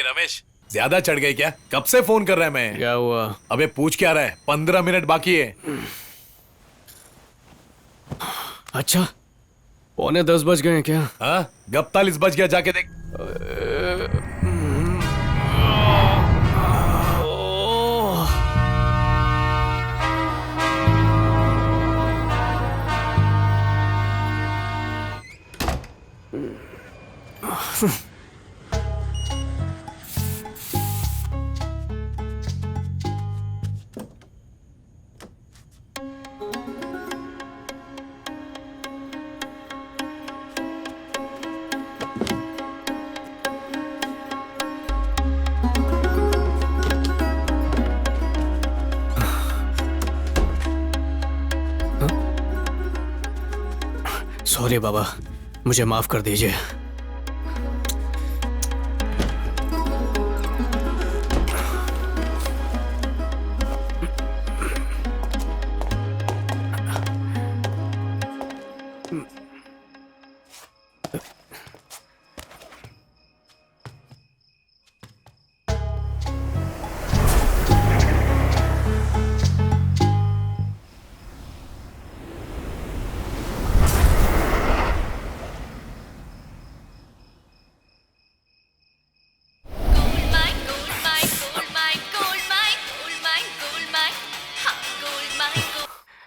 रमेश, ज्यादा चढ़ गए क्या? कब से फोन कर रहा है मैं? क्या हुआ? अबे पूछ क्या रहा है? 15 मिनट बाकी है। अच्छा, 9:45 बज गए हैं क्या? हाँ, 41 बज गया, जाके देख। सॉरी बाबा, मुझे माफ कर दीजिए।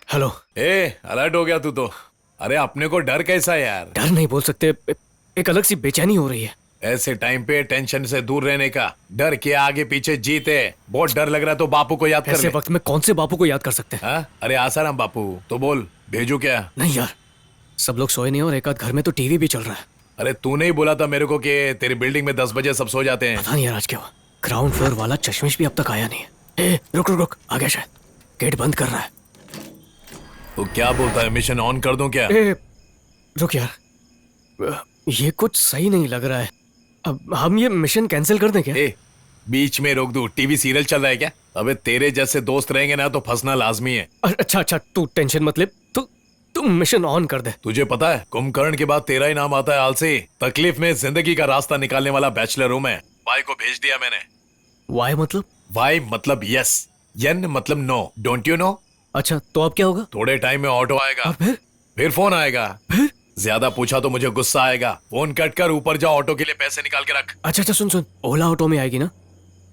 हेलो। अलर्ट हो गया तू तो। अरे अपने को डर कैसा है यार? डर नहीं बोल सकते, एक अलग सी बेचैनी हो रही है। ऐसे टाइम पे टेंशन से दूर रहने का। डर के आगे पीछे जीत है। बहुत डर लग रहा है तो बापू को याद कर ऐसे ले। वक्त में कौन से बापू को याद कर सकते हैं? हाँ? अरे आसाराम बापू तो बोल, भेजू क्या? नहीं यार, सब लोग सोए नहीं और एक आध घर में तो टीवी भी चल रहा है। अरे तूने ही बोला था मेरे को कि तेरी बिल्डिंग में 10 बजे सब सो जाते हैं। पता नहीं यार आज क्या हुआ, ग्राउंड फ्लोर वाला चश्मिश भी अब तक आया नहीं है। रुक रुक रुक, आ गया शायद, गेट बंद कर रहा है। तो क्या बोलता है, मिशन ऑन कर दूं क्या? रुक यार, ये कुछ सही नहीं लग रहा है। अब हम ये मिशन कैंसिल कर दें क्या? बीच में रोक दूं? टीवी सीरियल चल रहा है क्या? अबे तेरे जैसे दोस्त रहेंगे ना तो फंसना लाजमी है। अच्छा अच्छा, तू टेंशन मत ले, तू मिशन ऑन कर दे। तुझे पता है कुंभकर्ण के बाद तेरा ही नाम आता है आलसी। तकलीफ में जिंदगी का रास्ता निकालने वाला बैचलर हूं मैं। वाई को भेज दिया मैंने। वाई मतलब? वाई मतलब यस, एन मतलब नो। Don't you know? अच्छा, तो अब क्या होगा? थोड़े टाइम में ऑटो आएगा। और फिर फोन आएगा। फिर ज्यादा पूछा तो मुझे गुस्सा आएगा। फोन कट कर ऊपर जा, ऑटो के लिए पैसे निकाल के रख। अच्छा अच्छा, सुन सुन, ओला ऑटो में आएगी ना?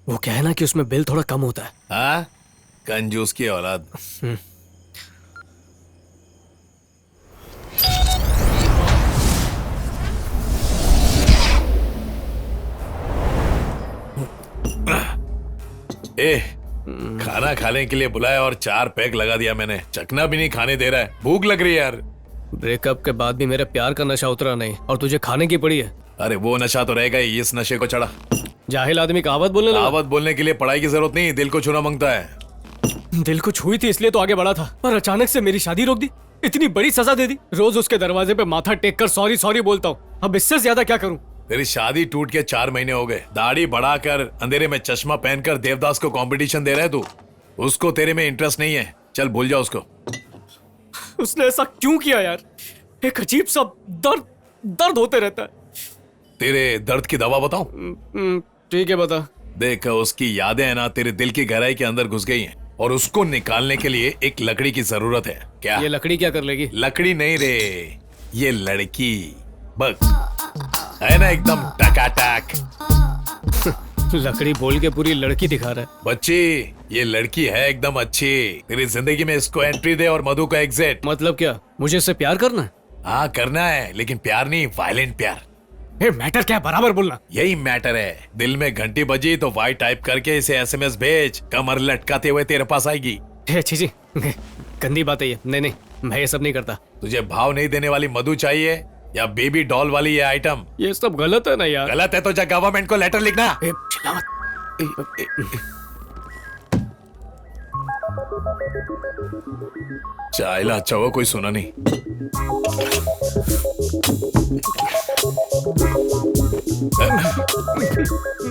वो क्या है ना कि उसमें बिल थोड़ा कम होता है। हाँ, कंजूस की औलाद। खाना खाने के लिए बुलाया और 4 पैक लगा दिया मैंने। चखना भी नहीं खाने दे रहा है। भूख लग रही है यार। ब्रेकअप के बाद भी मेरे प्यार का नशा उतरा नहीं और तुझे खाने की पड़ी है। अरे वो नशा तो रहेगा ही, इस नशे को चढ़ा। जाहिल आदमी कहावत बोलने लगा। कहावत बोलने के लिए पढ़ाई की जरूरत नहीं, दिल को छूना मांगता है। दिल को छुई थी इसलिए तो आगे बढ़ा था, पर अचानक से मेरी शादी रोक दी। इतनी बड़ी सजा दे दी। रोज उसके दरवाजे पे माथा टेक कर सॉरी सॉरी बोलता हूँ। अब इससे ज्यादा क्या करूँ? तेरी शादी टूट के 4 महीने हो गए। दाढ़ी बढ़ाकर अंधेरे में चश्मा पहनकर देवदास को कंपटीशन दे रहा है तू। उसको तेरे में इंटरेस्ट नहीं है। चल भूल जा उसको। उसने ऐसा क्यों किया यार? एक अजीब सा दर्द दर्द होते रहता है। तेरे दर्द की दवा बताऊं? ठीक है, बता। देख, उसकी यादें है ना तेरे दिल की गहराई के अंदर घुस गई हैं और उसको निकालने के लिए एक लकड़ी की जरूरत है। क्या? ये लकड़ी क्या कर लेगी? लकड़ी नहीं रे, ये लड़की। बस है ना एकदम टकाटक। लकड़ी बोल के पूरी लड़की दिखा रहा है। बच्ची, ये लड़की है एकदम अच्छी। तेरी जिंदगी में इसको एंट्री दे और मधु को एग्जिट। मतलब क्या, मुझे इससे प्यार करना है? हाँ करना है, लेकिन प्यार नहीं, वायलेंट प्यार। मैटर क्या है, बराबर बोलना। यही मैटर है। दिल में घंटी बजी तो वाई टाइप करके इसे एसएमएस भेज। कमर लटकाते हुए तेरे पास आएगी। अच्छी जी, गंदी बात है ये। नहीं नहीं, मैं ये सब नहीं करता। तुझे भाव नहीं देने वाली मधु चाहिए या बेबी डॉल वाली ये आइटम? ये सब गलत है ना यार। गलत है तो जा गवर्नमेंट को लेटर लिखना। चिल्ला मत। चाइला अच्छा हुआ कोई सुना नहीं।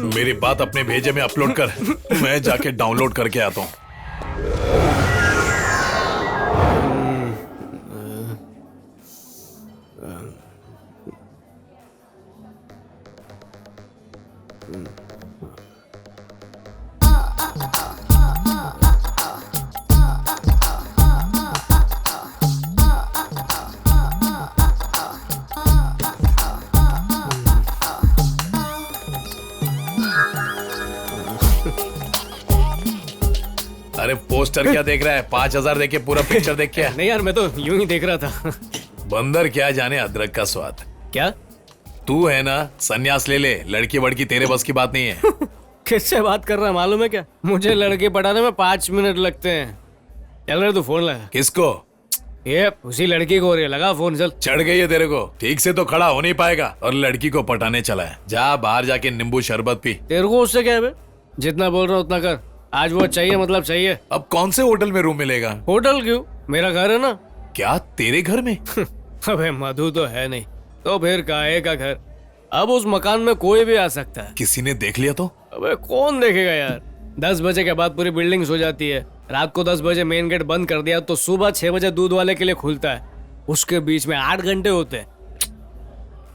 मेरी बात अपने भेजे में अपलोड कर, मैं जाके डाउनलोड करके आता हूँ। पोस्टर क्या देख रहा है? 5,000 देके पूरा पिक्चर देख क्या? नहीं यार, मैं तो यूं ही देख रहा था। बंदर क्या जाने अदरक का स्वाद। क्या? तू है ना, संन्यास ले ले, लड़की वड़की तेरे बस की बात नहीं है। किससे बात कर रहा है मालूम है क्या? मुझे लड़के पटाने में 5 मिनट लगते हैं। चल रहे तू फोन लगा। किसको? ये उसी लड़की को हो रही है, लगा फोन चल। चढ़ गई है तेरे को, ठीक से तो खड़ा हो नहीं पाएगा और लड़की को पटाने चला है। जा बाहर जाके नींबू शरबत पी। तेरे को उससे क्या है बे? जितना बोल रहा हूँ उतना कर। आज वो चाहिए मतलब चाहिए। अब कौन से होटल में रूम मिलेगा? होटल क्यों, मेरा घर है ना। क्या तेरे घर में? अबे मधु तो है नहीं तो फिर काहे का घर। अब उस मकान में कोई भी आ सकता है। किसी ने देख लिया तो? अबे कौन देखेगा यार, 10 बजे के बाद पूरी बिल्डिंग सो जाती है। रात को 10 बजे मेन गेट बंद कर दिया तो सुबह 6 बजे दूध वाले के लिए खुलता है। उसके बीच में 8 घंटे होते हैं।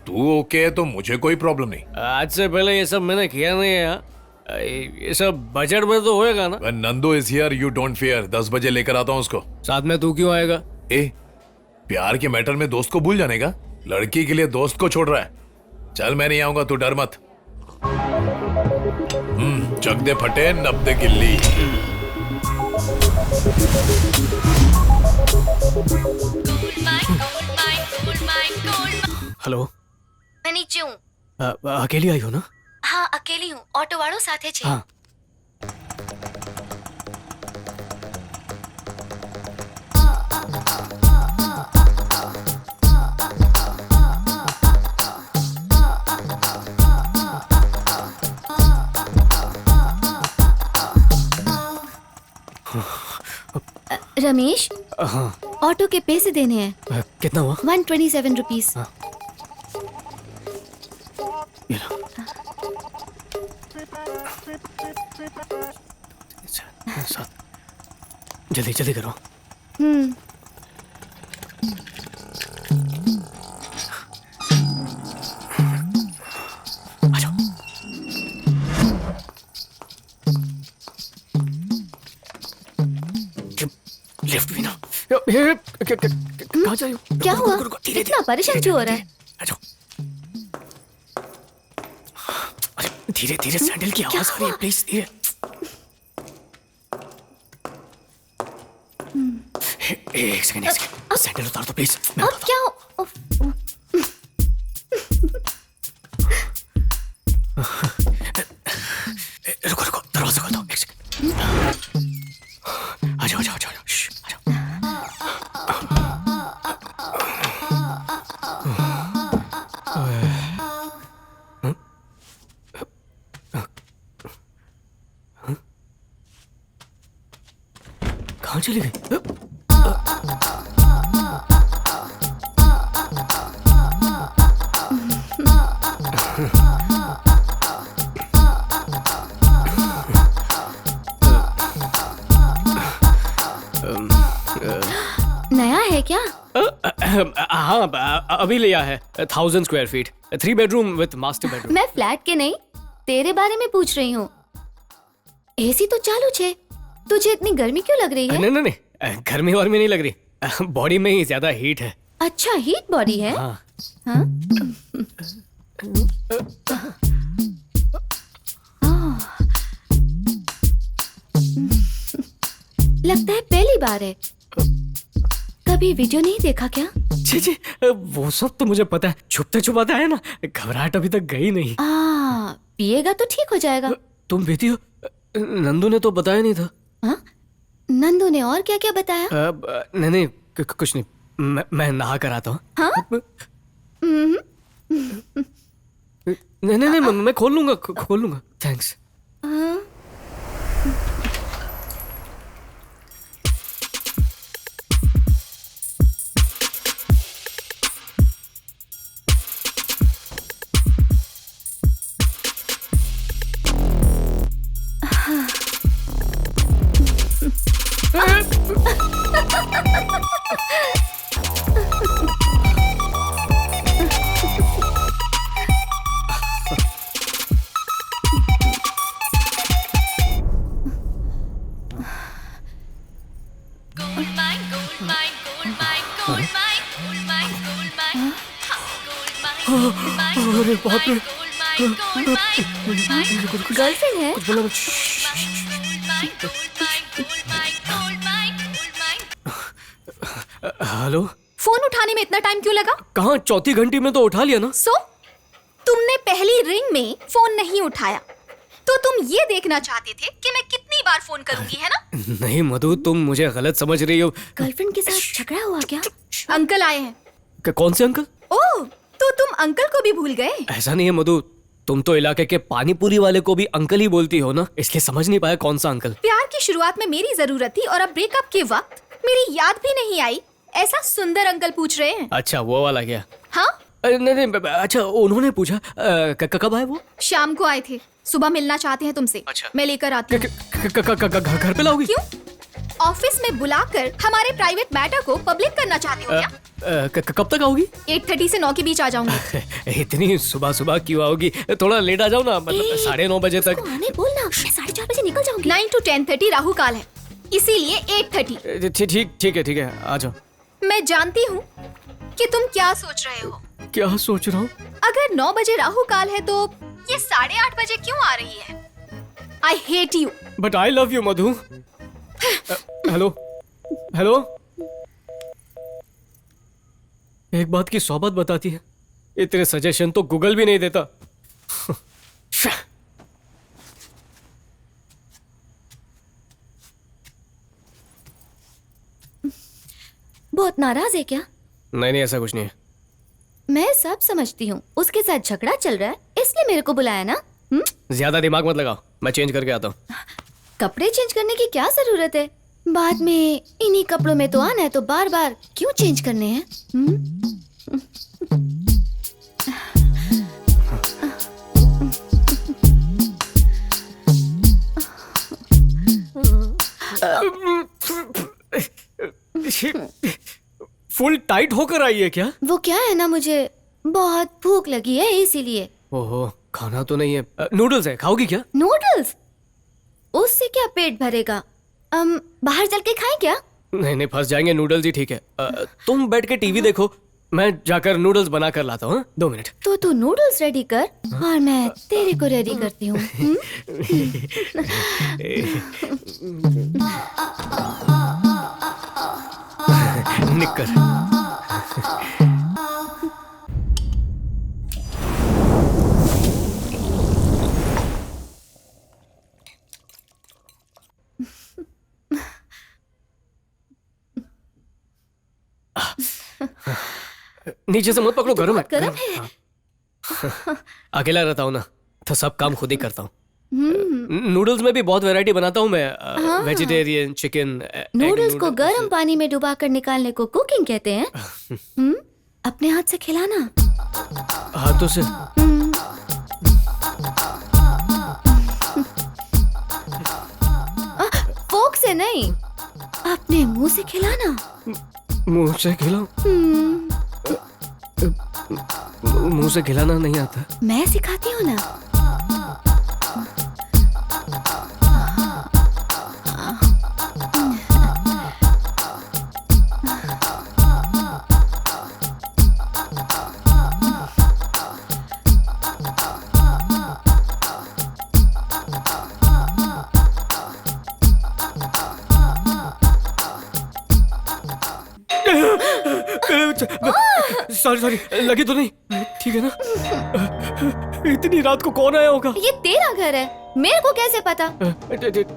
तू ओके है तो मुझे कोई प्रॉब्लम नहीं। आज से पहले ये सब मैंने किया नहीं है यार। ये सब बजट में तो होएगा ना। When Nandu is here you don't fear. 10 बजे लेकर आता हूँ उसको। साथ में तू क्यों आएगा? ए, प्यार के मैटर में दोस्त को भूल जाने का? लड़की के लिए दोस्त को छोड़ रहा है। चल मैं नहीं आऊंगा, तू डर मत। चक दे फटे 90 गिल्ली। हेलो, मैं नीचे हूँ। अकेली आई हो ना? हाँ अकेली हूँ, ऑटो वालों साथे छे। हाँ। रमेश, हाँ। ऑटो के पैसे देने हैं। कितना हुआ? 127 रुपीज। हाँ। ये लो। जल्दी जल्दी करो। आ जाओ। लिफ्ट भी ना। कहाँ जा रही हो? क्या हुआ? धीरे इतना परेशान क्यों हो रहा है? आ जाओ। अरे धीरे धीरे, सैंडल की आवाज आ रही है, प्लीज धीरे। एक सेकंड, सैंडल उतार दो प्लीज। अब क्या हो? उफ, रुको रुको, दरवाजा खोल दो। एक सेकंड। आ जाओ आ जाओ आ जाओ, आ जाओ। कहाँ चली गई? नया है क्या? हाँ, अभी लिया है। 1000 square feet, 3 bedroom with master bedroom. मैं फ्लैट के नहीं, तेरे बारे में पूछ रही हूँ। एसी तो चालू छे, तुझे इतनी गर्मी क्यों लग रही है? नहीं नहीं नहीं, गर्मी और में नहीं लग रही, बॉडी में ही ज्यादा हीट है। अच्छा, हीट बॉडी है। हाँ। हाँ? लगता है पहली बार है। कभी वीडियो नहीं देखा क्या? जी जी, वो सब तो मुझे पता है, छुपते छुपाते आया ना, घबराहट अभी तक गई नहीं। पिएगा तो ठीक हो जाएगा। तुम पीती हो? नंदू ने तो बताया नहीं था। हाँ? नंदू ने और क्या क्या बताया? नहीं नहीं, कुछ नहीं, मैं नहा कर आता हूँ। हाँ? नहीं नहीं नहीं, मैं खोल लूंगा, खोल लूंगा। थैंक्स। हाँ? अरे बाप रे, गर्लफ्रेंड है? कुछ बोला मत। हेलो। फोन उठाने में इतना टाइम क्यों लगा? कहाँ, चौथी घंटी में तो उठा लिया ना। तुमने पहली रिंग में फोन नहीं उठाया तो तुम ये देखना चाहते थे कि मैं कितनी बार फोन करूंगी, है ना? नहीं मधु, तुम मुझे गलत समझ रही हो। गर्लफ्रेंड के साथ झगड़ा हुआ क्या? अंकल आए हैं। कौन से अंकल? ओह, तो तुम अंकल को भी भूल गए? ऐसा नहीं है मधु, तुम तो इलाके के पानी पूरी वाले को भी अंकल ही बोलती हो ना, इसलिए समझ नहीं पाया कौन सा अंकल। प्यार की शुरुआत में मेरी जरूरत थी और अब ब्रेकअप के वक्त मेरी याद भी नहीं आई, ऐसा सुंदर अंकल पूछ रहे हैं। अच्छा, वो वाला क्या? हाँ, नहीं, अच्छा उन्होंने पूछा। कब आए वो? शाम को आए थे। सुबह मिलना चाहते हैं तुमसे। अच्छा। मैं लेकर आती हूँ। घर पे लाओगी? क्यों? ऑफिस में बुलाकर हमारे प्राइवेट मैटर को पब्लिक करना चाहते हो क्या? कब तक आओगी? 8:30 से 9 के बीच आ जाऊंगी। इतनी सुबह सुबह क्यों आओगी? थोड़ा लेट आ जाओ ना, मतलब 9:30 बजे तक। आने बोलना, 4:30 बजे निकल जाऊंगी। 9 to 10:30 राहु काल है, इसीलिए 8:30। ठीक है, आ जाओ। मैं जानती हूँ कि तुम क्या सोच रहे हो। क्या सोच रहा हूँ? अगर 9 बजे राहु काल है तो ये 8:30 बजे क्यों आ रही है? I hate you. But I love you Madhu. Hello. एक बात की 100 बात बताती है, इतने सजेशन तो गूगल भी नहीं देता। बहुत नाराज है क्या? नहीं, ऐसा कुछ नहीं है। मैं सब समझती हूँ, उसके साथ झगड़ा चल रहा है इसलिए मेरे को बुलाया ना। ज्यादा दिमाग मत लगाओ, मैं चेंज करके आता हूँ। कपड़े चेंज करने की क्या जरूरत है? बाद में इन्हीं कपड़ों में तो आना है, तो बार बार क्यों चेंज करने हैं? फुल टाइट होकर आई है क्या? वो क्या है ना, मुझे बहुत भूख लगी है इसीलिए। ओहो, खाना तो नहीं है। नूडल्स है, खाओगी क्या? नूडल्स? उससे क्या पेट भरेगा? बाहर चल के खाएं क्या? नहीं, फंस जाएंगे। नूडल्स ही ठीक है। तुम बैठ के टीवी देखो, मैं जाकर नूडल्स बना कर लाता हूँ। 2 मिनट। तो तू नूडल्स रेडी कर और मैं तेरे को रेडी करती हूँ। निकर। नीचे से मत पकड़ो, गरम है। गरम है। अकेला रहता हूँ ना, तो सब काम खुद ही करता हूँ। नूडल्स में भी बहुत वैरायटी बनाता हूँ मैं। Vegetarian, chicken. नूडल्स को गर्म पानी में डुबाकर निकालने को कुकिंग कहते हैं। अपने हाथ से खिलाना। हाथों से? फोक से नहीं, अपने मुंह से खिलाना। मुंह से खिलाओ? मुंह से खिलाना नहीं आता। मैं सिखाती हूँ ना। सॉरी, लगी तो नहीं? ठीक है ना? इतनी रात को कौन आया होगा? ये तेरा घर है, मेरे को कैसे पता?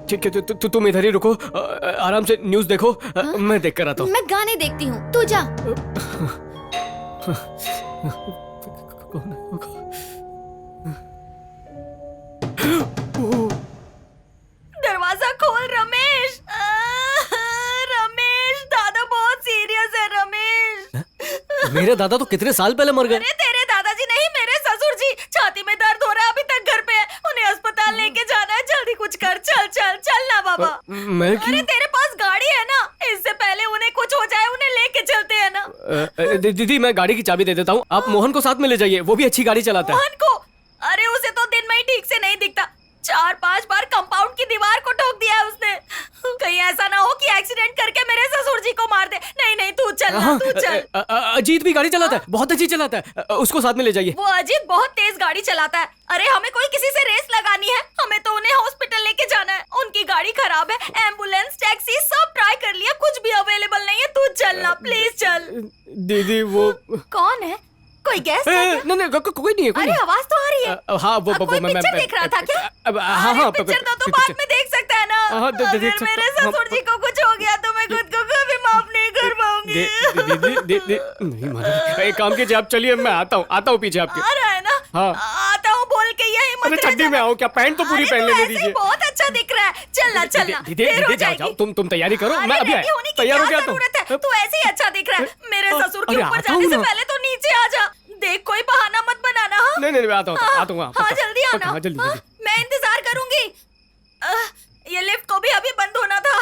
ठीक है, तुम इधर ही रुको, आराम से न्यूज़ देखो। मैं देख कर आता हूँ। मैं गाने देखती हूँ, तू जा। कौन होगा? दरवाजा खोल रमेश। रमेश, दादा बहुत सीरियस है। रमेश, मेरे दादा तो कितने साल पहले मर गए। अरे तेरे दादाजी नहीं, मेरे ससुर जी। छाती में दर्द हो रहा है, अभी तक घर पे है। उन्हें अस्पताल लेके जाना है, जल्दी कुछ कर। चल ना बाबा। मैं क्यों? अरे तेरे पास गाड़ी है ना, इससे पहले उन्हें कुछ हो जाए, उन्हें लेके चलते हैं ना। दीदी, मैं गाड़ी की चाबी दे देता हूँ, आप मोहन को साथ में ले जाइए, वो भी अच्छी गाड़ी चलाता है। मोहन को? अरे उसे तो दिन में ही ठीक से नहीं दिखता। 4-5 बार कंपाउंड की दीवार को ठोक दिया है उसने। कहीं ऐसा ना हो कि एक्सीडेंट करके मेरे ससुर जी को मार दे। नहीं नहीं, तू चल ना, तू चल। अजीत भी गाड़ी चलाता है, बहुत अच्छी चलाता है, उसको साथ में ले जाइए। वो अजीत बहुत तेज गाड़ी चलाता है। अरे हमें कोई किसी से रेस लगानी है, हमें तो उन्हें हॉस्पिटल लेके जाना है। उनकी गाड़ी खराब है, एम्बुलेंस टैक्सी सब ट्राई कर लिया, कुछ भी अवेलेबल नहीं है। तू चल ना, प्लीज चल। दीदी वो कौन है? कोई गेस्ट है क्या? नहीं कोई नहीं है, कोई अरे नहीं। आवाज तो आ रही है। हाँ वो कोई पिक्चर देख रहा था क्या? हाँ पिक्चर तो तू बाद में देख सकता है ना। हाँ, अगर देख सकता हूँ। मेरे ससुर जी को कुछ हो गया तो मैं खुद को कभी माफ नहीं कर पाऊंगी। दीदी नहीं मानो, एक काम कीजिए, आप चलिए, मैं आता हूँ पीछे आपके। आ रहा है ना? हाँ। आता हूँ बोल के यही मत अरे रह छड्डी में जाना। आओ क्या, पैंट तो पूरी अरे पहन तू लेने ऐसे ही दीजिए। बहुत अच्छा दिख रहा है। चलना चलना, दीदी देर हो जाओ जाएगी। तुम तैयारी करो, मैं अभी रेडी होने की तैयार हो क्या गया तुम। जरूरत है? तू ऐसे ही अच्छा दिख रहा है। मेरे ससुर के अरे ऊपर आता जाने हूँ से ना। पहले तो नीचे आ जा। देख कोई बहाना मत बनाना। हाँ? नहीं आता हूँ हाँ जल्दी आना। हाँ जल्दी हाँ, मैं इंतजार करूंगी। ये लिफ्ट को भी अभी बंद होना था।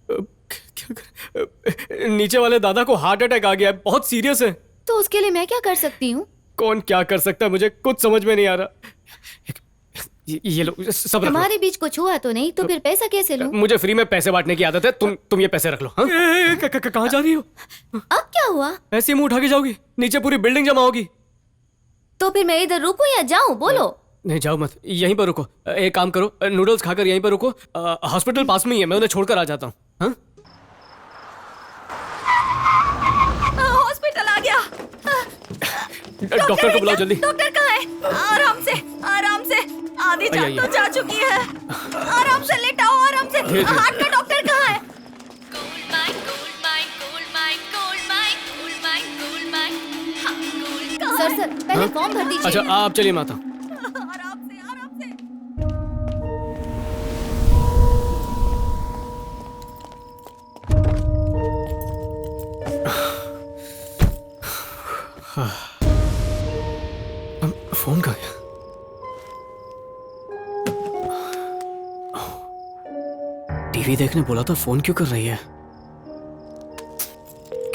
क्या कर... नीचे वाले दादा को हार्ट अटैक आ गया है, बहुत सीरियस है। तो उसके लिए मैं क्या कर सकती हूँ? कौन क्या कर सकता है, मुझे कुछ समझ में नहीं आ रहा। ये लो, सब रख लो। हमारे बीच कुछ हुआ तो नहीं, तो फिर पैसा कैसे लूं? मुझे फ्री में पैसे बांटने की आदत है, तुम ये पैसे रख लो। हाँ? कहाँ जा रही हो? अब क्या हुआ? ऐसे ही मुंह उठा के जाओगी, नीचे पूरी बिल्डिंग जमा होगी। तो फिर मैं इधर रुकूं या जाऊं? बोलो। नहीं जाओ मत, यहीं पर रुको। एक काम करो, नूडल्स खाकर यहीं पर रुको। हॉस्पिटल पास में ही है, मैं उन्हें छोड़कर आ जाता हूँ। हाँ? हॉस्पिटल आ गया। डॉक्टर को बुलाओ जल्दी। डॉक्टर कहाँ है? आराम से आराम से, आधी जान तो जा चुकी है। आराम से लेटाओ, आराम से। हार्ट का डॉक्टर कहाँ है? सर पहले फॉर्म भर दीजिए। अच्छा आप चलिए, मैं आता हूँ। आराम से आराम से। फोन कहाँ गया? टीवी देखने बोला था, फोन क्यों कर रही है?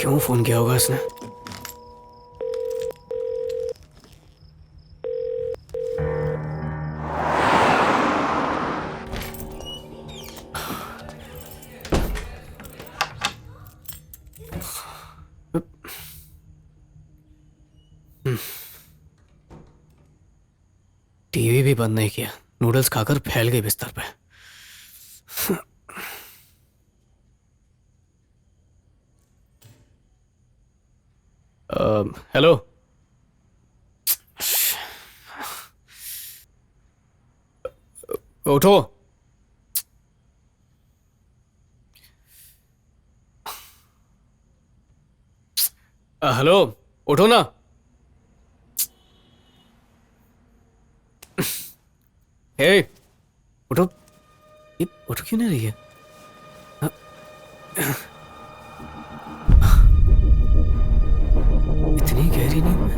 क्यों फोन किया होगा इसने? टीवी भी बंद नहीं किया, नूडल्स खाकर फैल गई बिस्तर पे। हेलो, उठो। हेलो, उठो ना। हे, उठो। ये उठ क्यों नहीं रही है? इतनी गहरी नींद में?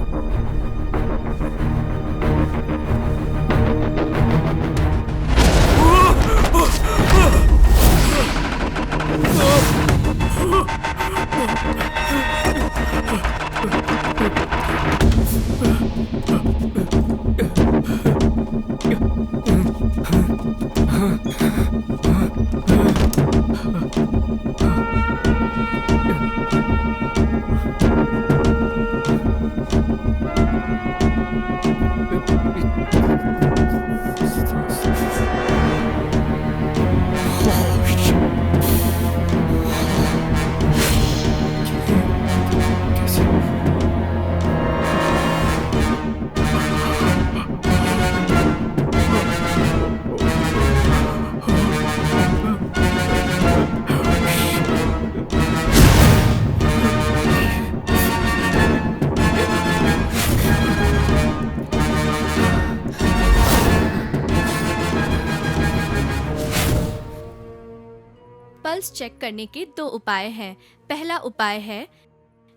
पल्स चेक करने के 2 उपाय हैं। पहला उपाय है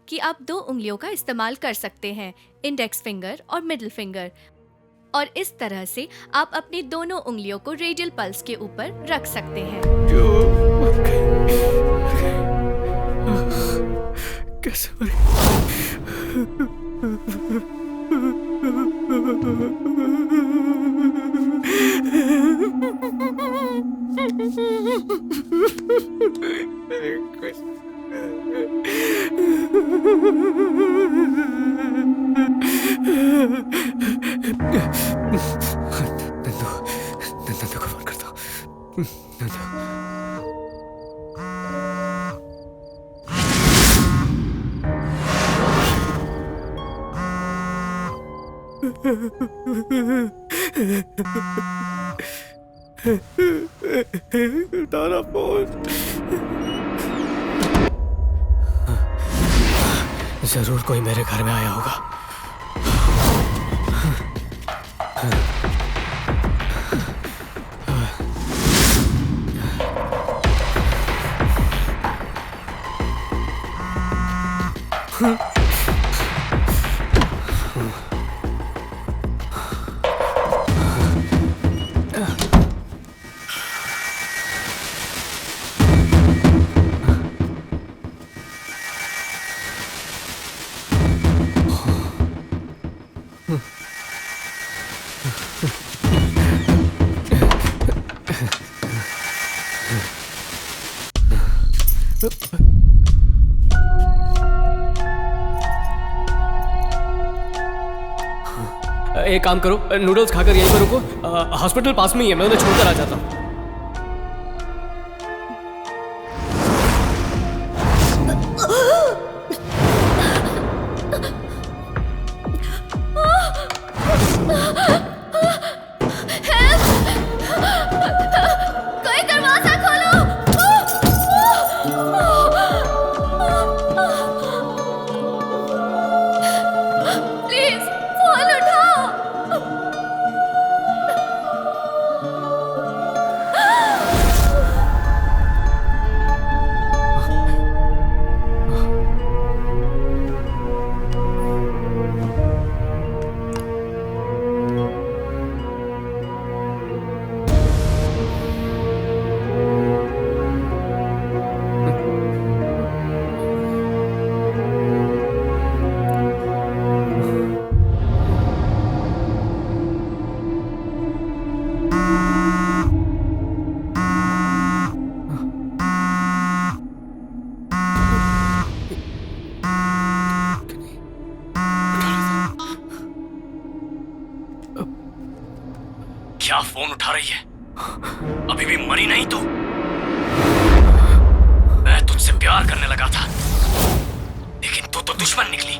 कि आप 2 उंगलियों का इस्तेमाल कर सकते हैं, इंडेक्स फिंगर और मिडिल फिंगर, और इस तरह से आप अपनी दोनों उंगलियों को रेडियल पल्स के ऊपर रख सकते हैं। कैसे हो रही? नंदू को फोन करता हूँ। नंदू। तारा फोन। जरूर कोई मेरे घर में आया होगा। एक काम करो, नूडल्स खाकर यहीं पर रुको। हॉस्पिटल पास में ही है, मैं उन्हें छोड़कर आ जाता हूँ। कोई दरवाजा खोलो। प्लीज फोन उठाओ। क्या फोन उठा रही है? अभी भी मरी नहीं तू? मैं तुझसे प्यार करने लगा था, लेकिन तू तो दुश्मन निकली।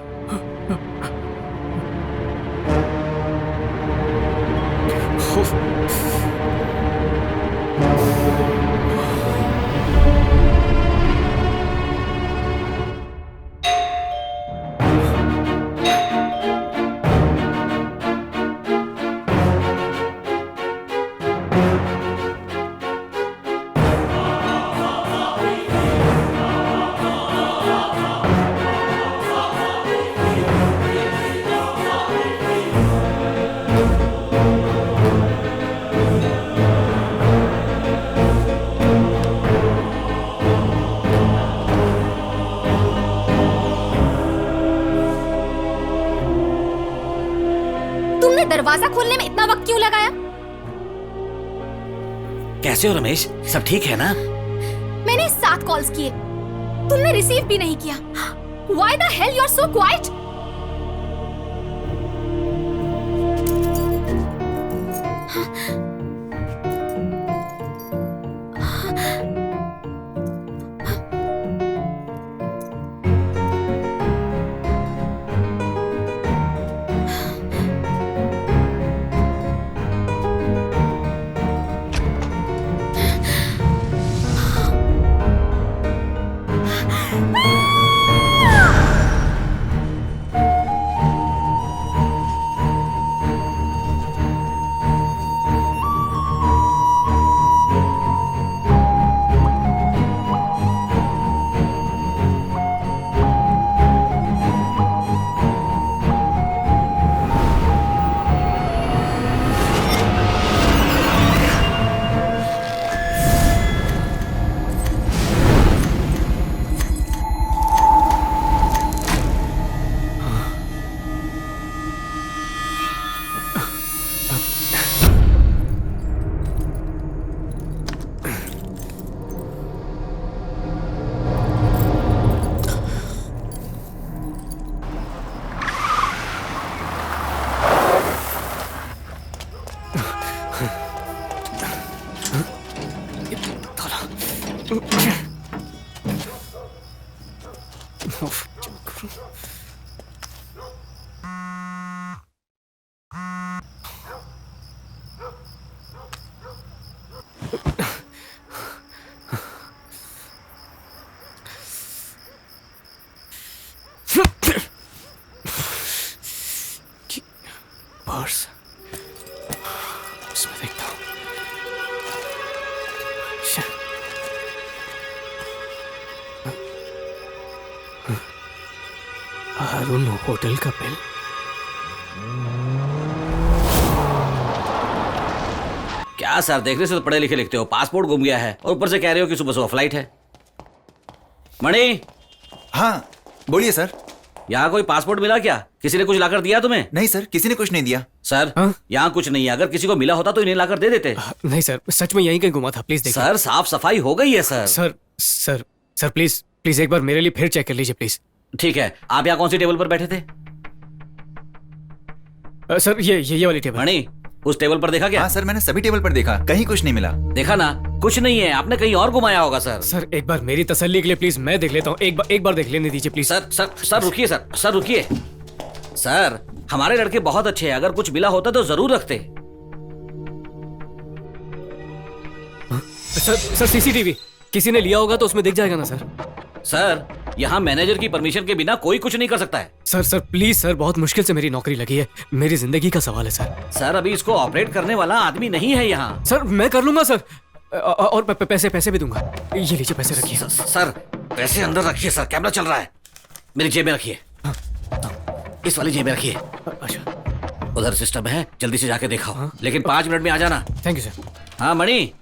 तुमने दरवाजा खोलने में इतना वक्त क्यों लगाया? कैसे हो रमेश, सब ठीक है ना? मैंने 7 कॉल्स किए, तुमने रिसीव भी नहीं किया। Why the hell you are so quiet? Purse इसमें देखता हूँ। अरुण होटल का बिल। क्या सर, देखने से तो पढ़े लिखे लिखते हो। पासपोर्ट गुम गया है और ऊपर से कह रहे हो कि सुबह सुबह फ्लाइट है। मणि, हाँ बोलिए सर। यहाँ कोई पासपोर्ट मिला क्या? किसी ने कुछ लाकर दिया तुम्हें? नहीं सर, किसी ने कुछ नहीं दिया। सर हाँ? यहाँ कुछ नहीं है। अगर किसी को मिला होता तो इन्हें लाकर दे देते। नहीं सर, सच में यहीं कहीं घुमा था, प्लीज देखिए। सर साफ सफाई हो गई है sir. Sir sir sir please please एक बार मेरे लिए फिर चेक कर लीजिए प्लीज। ठीक है, आप यहाँ कौन सी टेबल पर बैठे थे? सर ये वाली टेबल। मणि, उस टेबल पर देखा क्या? हाँ सर, मैंने सभी टेबल पर देखा, कहीं कुछ नहीं मिला। देखा ना, कुछ नहीं है। आपने कहीं और घुमाया होगा सर। सर एक बार मेरी तसल्ली के लिए प्लीज मैं देख लेता हूँ। एक बार देख लेने दीजिए प्लीज। सर रुकिए सर, सर रुकिए। सर हमारे लड़के बहुत अच्छे हैं, अगर कुछ मिला होता तो जरूर रखते। सर सीसीटीवी किसी ने लिया होगा तो उसमें दिख जाएगा ना सर? सर यहाँ मैनेजर की परमिशन के बिना कोई कुछ नहीं कर सकता है। सर प्लीज सर, बहुत मुश्किल से मेरी नौकरी लगी है, मेरी जिंदगी का सवाल है सर। सर अभी इसको ऑपरेट करने वाला आदमी नहीं है यहाँ। सर मैं कर लूंगा सर, और पैसे भी दूंगा। ये लीजिए पैसे रखिए। सर पैसे अंदर रखिए सर, कैमरा चल रहा है। मेरी जेब में रखिए। इस वाली जेब में रखिए। अच्छा, उधर सिस्टम है, जल्दी से जाके दिखाओ। लेकिन 5 मिनट में आ जाना। Thank you sir. हाँ मणि,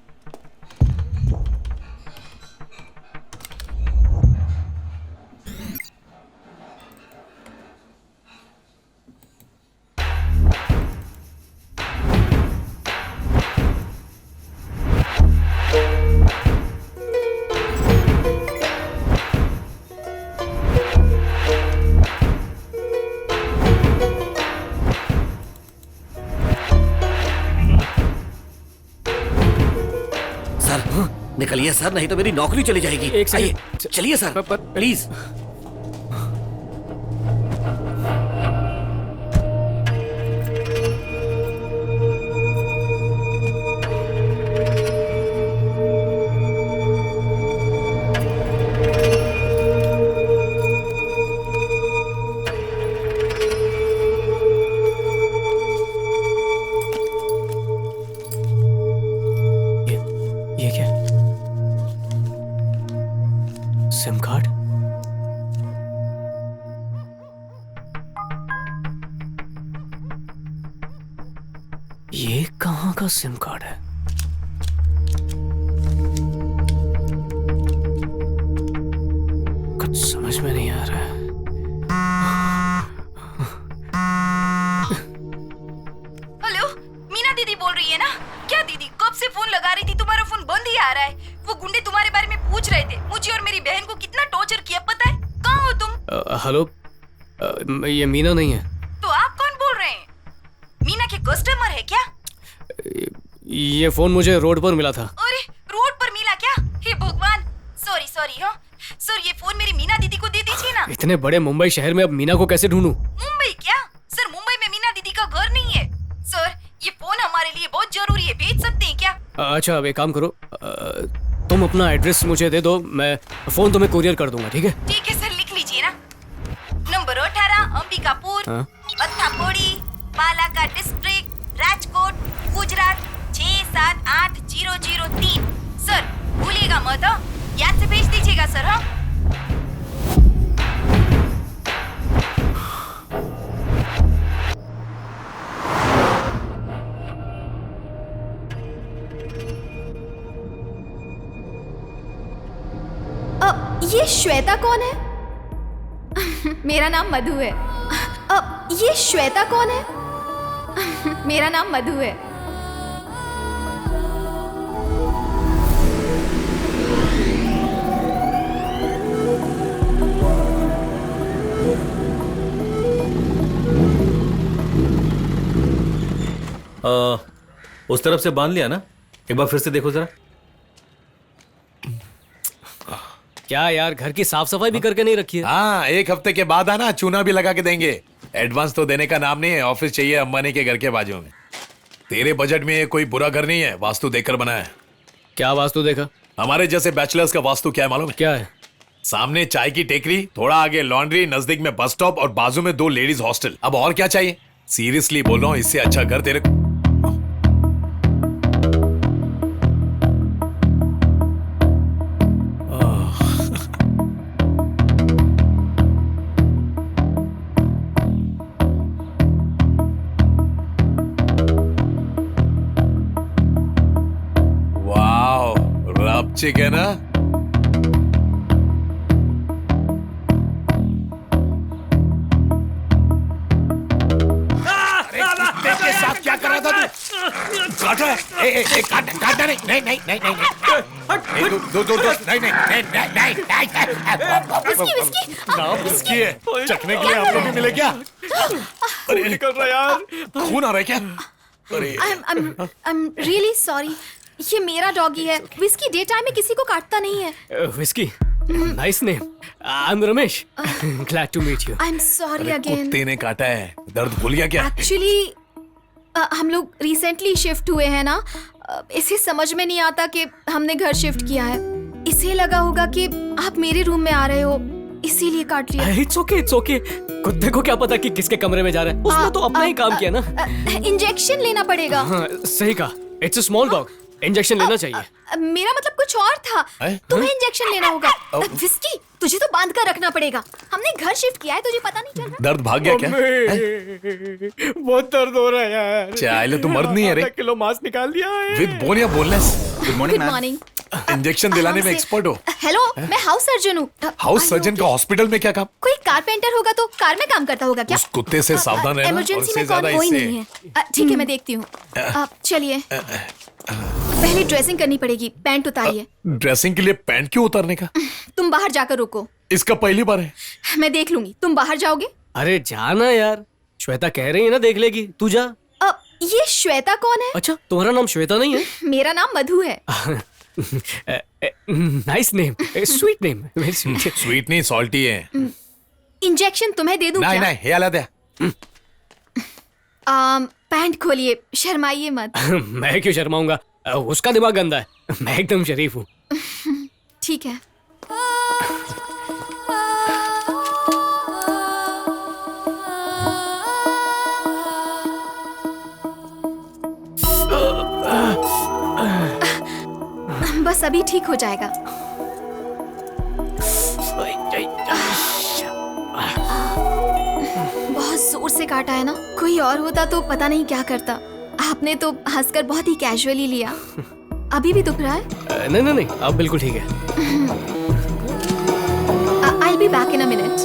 निकलिए सर, नहीं तो मेरी नौकरी चली जाएगी। एक सेकंड। आइए, चलिए सर प्लीज। ये क्या? SIM card? ये कहाँ का सिम कार्ड है? कुछ समझ में नहीं आ रहा है। हेलो, मीना दीदी बोल रही है ना? क्या दीदी, कब से फोन लगा रही थी, तुम्हारा फोन बंद ही आ रहा है। वो गुंडे तुम्हारे बारे में पूछ रहे थे, मुझे और मेरी बहन को कितना टॉर्चर किया पता है। कहाँ हो तुम? हेलो, ये मीना नहीं है। तो आप कौन बोल रहे हैं? मीना के कस्टमर है क्या? ये फोन मुझे रोड पर मिला था। अरे रोड पर मिला क्या? हे भगवान, सॉरी हाँ सर, ये फोन मेरी मीना दीदी को दे दीजिए ना। इतने बड़े मुंबई शहर में अब मीना को कैसे ढूंढूं? मुंबई क्या सर? मुंबई में मीना दीदी का घर नहीं है सर। ये फोन हमारे लिए बहुत जरूरी है, भेज सकते हैं क्या? अच्छा, अब एक काम करो, तुम अपना एड्रेस मुझे दे दो, मैं फोन तुम्हें कुरियर कर दूंगा। ठीक है? ठीक है सर, लिख लीजिए ना। नंबर 18 अंबिकापुर, हाँ? अत्थापोड़ी, बालाघाट डिस्ट्रिक्ट, राजकोट, गुजरात 678003। सर भूलिएगा मत, हाँ? याद से भेज दीजिएगा सर। हाँ ये श्वेता कौन है? मेरा नाम मधु है। ये श्वेता कौन है? मेरा नाम मधु है। उस तरफ से बांध लिया ना? एक बार फिर से देखो जरा। क्या यार, घर की साफ सफाई भी करके नहीं रखी है? हाँ, 1 हफ्ते के बाद आना, चूना भी लगा के देंगे। एडवांस तो देने का नाम नहीं है। ऑफिस चाहिए अंबानी के घर के बाजू में। तेरे बजट में ये कोई बुरा घर नहीं है, वास्तु देखकर बनाया है। क्या वास्तु देखा? हमारे जैसे बैचलर्स का वास्तु क्या है मालूम है? क्या है? सामने चाय की टेकरी, थोड़ा आगे लॉन्ड्री, नजदीक में बस स्टॉप और बाजू में 2 लेडीज हॉस्टल। अब और क्या चाहिए? सीरियसली बोल रहा हूँ, इससे अच्छा घर तेरे वाओ, रबचिक है ना? के साथ क्या कर रहा था तू? काट रहा है? काटना नहीं, नहीं, नहीं, नहीं, नहीं, नहीं, दो, नहीं, नहीं, नहीं, नहीं, नहीं, नाम विस्की है, चखने के लिए आप लोग भी मिले क्या? अरे निकल रहा यार, खून आ रहा है क्या? अरे I'm really sorry. ये मेरा डॉगी है। विस्की डे टाइम में किसी को काटता नहीं है। Whisky, nice name. I am Ramesh, glad to meet you. I'm sorry again. कुत्ते ने काटा है, दर्द भूल गया क्या? Actually, हम लोग रिसेंटली शिफ्ट हुए हैं ना, इसे समझ में नहीं आता कि हमने घर शिफ्ट किया है। इसे लगा होगा कि आप मेरे रूम में आ रहे हो, इसीलिए काट लिया। It's okay, it's okay. कुत्ते को क्या पता कि किसके कमरे में जा रहा है? उसने तो अपना ही काम किया ना। इंजेक्शन लेना पड़ेगा। हाँ, सही कहा। It's a small dog, injection लेना चाहिए। मेरा मतलब कुछ और था। तुम्हें इंजेक्शन लेना होगा। विस्की, तुझे तो बांध कर रखना पड़ेगा। हमने घर शिफ्ट किया है, तुझे पता नहीं चल रहा? दर्द भाग गया क्या? बहुत दर्द हो रहा है यार। चाहे तू मर्द नहीं है रे। आधा किलो मांस निकाल दिया है। विद बोन या boneless? Good morning good ma'am. Morning. Injection दिलाने में एक्सपर्ट हो? हेलो, मैं हाउस सर्जन हूँ। हाउस सर्जन का हॉस्पिटल में क्या काम? कोई कारपेंटर होगा तो कार में काम करता होगा क्या? उस कुत्ते से सावधान रहना, और इमरजेंसी से में कौन ज्यादा कोई इससे। नहीं है। ठीक है, मैं देखती हूँ। चलिए, पहले ड्रेसिंग करनी पड़ेगी। पैंट उतारिए। ड्रेसिंग के लिए पैंट क्यों उतारने का? तुम बाहर जाकर रुको, इसका पहली बार है। मैं देख लूंगी। तुम बाहर जाओगे? अरे जाना यार, श्वेता कह रही है ना, देख लेगी। तू जा। ये श्वेता कौन है? अच्छा, तुम्हारा नाम श्वेता नहीं है? मेरा नाम मधु है। Nice name, sweet name, very sweet. Sweet नहीं, सॉल्टी है। इंजेक्शन तुम्हें दे दूं नहीं क्या? नहीं, हे आला दे। पैंट खोलिए, शर्माइए मत। मैं क्यों शर्माऊंगा? उसका दिमाग गंदा है, मैं एकदम शरीफ हूँ। ठीक है। बस अभी ठीक हो जाएगा। बहुत जोर से काटा है ना? कोई और होता तो पता नहीं क्या करता। आपने तो हंसकर बहुत ही कैजुअली लिया। अभी भी दुख रहा है? नहीं नहीं नहीं, अब बिल्कुल ठीक है। I'll be back in a minute.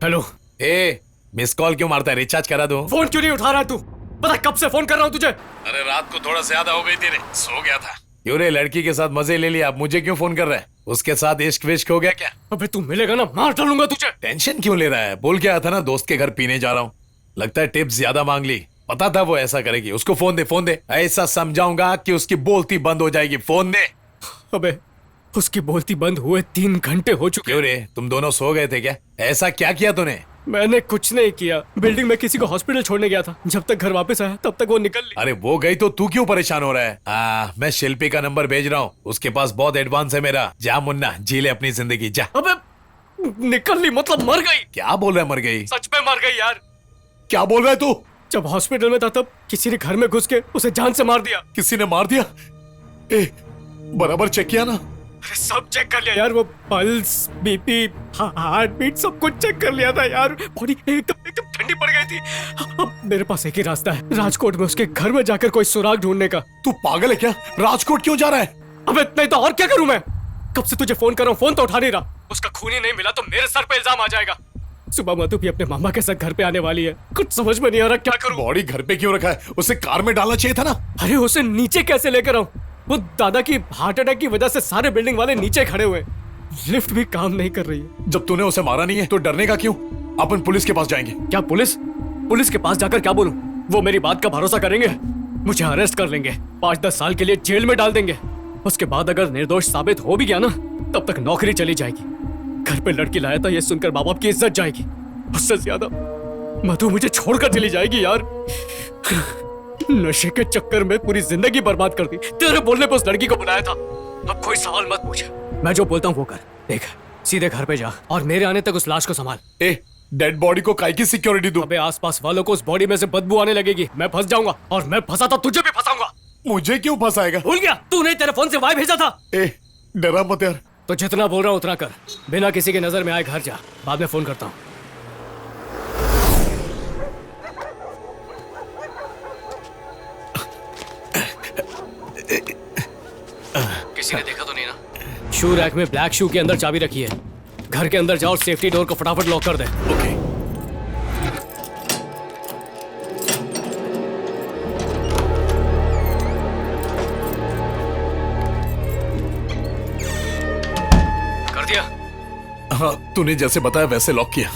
Hello. A, miss call क्यों मारता है? रिचार्ज करा दो। फोन क्यों नहीं उठा रहा तू? पता कब से फोन कर रहा हूँ तुझे। अरे रात को थोड़ा ज्यादा हो गई तेरे, सो गया था। क्यों रे, लड़की के साथ मजे ले लिया, अब मुझे क्यों फोन कर रहा है? उसके साथ इश्क विश्क हो गया क्या? अबे तू मिलेगा ना, मार डालूंगा तुझे। टेंशन क्यों ले रहा है? बोल के आया था ना, दोस्त के घर पीने जा रहा हूँ। लगता है टिप्स ज्यादा मांग ली। पता था वो ऐसा करेगी। उसको फोन दे, फोन दे। ऐसा समझाऊंगा कि उसकी बोलती बंद हो जाएगी। फोन दे। अबे उसकी बोलती बंद हुए 3 घंटे हो चुके। क्यों रे, तुम दोनों सो गए थे क्या? ऐसा क्या किया तूने? मैंने कुछ नहीं किया। बिल्डिंग में किसी को हॉस्पिटल छोड़ने गया था। जब तक घर वापस आया तब तक वो निकल ली। अरे वो गई तो तू क्यों परेशान हो रहा है? मैं शिल्पी का नंबर भेज रहा हूँ, उसके पास बहुत एडवांस है मेरा। जा मुन्ना, जी ले अपनी जिंदगी, जा। अबे निकल ली मतलब मर गई? क्या बोल रहा है, मर गई? सच में मर गई यार। क्या बोल रहा है तू? जब हॉस्पिटल में था तब किसी ने घर में घुस के उसे जान से मार दिया। किसी ने मार दिया? ए, बराबर चेक किया ना? अरे सब चेक कर लिया यार, वो पल्स, बीपी, हार्ट बीट सब कुछ चेक कर लिया था यार। बॉडी एकदम एकदम ठंडी ठंडी पड़ गई थी। अब मेरे पास एक ही रास्ता है, राजकोट में उसके घर में जाकर कोई सुराग ढूंढने का। तू पागल है क्या? राजकोट क्यों जा रहा है? अब इतना ही तो और क्या करूं मैं? कब से तुझे फोन कर रहा हूं, फोन तो उठा नहीं रहा। उसका खून ही नहीं मिला तो मेरे सर पे इल्जाम आ जाएगा। सुबह मधु भी अपने मामा के साथ घर पे आने वाली है, कुछ समझ में नहीं आ रहा क्या करूं। बॉडी घर पे क्यों रखा है? उसे कार में डालना चाहिए था ना। अरे उसे नीचे कैसे लेकर आऊं? वो दादा की हार्ट अटैक की वजह से सारे बिल्डिंग वाले नीचे खड़े हुए, लिफ्ट भी काम नहीं कर रही है। जब तूने उसे मारा नहीं है तो डरने का क्यों? अपन पुलिस के पास जाएंगे। क्या पुलिस के पास जाकर क्या बोलूं? वो मेरी बात का भरोसा करेंगे, मुझे अरेस्ट कर लेंगे, 5-10 साल के लिए जेल में डाल देंगे। उसके बाद अगर निर्दोष साबित हो भी गया ना, तब तक नौकरी चली जाएगी। घर पे लड़की लाया था ये सुनकर माँ बाप की इज्जत जाएगी। उससे ज्यादा मधु मुझे छोड़कर चली जाएगी यार। नशे के चक्कर में पूरी जिंदगी बर्बाद कर दी। तेरे बोलने पर उस लड़की को बुलाया था। अब कोई सवाल मत पूछ, मैं जो बोलता हूँ वो कर। देख, सीधे घर पे जा और मेरे आने तक उस लाश को संभाल। डेड बॉडी को काहे की सिक्योरिटी दूं? अबे आसपास वालों को उस बॉडी में से बदबू आने लगेगी, मैं फंस जाऊंगा, और मैं फंसा तो तुझे भी फंसाऊंगा। मुझे क्यों फंसाएगा? भूल गया तूने तेरे फोन से वाई भेजा था। डरा मत यार। तो जितना बोल रहा हूँ उतना कर, बिना किसी की नजर में आए घर जा, बाद में फोन करता हूँ। किसी ने देखा तो नहीं ना? शू रैक में ब्लैक शू के अंदर चाबी रखी है। घर के अंदर जाओ और सेफ्टी डोर को फटाफट लॉक कर दे। ओके। कर दिया? हाँ, तूने जैसे बताया वैसे लॉक किया।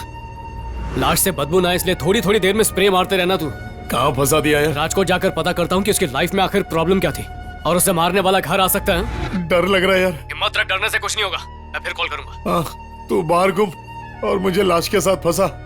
लाश से बदबू ना इसलिए थोड़ी थोड़ी देर में स्प्रे मारते रहना। तू कहाँ फंसा दिया यार? राजकोट जाकर पता करता हूँ कि उसकी लाइफ में आखिर प्रॉब्लम क्या थी, और उसे मारने वाला घर आ सकता है। डर लग रहा है यार। हिम्मत रख, डरने से कुछ नहीं होगा, मैं फिर कॉल करूंगा। हाँ, तू बाहर घूम और मुझे लाश के साथ फंसा।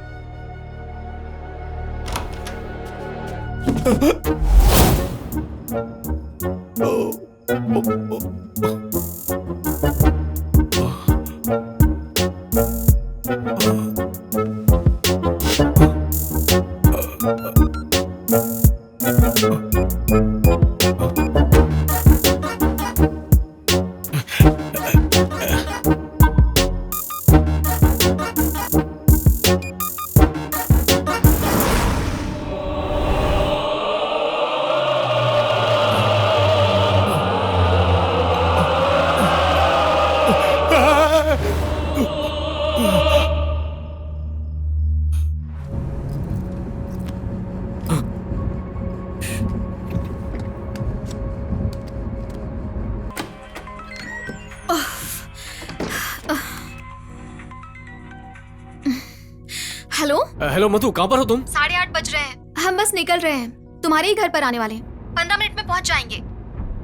हेलो हेलो मधु, कहाँ पर हो तुम? 8:30 बज रहे हैं, हम बस निकल रहे हैं, तुम्हारे ही घर पर आने वाले हैं। 15 मिनट में पहुंच जाएंगे।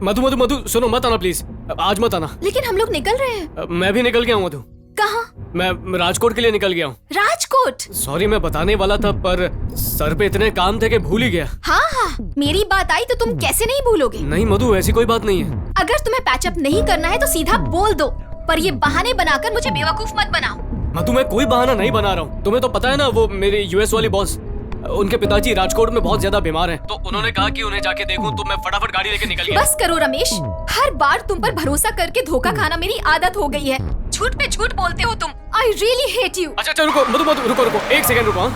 मधु मधु मधु सुनो, मत आना प्लीज, आज मत आना। लेकिन हम लोग निकल रहे हैं। मैं भी निकल गया हूँ मधु। कहाँ? मैं राजकोट के लिए निकल गया हूँ। राजकोट? सॉरी, मैं बताने वाला था पर सर पे इतने काम थे कि भूल ही गया। हाँ हाँ, मेरी बात आई तो तुम कैसे नहीं भूलोगे? नहीं मधु, ऐसी कोई बात नहीं है। अगर तुम्हें पैचअप नहीं करना है तो सीधा बोल दो, पर ये बहाने बनाकर मुझे बेवकूफ मत बनाओ। मधु, मैं कोई बहाना नहीं बना रहा हूँ। तुम्हें तो पता है ना, वो मेरे यूएस वाली बॉस, उनके पिताजी राजकोट में बहुत ज्यादा बीमार हैं, तो उन्होंने कहा कि उन्हें जाके देखूं, तो मैं फटाफट गाड़ी लेके निकल गया। बस करो रमेश, हर बार तुम पर भरोसा करके धोखा खाना मेरी आदत हो गई है। झूठ पे झूठ बोलते हो तुम। I really hate you. अच्छा रुको मधु मधु, रुको 1 सेकंड रुको।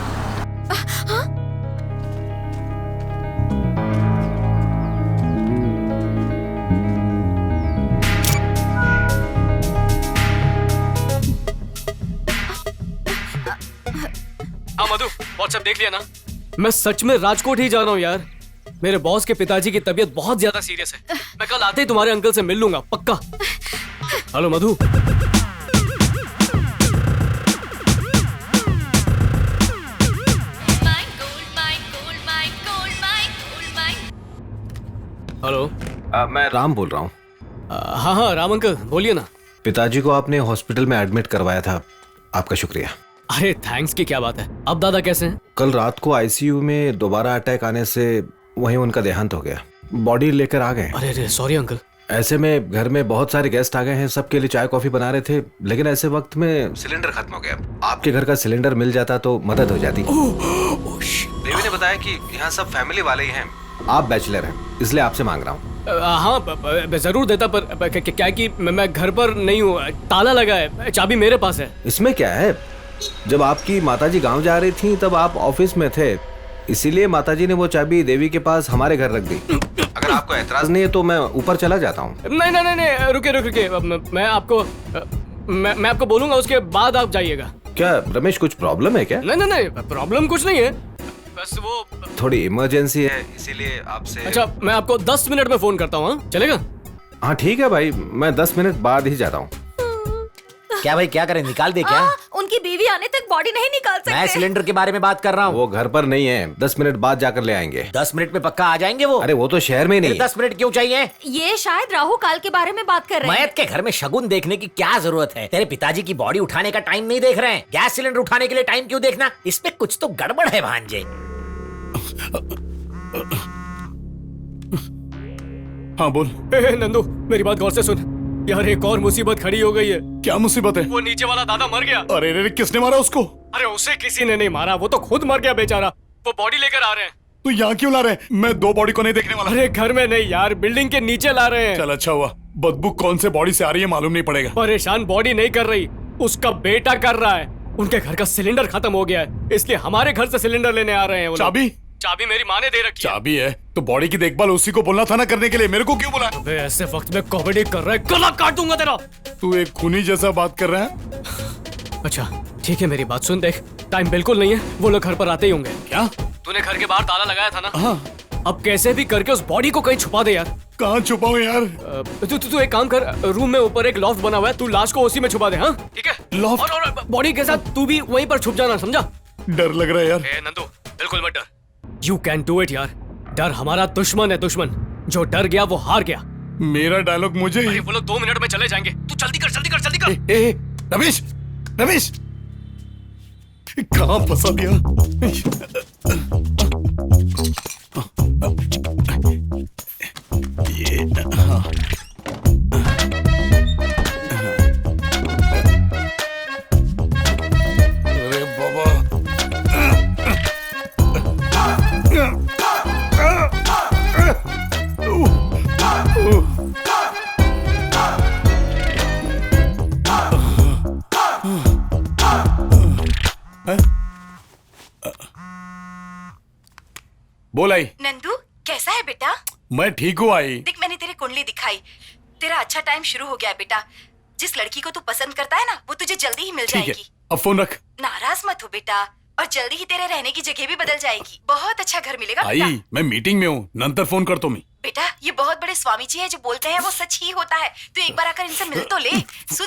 हाँ मधु, व्हाट्सएप देख लिया ना? मैं सच में राजकोट ही जा रहा हूँ यार। मेरे बॉस के पिताजी की तबीयत बहुत ज्यादा सीरियस है। मैं कल आते ही तुम्हारे अंकल से मिल लूंगा, पक्का। हेलो मधु। हेलो, मैं राम बोल रहा हूँ। हाँ हाँ राम अंकल, बोलिए ना। पिताजी को आपने हॉस्पिटल में एडमिट करवाया था, आपका शुक्रिया। अरे थैंक्स की क्या बात है। अब दादा कैसे हैं? कल रात को आईसीयू में दोबारा अटैक आने से वहीं उनका देहांत हो गया। बॉडी लेकर आ गए। अरे सॉरी अंकल। ऐसे में घर में बहुत सारे गेस्ट आ गए हैं, सबके लिए चाय कॉफी बना रहे थे, लेकिन ऐसे वक्त में सिलेंडर खत्म हो गया। आपके घर का सिलेंडर मिल जाता तो मदद हो जाती। देवी ने बताया कि यहाँ सब फैमिली वाले ही हैं, आप बैचलर हैं, इसलिए आपसे मांग रहा हूँ। हाँ जरूर देता, पर क्या कि मैं घर पर नहीं हूँ, ताला लगा है, चाबी मेरे पास है। इसमें क्या है, जब आपकी माताजी गांव जा रही थी तब आप ऑफिस में थे, इसीलिए माताजी ने वो चाबी देवी के पास हमारे घर रख दी। अगर आपको एतराज नहीं है तो मैं ऊपर चला जाता हूँ। नहीं नहीं नहीं, रुकिए, मैं आपको बोलूंगा, उसके बाद आप जाइएगा। क्या रमेश, कुछ प्रॉब्लम है क्या? नहीं, प्रॉब्लम कुछ नहीं है, बस वो थोड़ी इमरजेंसी है, इसीलिए आपसे। अच्छा, मैं आपको 10 मिनट में फोन करता हूँ, चलेगा? हाँ ठीक है भाई, मैं 10 मिनट बाद ही जाता हूँ। क्या भाई, क्या करें, निकाल दे क्या? उनकी बीवी आने तक बॉडी नहीं निकाल सकते। मैं सिलेंडर के बारे में बात कर रहा हूँ। वो घर पर नहीं है, 10 मिनट बाद जाकर ले आएंगे। 10 मिनट में पक्का आ जाएंगे वो? अरे वो तो शहर में नहीं। 10 मिनट क्यों चाहिए? ये शायद राहु काल के बारे में बात कर रहे हैं। मयत के घर में शगुन देखने की क्या जरूरत है? तेरे पिताजी की बॉडी उठाने का टाइम नहीं देख रहे हैं, गैस सिलेंडर उठाने के लिए टाइम क्यों देखना? इसमें कुछ तो गड़बड़ है भांजे। हाँ बोल। नंदू, मेरी बात गौर से सुन यार, एक और मुसीबत खड़ी हो गई है। क्या मुसीबत है? वो नीचे वाला दादा मर गया। अरे रे, किसने मारा उसको? अरे उसे किसी ने नहीं मारा, वो तो खुद मर गया बेचारा। वो बॉडी लेकर आ रहे हैं। तू यहाँ क्यों ला रहे हैं? मैं 2 बॉडी को नहीं देखने वाला। अरे घर में नहीं यार, बिल्डिंग के नीचे ला रहे हैं। चल अच्छा हुआ, बदबू कौन से बॉडी से आ रही है मालूम नहीं पड़ेगा। परेशान बॉडी नहीं कर रही, उसका बेटा कर रहा है। उनके घर का सिलेंडर खत्म हो गया है, इसलिए हमारे घर से सिलेंडर लेने आ रहे हैं। चाबी मेरी माँ ने दे रखी है। चाबी है तो बॉडी की देखभाल उसी को बोलना था ना करने के लिए, मेरे को क्यों बुलाया? अबे ऐसे वक्त में कॉमेडी कर रहा है, गला काट दूंगा तेरा। तू एक खूनी जैसा बात कर रहा है। अच्छा ठीक है, मेरी बात सुन, देख टाइम बिल्कुल नहीं है, वो लोग घर पर आते ही होंगे। क्या? तूने घर के बाहर ताला लगाया था ना? हाँ। अब कैसे भी करके उस बॉडी को कहीं छुपा दे यार। कहाँ छुपाऊं यार? तू एक काम कर, रूम में ऊपर एक लॉफ्ट बना हुआ है, तू लाश को उसी में छुपा दे। हाँ ठीक है? लॉफ्ट? और बॉडी के साथ तू भी वहीं पर छुप जाना, समझा? डर लग रहा है यार। नंदू बिल्कुल मत डर, यू कैन डू इट यार। डर हमारा दुश्मन है, दुश्मन। जो डर गया वो हार गया। मेरा डायलॉग मुझे ही। वो लोग 2 मिनट में चले जाएंगे, तू जल्दी कर। रमेश, कहाँ फंसा दिया? अरे बाबा, बोल आई। नंदू कैसा है बेटा? मैं ठीक हूँ आई। देख, मैंने तेरी कुंडली दिखाई, तेरा अच्छा टाइम शुरू हो गया है बेटा। जिस लड़की को तू पसंद करता है ना, वो तुझे जल्दी ही मिल ठीक है, जाएगी। अब फोन रख। नाराज मत हो बेटा, और जल्दी ही तेरे रहने की जगह भी बदल जाएगी। बहुत अच्छा घर मिलेगा बेटा। आई, मैं मीटिंग में हूँ, नंतर फोन कर तो मैं। बेटा, ये बहुत बड़े स्वामी जी है, जो बोलते हैं वो सच ही होता है। तू एक बार आकर इनसे मिल तो ले। सुन,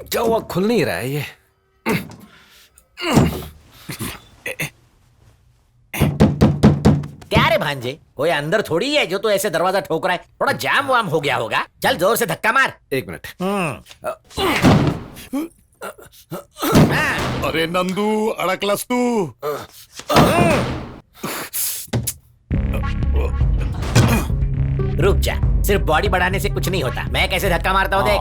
क्या हुआ, खुल नहीं रहा है ये? क्या रे भांजे, कोई अंदर थोड़ी है जो तो ऐसे दरवाजा ठोक रहा है। थोड़ा जाम वाम हो गया होगा, चल जोर से धक्का मार। 1 मिनट। अरे नंदू, अड़कलस तू। रुक जा, सिर्फ बॉडी बढ़ाने से कुछ नहीं होता। मैं कैसे धक्का मारता हूँ देख।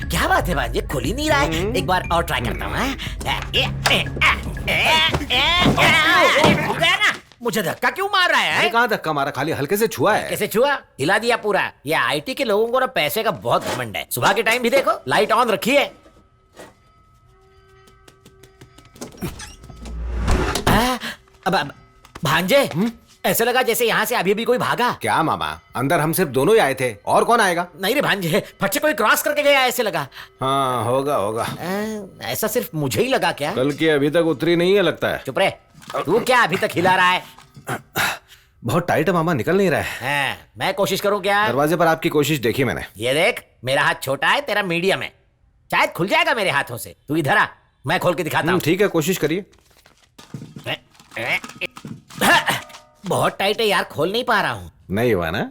क्या बात है भांजे, खुल ही नहीं रहा है। एक बार और ट्राई करता हूँ। मुझे धक्का क्यों मार रहा है? कहाँ धक्का मारा, खाली हल्के से छुआ है। कैसे छुआ? हिला दिया पूरा। ये आईटी के लोगों को ना पैसे का बहुत घमंड है। सुबह के टाइम भी देखो, लाइट ऑन रखी है। अब भांजे, ऐसे लगा जैसे यहाँ से अभी भी कोई भागा। क्या मामा, अंदर हम सिर्फ दोनों ही आए थे, और कौन आएगा? नहीं रे भांजे, फट से कोई क्रॉस करके गया ऐसे लगा। हाँ होगा। ऐसा सिर्फ मुझे ही लगा क्या? कल की अभी तक उतरी नहीं है लगता है। चुप रहे, तू क्या अभी तक हिला रहा है? बहुत टाइट है मामा, निकल नहीं रहा है। मैं कोशिश करूँ क्या? दरवाजे पर आपकी कोशिश देखी मैंने। ये देख, मेरा हाथ छोटा है, तेरा मीडियम है, शायद खुल जाएगा मेरे हाथों से। तू इधर आ, मैं खोल के दिखाता हूँ। ठीक है, कोशिश करिए। बहुत टाइट है यार, खोल नहीं पा रहा हूँ। नहीं हुआ ना?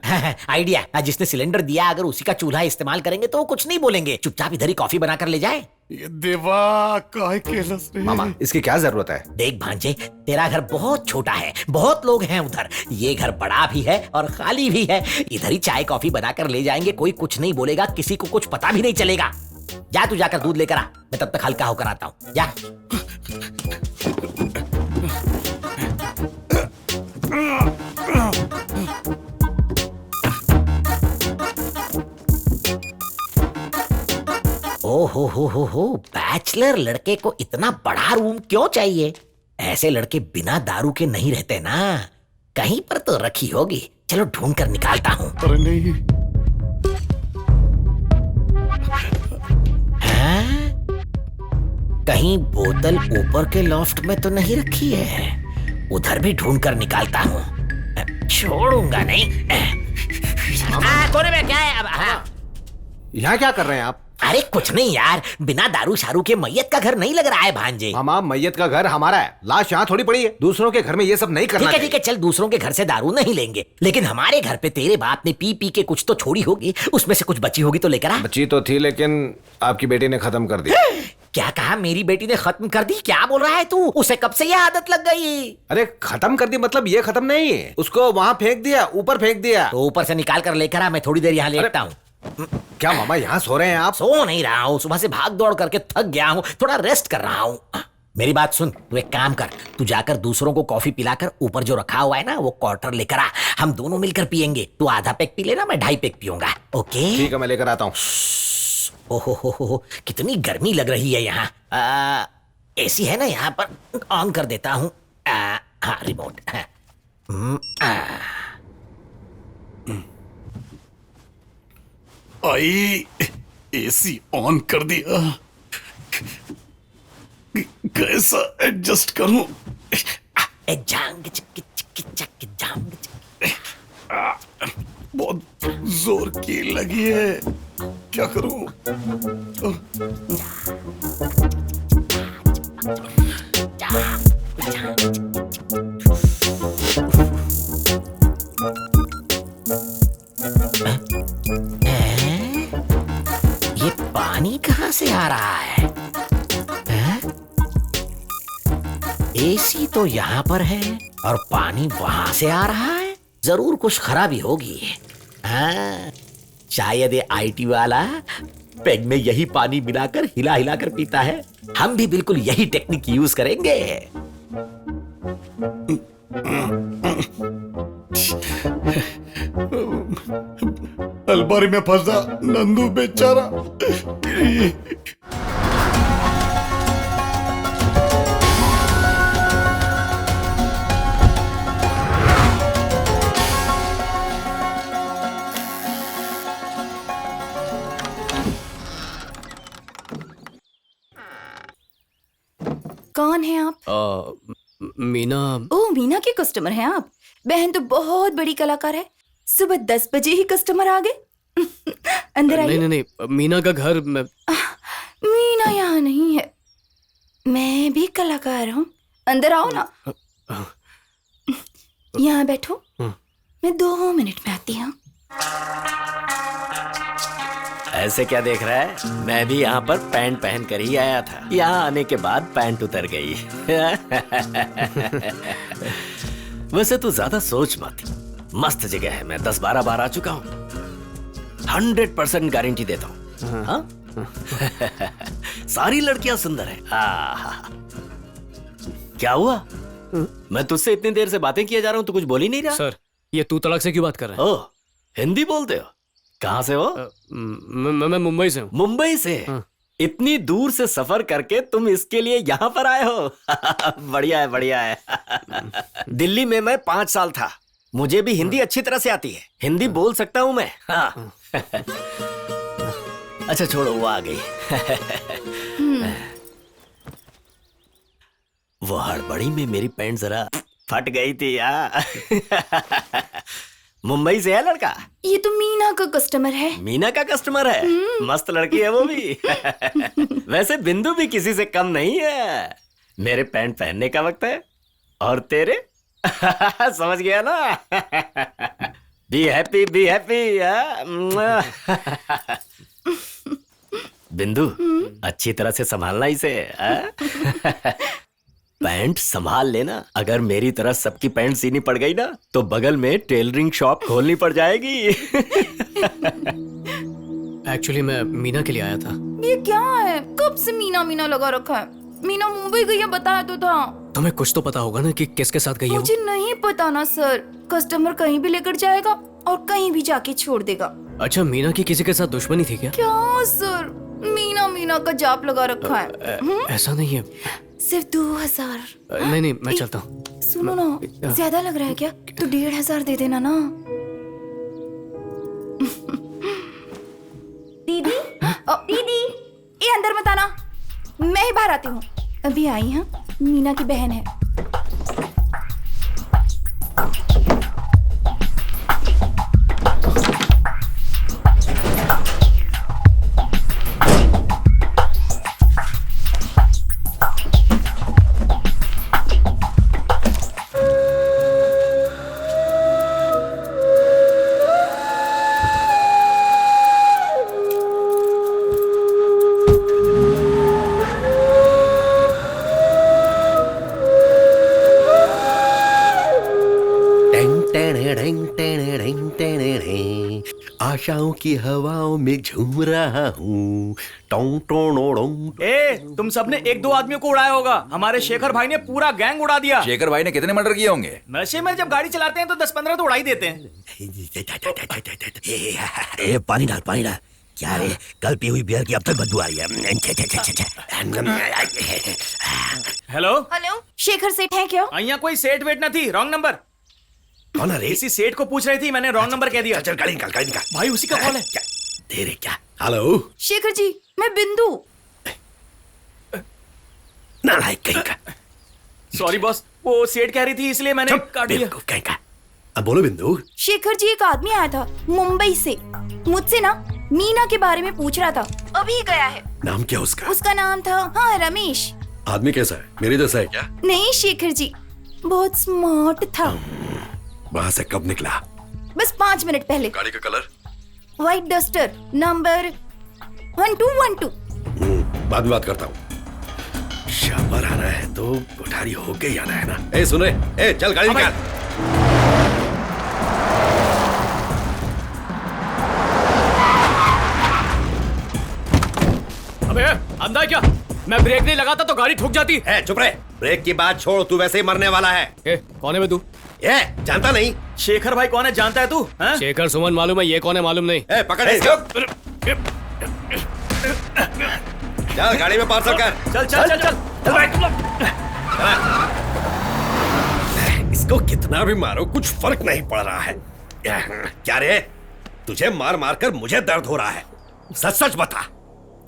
आइडिया, जिसने सिलेंडर दिया अगर उसी का चूल्हा इस्तेमाल करेंगे तो वो कुछ नहीं बोलेंगे, चुपचाप इधर ही कॉफी बनाकर ले जाए। ये देवा काहे केलस रे? मामा इसकी क्या जरूरत है? देख भांजे, तेरा घर बहुत छोटा है, बहुत लोग हैं उधर, ये घर बड़ा भी है और खाली भी है। इधर ही चाय कॉफी बनाकर ले जाएंगे, कोई कुछ नहीं बोलेगा, किसी को कुछ पता भी नहीं चलेगा। जा तू जाकर दूध लेकर आ, मैं तब तक हल्का होकर आता हूँ। जा। हो बैचलर लड़के को इतना बड़ा रूम क्यों चाहिए? ऐसे लड़के बिना दारू के नहीं रहते ना, कहीं पर तो रखी होगी। चलो ढूंढ कर निकालता हूँ। अरे नहीं। कहीं बोतल ऊपर के लॉफ्ट में तो नहीं रखी है, उधर भी ढूंढ कर निकालता हूँ, छोड़ूंगा नहीं। कोने में क्या है अब? हाँ। यहाँ क्या कर रहे हैं आप? अरे कुछ नहीं यार, बिना दारू शारू के मैयत का घर नहीं लग रहा है भांजे। मामा मैयत का घर हमारा है, लाश यहाँ थोड़ी पड़ी है। दूसरों के घर में ये सब नहीं करना। ठीक है चल, दूसरों के घर से दारू नहीं लेंगे, लेकिन हमारे घर पे तेरे बाप ने पी पी के कुछ तो छोड़ी होगी, उसमें से कुछ बची होगी तो लेकर आ। बची तो थी लेकिन आपकी बेटी ने खत्म कर दी। क्या कहा? मेरी बेटी ने खत्म कर दी? क्या बोल रहा है तू? उसे कब से ये आदत लग गई? अरे खत्म कर दी मतलब ये खत्म नहीं है, उसको वहाँ फेंक दिया, ऊपर फेंक दिया। तो ऊपर से निकाल कर लेकर आ, मैं थोड़ी देर यहाँ लेटता हूँ। क्या मामा यहाँ सो रहे हैं आप? सो नहीं रहा हूँ, सुबह से भाग दौड़ करके थक गया हूँ, थोड़ा रेस्ट कर रहा हूँ। मेरी बात सुन, तू एक काम कर, तू जाकर दूसरों को कॉफी पिलाकर ऊपर जो रखा हुआ है ना वो क्वार्टर लेकर आ, हम दोनों मिलकर पियेंगे। तू आधा पैक पी लेना, मैं 2.5 पैक पीऊंगा। ओके ठीक है, मैं लेकर आता हूँ। ओहो, कितनी गर्मी लग रही है यहाँ। एसी है ना यहाँ पर, ऑन कर देता हूँ। हाँ रिमोट। आई एसी ऑन कर दिया, कैसा एडजस्ट करूं? बहुत जोर की लगी है, क्या करूं? ये पानी कहाँ से आ रहा है? एसी तो यहाँ पर है और पानी वहां से आ रहा है, जरूर कुछ खराबी होगी। हाँ, शायद ये आईटी वाला पेग में यही पानी मिलाकर हिला हिला कर पीता है। हम भी बिल्कुल यही टेक्निक यूज करेंगे। अलमारी में फंसा नंदू बेचारा। कौन है आप? मीना। ओह, मीना के कस्टमर हैं आप? बहन तो बहुत बड़ी कलाकार है, सुबह 10 बजे ही कस्टमर आ गए। अंदर आइए। नहीं, मीना का घर में। मीना यहाँ नहीं है, मैं भी कलाकार हूँ। अंदर आओ ना, यहाँ बैठो, मैं 2 मिनट में आती हूँ। ऐसे क्या देख रहा है? मैं भी यहाँ पर पैंट पहन कर ही आया था, यहाँ आने के बाद पैंट उतर गई। वैसे तू ज्यादा सोच मत, मस्त जगह है, मैं 10-12 बार आ चुका हूँ, 100% गारंटी देता हूँ। हाँ? सारी लड़कियां सुंदर है। क्या हुआ? मैं तुझसे इतनी देर से बातें किए जा रहा हूँ, तू कुछ बोल ही नहीं रहा। सर, ये तू तड़क से क्यों बात कर रहे हैं? ओह, हिंदी बोलते हो? कहाँ से हो? मैं मुंबई से हूँ। मुंबई से? इतनी दूर से सफर करके तुम इसके लिए यहाँ पर आए हो? बढ़िया है, बढ़िया है। दिल्ली में मैं 5 साल था, मुझे भी हिंदी अच्छी तरह से आती है, हिंदी बोल सकता हूँ मैं। हाँ। अच्छा छोड़ो, वो आ गई। वो हड़बड़ी में मेरी पैंट जरा फट गई थी यार। मुंबई से है लड़का? ये तो मीना का कस्टमर है। मीना का कस्टमर है? मस्त लड़की है वो भी। वैसे बिंदु भी किसी से कम नहीं है। मेरे पैंट पहनने का वक्त है और तेरे समझ गया ना? Be happy, be happy. बिंदु, अच्छी तरह से संभालना इसे। पैंट संभाल लेना। अगर मेरी तरह सबकी पैंट सीनी पड़ गई ना तो बगल में टेलरिंग शॉप खोलनी पड़ जाएगी। एक्चुअली मैं मीना के लिए आया था। ये क्या है? कब से मीना मीना लगा रखा है? मीना मुंबई गई है, बताया तो था। तुम्हें कुछ तो पता होगा ना कि किसके साथ गई है वो? मुझे नहीं पता ना सर। कस्टमर कहीं भी लेकर जाएगा और कहीं भी जाके छोड़ देगा। अच्छा, मीना की किसी के साथ दुश्मनी थी क्या? क्या सर, मीना मीना का जाप लगा रखा है। ऐसा नहीं है। सिर्फ 2000। नहीं, मैं चलता हूँ। सुनो ना, ज्यादा लग रहा है क्या? तो 1500 दे देना ना। दीदी, दीदी, ये अंदर मत आना, मैं ही बाहर आती हूँ। अभी आई हैं, मीना की बहन है। आशाओं की हवाओं में झूम रहा हूँ। ए, तुम सबने एक दो आदमियों को उड़ाया होगा। हमारे शेखर भाई ने पूरा गैंग उड़ा दिया। शेखर भाई ने कितने मर्डर किए होंगे? नशे में जब गाड़ी चलाते हैं तो 10-15 तो उड़ा ही देते हैं। ए, पानी डाल, पानी डाल। क्या रे, कल पी हुई बियर की अब तक बदबू आ रही है। हेलो हेलो, शेखर सेठ है क्या? यहाँ कोई सेठ वेट न थी, रॉन्ग नंबर। कौन है रे? किसी सेठ को पूछ रही थी, मैंने रॉन्ग नंबर कह दिया। चल गाड़ी निकाल, गाड़ी निकाल। भाई उसी का कॉल है। दे रे क्या? हेलो शेखर जी, मैं बिंदु। नालायक कहीं का। सॉरी बॉस, वो सेठ कह रही थी इसलिए मैंने काट दिया। कहीं का। अब बोलो बिंदु। शेखर जी, एक आदमी आया था मुंबई से, मुझसे ना मीना के बारे में पूछ रहा था। अभी गया है। नाम क्या उसका? उसका नाम था, हाँ, रमेश। आदमी कैसा है? मेरे जैसा है क्या? नहीं शेखर जी, बहुत स्मार्ट था। वहाँ से कब निकला? बस 5 मिनट पहले। गाड़ी का कलर? White duster, number 1212। बाद में बात करता हूँ। शाबार आना है तो कोठारी होके ही आना है ना। ए सुने, ए चल गाड़ी निकाल। अबे अंधा क्या? मैं ब्रेक नहीं लगाता तो गाड़ी ठुक जाती। चुप रहे। ब्रेक की बात छोड़, तू वैसे ही मरने वाला है। कौन है बे तू? जानता नहीं? शेखर भाई कौन है जानता है तू? शेखर सुमन मालूम है, ये कौन है मालूम नहीं। पकड़ इसको। चल गाड़ी में पार्सल कर। चल चल चल चल, इसको कितना भी मारो कुछ फर्क नहीं पड़ रहा है। क्या रे, तुझे मार मार कर मुझे दर्द हो रहा है। सच सच बता,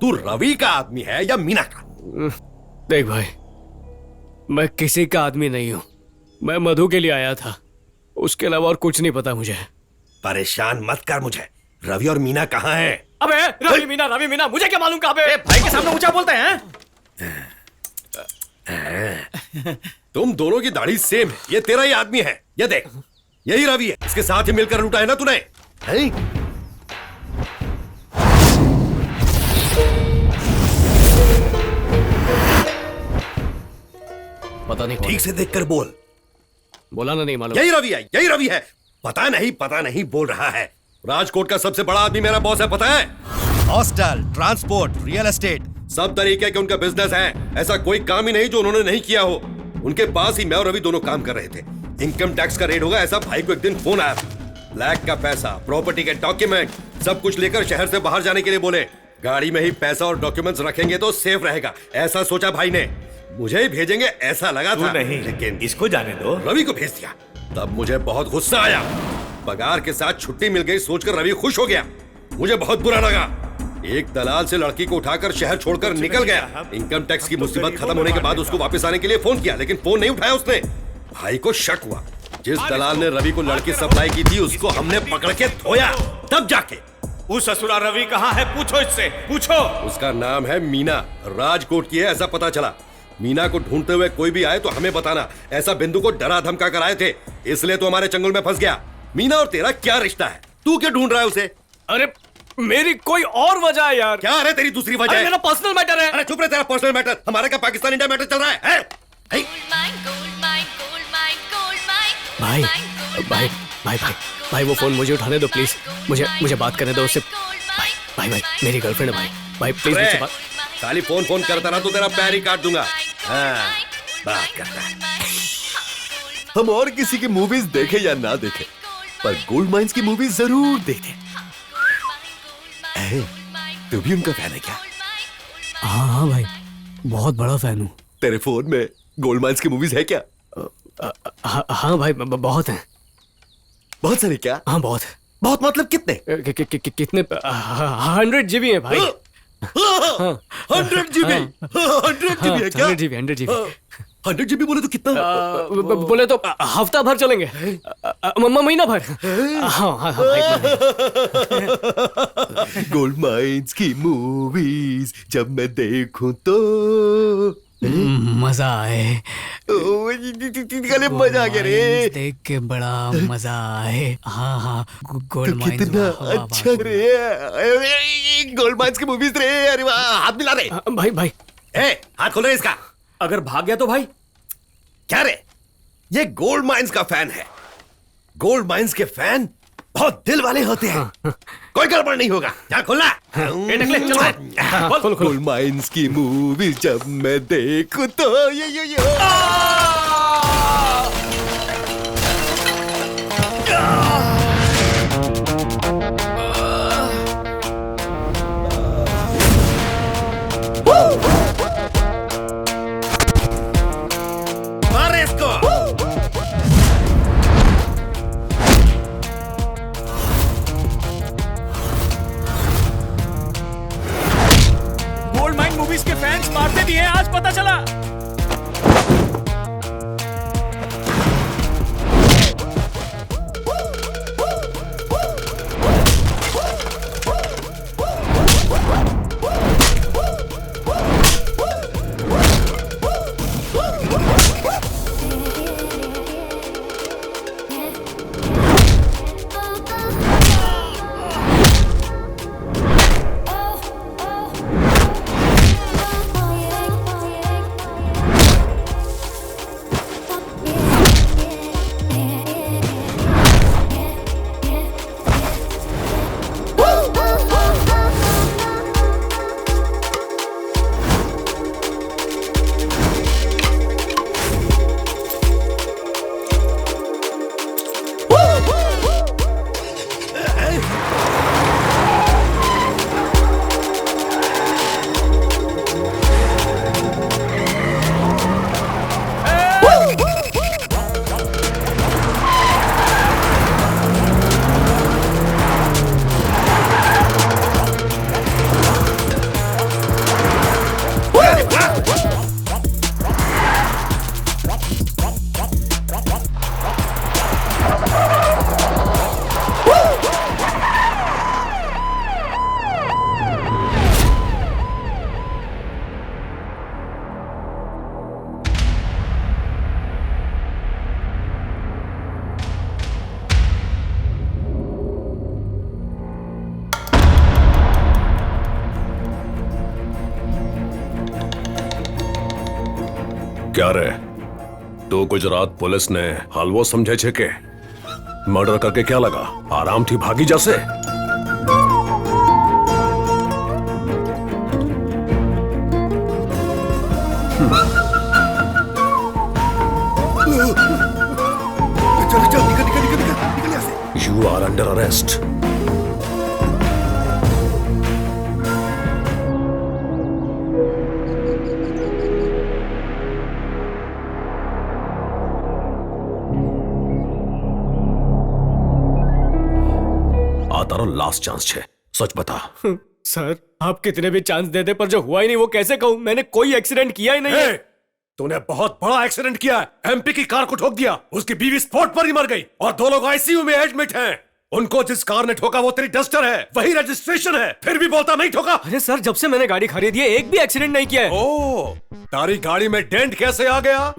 तू रवि का आदमी है या मीना का? देख भाई, मैं किसी का आदमी नहीं हूँ। मैं मधु के लिए आया था, उसके अलावा और कुछ नहीं पता मुझे। परेशान मत कर मुझे। रवि और मीना कहाँ हैं? अबे रवि मीना मुझे क्या मालूम कहाँ पे? भाई के सामने ऊंचा बोलते हैं। तुम दोनों की दाढ़ी सेम है। ये तेरा ही आदमी है, ये देख, यही रवि है। इसके साथ ही मिलकर लूटा है ना तूने? पता नहीं। ठीक से देखकर बोल। बोला ना नहीं मालूम। यही रवि है, यही रवि है। पता नहीं बोल रहा है। राजकोट का सबसे बड़ा आदमी मेरा बॉस है, पता है? हॉस्टल, ट्रांसपोर्ट, रियल एस्टेट, सब तरीके के उनका बिजनेस है। ऐसा कोई काम ही नहीं जो उन्होंने नहीं किया हो। उनके पास ही मैं और रवि दोनों काम कर रहे थे। इनकम टैक्स का रेड होगा ऐसा भाई को एक दिन फोन आया। ब्लैक का पैसा, प्रॉपर्टी के डॉक्यूमेंट सब कुछ लेकर शहर से बाहर जाने के लिए बोले। गाड़ी में ही पैसा और डॉक्यूमेंट्स रखेंगे तो सेफ रहेगा, ऐसा सोचा भाई ने। मुझे ही भेजेंगे ऐसा लगा था, नहीं, लेकिन इसको जाने दो। रवि को भेज दिया। तब मुझे बहुत गुस्सा आया। पगार के साथ छुट्टी मिल गई सोचकर रवि खुश हो गया। मुझे बहुत बुरा लगा। एक दलाल से लड़की को उठाकर शहर छोड़कर निकल गया। इनकम टैक्स की मुसीबत खत्म होने के बाद उसको वापस आने के लिए फोन किया, लेकिन फोन नहीं उठाया उसने। भाई को शक हुआ। जिस दलाल ने रवि को लड़की सप्लाई की थी उसको हमने पकड़ के धोया। तब जाके वो ससुरा रवि कहाँ है? पूछो इससे, पूछो। उसका नाम है मीना, राजकोट की है ऐसा पता चला। मीना को ढूंढते हुए कोई भी आए तो हमें बताना। ऐसा बिंदु को डरा धमका कर आए थे, इसलिए तो हमारे चंगुल में फंस गया। मीना और तेरा क्या रिश्ता है? तू क्यों ढूंढ रहा है उसे? अरे मेरी कोई और वजह है यार। क्या है तेरी दूसरी वजह? मेरा पर्सनल मैटर है। अरे चुप रहे, तेरा पर्सनल मैटर। हमारे का पाकिस्तान इंडिया मैटर चल रहा है? भाई भाई भाई भाई भाई वो फोन मुझे उठाने दो प्लीज। मुझे बात करने दो उससे। भाई भाई भाई मेरी गर्लफ्रेंड है भाई। भाई प्लीज मुझसे बात। खाली फोन करता रहा तो तेरा पैर ही काट दूंगा। हाँ, बात करता है। हम और किसी की मूवीज देखे या ना देखे, पर गोल्ड माइंस की मूवीज जरूर देखें। तू भी उनका फैन है क्या? हाँ भाई, बहुत बड़ा फैन हूँ। तेरे फोन में गोल्ड माइंस की मूवीज है क्या? हाँ भाई बहुत हैं। बहुत सारी क्या? हाँ बहुत। बहुत मतलब कितने? कितने? 100 GB है भाई। 100 GB? 100 GB है क्या? 100 GB 100 GB बोले तो कितना? बोले तो हफ्ता भर चलेंगे, महीना भर। हाँ गोल्ड माइंस की मूवीज जब मैं देखूं तो मजा आए। गले मजा आ गया रे, देख के बड़ा मजा आए। हाँ गोल्ड माइंस कितना अच्छा रे। गोल्ड माइंस की मूवीज रे। अरे वाह, हाथ मिला रे। भाई हाथ खोल रहे इसका। अगर भाग गया तो भाई? क्या रे, ये गोल्ड माइंस का फैन है। गोल्ड माइंस के फैन बहुत दिल वाले होते हैं। कोई गड़बड़ नहीं होगा। क्या खोलना? गोल्ड माइंस की मूवीज जब मैं देखूं तो ये मार इसको। गोल्ड माइन मूवीज के फैंस मारते भी हैं, आज पता चला। क्या रे, तो गुजरात पुलिस ने हलवो समझे छे के मर्डर करके क्या लगा? आराम थी भागी जैसे। चल निकल यहाँ से। You are under arrest. Tara last chance छे, सच बता। सर आप कितने भी चांस दे दे, पर जो हुआ ही नहीं वो कैसे कहूं? मैंने कोई एक्सीडेंट किया ही नहीं है। तूने बहुत बड़ा एक्सीडेंट किया है। एमपी की कार को ठोक दिया, उसकी बीवी स्पॉट पर ही मर गई और 2 लोग आईसीयू में एडमिट हैं। उनको जिस कार ने ठोका वो तेरी डस्टर है, वही रजिस्ट्रेशन है, फिर भी बोलता नहीं ठोका। अरे सर, जब से मैंने गाड़ी खरीदी है एक भी एक्सीडेंट नहीं किया है। ओ, तारी गाड़ी में डेंट कैसे आ गया?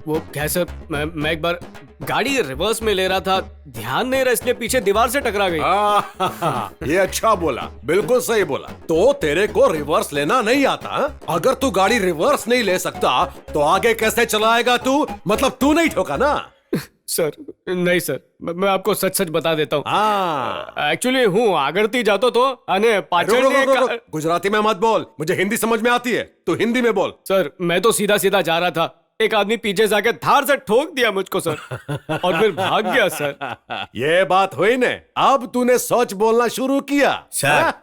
वो क्या सर, मैं एक बार गाड़ी रिवर्स में ले रहा था, ध्यान नहीं रहा इसलिए पीछे दीवार से टकरा गई। ये अच्छा बोला, बिल्कुल सही बोला। तो तेरे को रिवर्स लेना नहीं आता? अगर तू गाड़ी रिवर्स नहीं ले सकता तो आगे कैसे चलाएगा तू? मतलब तू नहीं ठोका ना? सर नहीं सर, मैं आपको सच सच बता देता हूँ। एक्चुअली हूँ आगरती जातो तो अने पाचड़ गुजराती में मत बोल, मुझे हिंदी समझ में आती है, तू हिंदी में बोल। सर मैं तो सीधा सीधा जा रहा था, एक आदमी पीछे से आके धार से ठोक दिया मुझको सर, और फिर भाग गया सर। ये बात हुई ने, अब तूने सच बोलना शुरू किया। सर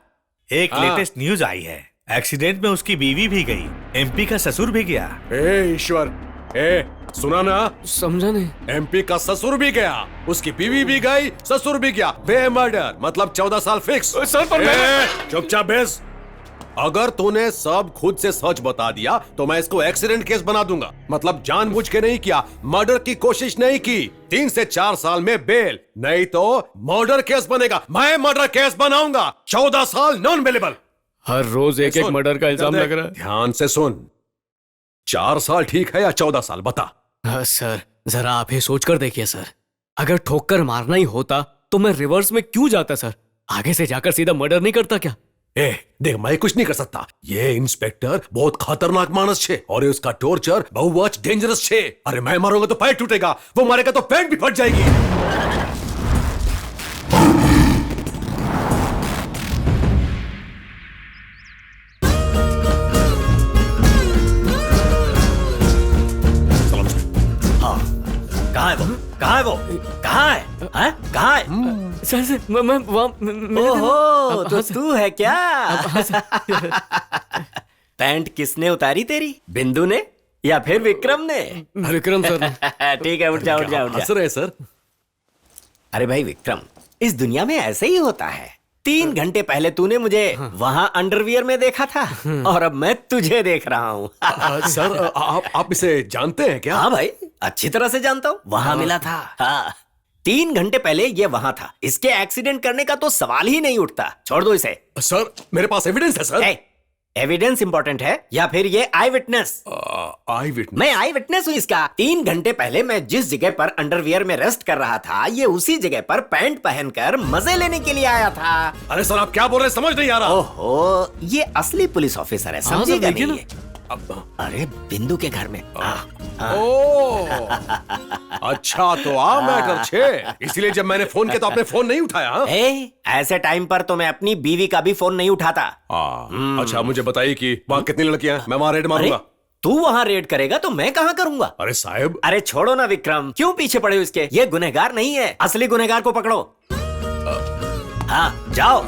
एक लेटेस्ट न्यूज आई है, एक्सीडेंट में उसकी बीवी भी गई, एमपी का ससुर भी गया। ए ईश्वर, ए सुना ना? समझा नहीं। एमपी का ससुर भी गया, उसकी बीवी भी गई, ससुर भी गया, बे मर्डर, मतलब 14 साल फिक्स। सर पर चुपचाप बेस। अगर तूने सब खुद से सच बता दिया तो मैं इसको एक्सीडेंट केस बना दूंगा, मतलब जानबूझ के नहीं किया, मर्डर की कोशिश नहीं की, 3 से 4 साल में बेल, नहीं तो मर्डर केस बनेगा, मैं मर्डर केस बनाऊंगा, 14 साल नॉन बेलेबल। हर रोज एक एक मर्डर का इल्जाम लग रहा है। ध्यान से सुन, 4 साल ठीक है या 14 साल, बता। सर जरा आप ही सोच कर देखिए सर, अगर ठोकर मारना ही होता तो मैं रिवर्स में क्यों जाता सर, आगे से जाकर सीधा मर्डर नहीं करता क्या? देख मैं कुछ नहीं कर सकता, ये इंस्पेक्टर बहुत खतरनाक मानस छे और उसका टॉर्चर बहुत डेंजरस छे। अरे मैं मारूंगा तो पैर टूटेगा, वो मारेगा तो पैंट भी फट जाएगी। कहाँ है वो? कहाँ है वो? कहाँ है? हैं? कहाँ है? सर मैं ओहो, तो तू है क्या? पैंट किसने उतारी तेरी? बिंदु ने या फिर विक्रम ने? विक्रम सर। ठीक है, उठ जा उठ जा उठ जा। हंस रहे सर? अरे भाई विक्रम, इस दुनिया में ऐसे ही होता है। 3 घंटे पहले तूने मुझे वहाँ अंडरवियर में देखा था और अब मैं तुझे देख रहा हूँ। सर आप इसे जानते हैं क्या? हाँ भाई, अच्छी तरह से जानता हूँ, वहाँ मिला था। हाँ, 3 घंटे पहले ये वहाँ था, इसके एक्सीडेंट करने का तो सवाल ही नहीं उठता। छोड़ दो इसे। सर मेरे पास एविडेंस है सर। एविडेंस इंपॉर्टेंट है या फिर ये आई विटनेस? आई विटनेस? मैं आई विटनेस हूँ इसका। 3 घंटे पहले मैं जिस जगह पर अंडरवियर में रेस्ट कर रहा था, ये उसी जगह पर पैंट पहनकर मजे लेने के लिए आया था। अरे सर आप क्या बोल रहे हैं, समझ नहीं आ रहा। ओहो, ये असली पुलिस ऑफिसर है, समझेगा नहीं ये। अरे बिंदु के घर में। ओह, अच्छा तो आ मैटर छे, इसलिए जब मैंने फोन किया तो आपने फोन नहीं उठाया। ऐसे टाइम पर तो मैं अपनी बीवी का भी फोन नहीं उठाता। अच्छा मुझे बताइए कि वहाँ कितनी लड़कियां हैं, मैं वहाँ रेड मारूंगा। तू वहाँ रेड करेगा तो मैं कहाँ करूंगा? अरे साहब। अरे छोड़ो ना विक्रम, क्यों पीछे पड़े हो इसके? ये गुनहगार नहीं है, असली गुनहगार को पकड़ो। हाँ जाओ।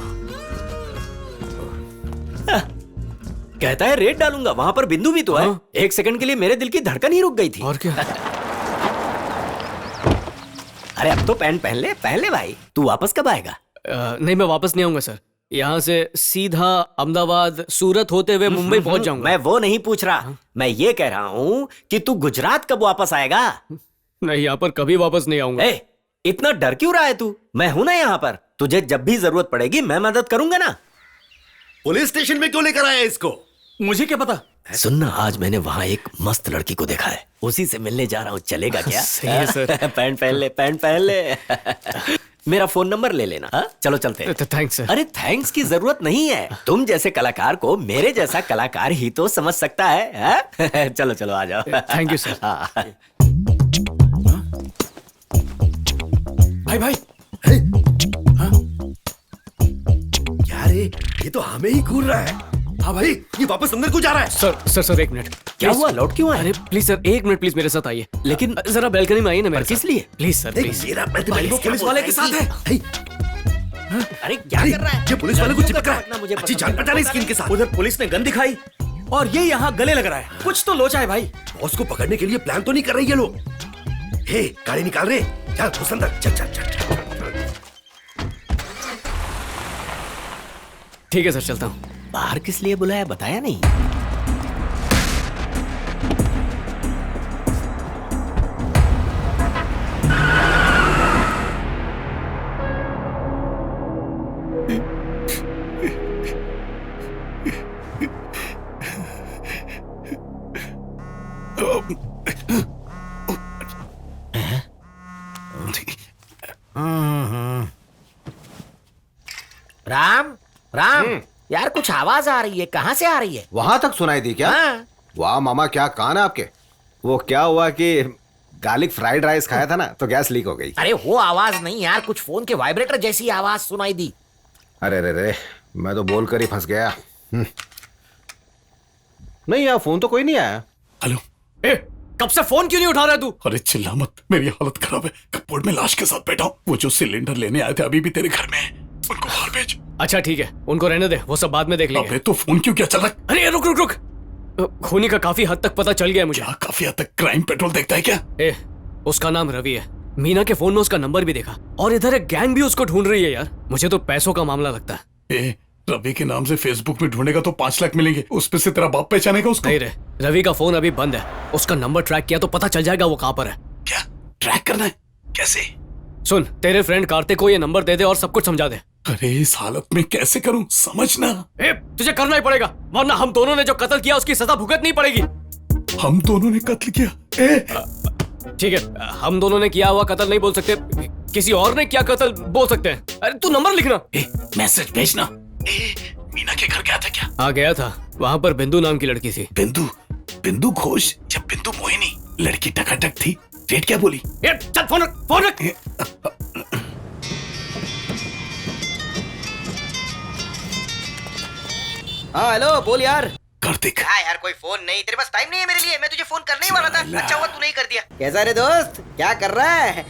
कहता है रेड डालूंगा, वहां पर बिंदु भी तो है। 1 सेकंड के लिए मेरे दिल की धड़कन ही रुक गई थी। और क्या? अरे अब तो पैंट पहन ले भाई। तू वापस कब आएगा? नहीं मैं वापस नहीं आऊंगा सर, यहाँ से सीधा अहमदाबाद सूरत होते हुए मुंबई पहुंच जाऊंगा। मैं वो नहीं पूछ रहा, मैं ये कह रहा हूँ कि तू गुजरात कब वापस आएगा? नहीं, यहाँ पर कभी वापस नहीं आऊंगा। इतना डर क्यों रहा है तू? मैं हूं ना यहाँ पर, तुझे जब भी जरूरत पड़ेगी मैं मदद करूंगा ना। पुलिस स्टेशन में क्यों लेकर आया इसको? मुझे क्या पता। सुनना, आज मैंने वहाँ एक मस्त लड़की को देखा है, उसी से मिलने जा रहा हूँ, चलेगा क्या? सही है सर। पैंट पहन ले। मेरा फोन नंबर ले लेना। चलो चलते हैं। Thanks sir. अरे थैंक्स की जरूरत नहीं है, तुम जैसे कलाकार को मेरे जैसा कलाकार ही तो समझ सकता है। चलो चलो आ जाओ। Thank you sir. भाई क्या रे, ये तो हमें ही घूर रहा है। हाँ भाई, ये वापस अंदर क्यों जा रहा है? Sir 1 minute. क्या हुआ, लौट क्यों आए? अरे प्लीज सर 1 मिनट प्लीज मेरे साथ आइए। लेकिन जरा बैल्कनी में आइए ना मेरे साथ। किस लिए? Please sir please. वो पुलिस वाले के साथ है। अरे क्या कर रहा है? ये पुलिस वाले को चिपक रहा है। मुझे अच्छी जान पहचान है इसकी इनके साथ। उधर पुलिस ने गन दिखाई और ये यहाँ गले लग रहा है। कुछ तो लोचा है भाई। बॉस को पकड़ने के लिए प्लान तो नहीं कर रही है लोग। हे, गाड़ी निकाल रहे, चल घुस अंदर, चल। ठीक है सर, चलता हूँ। बाहर किस लिए बुलाया बताया नहीं? राम राम यार कुछ आवाज आ रही है, कहाँ से आ रही है? वहां तक सुनाई दी क्या? हाँ। वाह मामा, क्या कान है आपके। वो क्या हुआ कि गार्लिक फ्राइड राइस खाया था ना, तो गैस लीक हो गई। अरे वो आवाज नहीं यार, कुछ फोन के वाइब्रेटर जैसी आवाज सुनाई दी। अरे रे रे, मैं तो बोलकर ही फंस गया। नहीं यार, फोन तो कोई नहीं आया। हेलो, ए, कब से फोन क्यों नहीं उठा रहा तू? अरे चिल्ला मत, मेरी हालत खराब है। कपबोर्ड में लाश के साथ बैठा हूँ। वो जो सिलेंडर लेने आए थे अभी भी तेरे घर में है, उनको बाहर भेज। अच्छा ठीक है, उनको रहने दे, वो सब बाद में देख लेंगे। अबे तो फोन क्यों क्या चल रहा है? अरे रुक रुक रुक, खूनी का काफी हद तक पता चल गया मुझे। काफी हद तक क्राइम पेट्रोल देखता है क्या? ए, उसका नाम रवि है। मीना के फोन में उसका नंबर भी देखा, और इधर एक गैंग भी उसको ढूंढ रही है यार। मुझे तो पैसों का मामला लगता है। ए, रवि के नाम से फेसबुक में ढूंढेगा तो 5 लाख मिलेंगे, उसपे से तेरा बाप पहचानेगा उसको? नहीं रे, रवि का फोन अभी बंद है। उसका नंबर ट्रैक किया तो पता चल जाएगा वो कहाँ पर है। क्या ट्रैक करना है? कैसे? सुन, तेरे फ्रेंड कार्तिक को ये नंबर दे दे और सब कुछ समझा दे। अरे इस हालत में कैसे करूं, समझना। ए, तुझे करना ही पड़ेगा, वरना हम दोनों ने जो कत्ल किया उसकी सजा भुगतनी पड़ेगी। हम दोनों ने कत्ल किया? ठीक है, हम दोनों ने किया हुआ कत्ल नहीं बोल सकते, किसी और ने किया कत्ल बोल सकते हैं। अरे तू नंबर लिखना। मैसेज भेजना। मीना के घर गया था क्या? हाँ गया था, वहाँ पर बिंदु नाम की लड़की थी। बिंदु घोष या बिंदु मोहिनी? लड़की टकाटक थी। डेट क्या बोली? चल फोन रख, फोन रख। हाँ हेलो, बोल यार। कार्तिक। हाँ यार, कोई फोन नहीं, तेरे पास टाइम नहीं है मेरे लिए, मैं तुझे फोन करने ही वाला था। अच्छा हुआ तू नहीं कर दिया। कैसा रे दोस्त, क्या कर रहा है?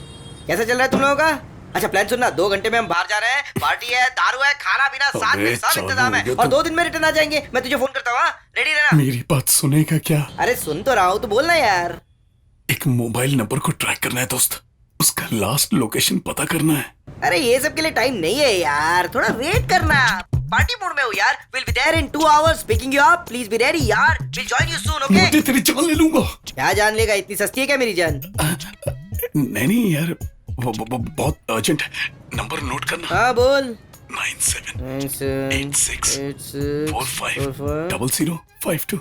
कैसा चल रहा है तुम लोगों का? अच्छा प्लान सुनना, 2 घंटे में हम बाहर जा रहे हैं, पार्टी है, दारू है, खाना पीना साथ में, सब इंतजाम है, और 2 दिन में रिटर्न आ जाएंगे। मैं तुझे फोन करता हूँ, रेडी रहना। मेरी बात सुनेगा क्या? अरे सुन तो रहा हूँ, तो बोलना यार। एक मोबाइल नंबर को ट्रैक करना है दोस्त, उसका लास्ट लोकेशन पता करना है। अरे ये सब के लिए टाइम नहीं है यार, थोड़ा वेट करना। पार्टी मूड में हो यार। We'll be there in 2 hours picking you up. Please be ready यार। We'll join you soon, okay? मुझे तेरी जान ले लूंगा। क्या जान लेगा, इतनी सस्ती है क्या मेरी जान? नहीं यार, वो बहुत अर्जेंट है। नंबर नोट करना। हाँ बोल। 9786450052।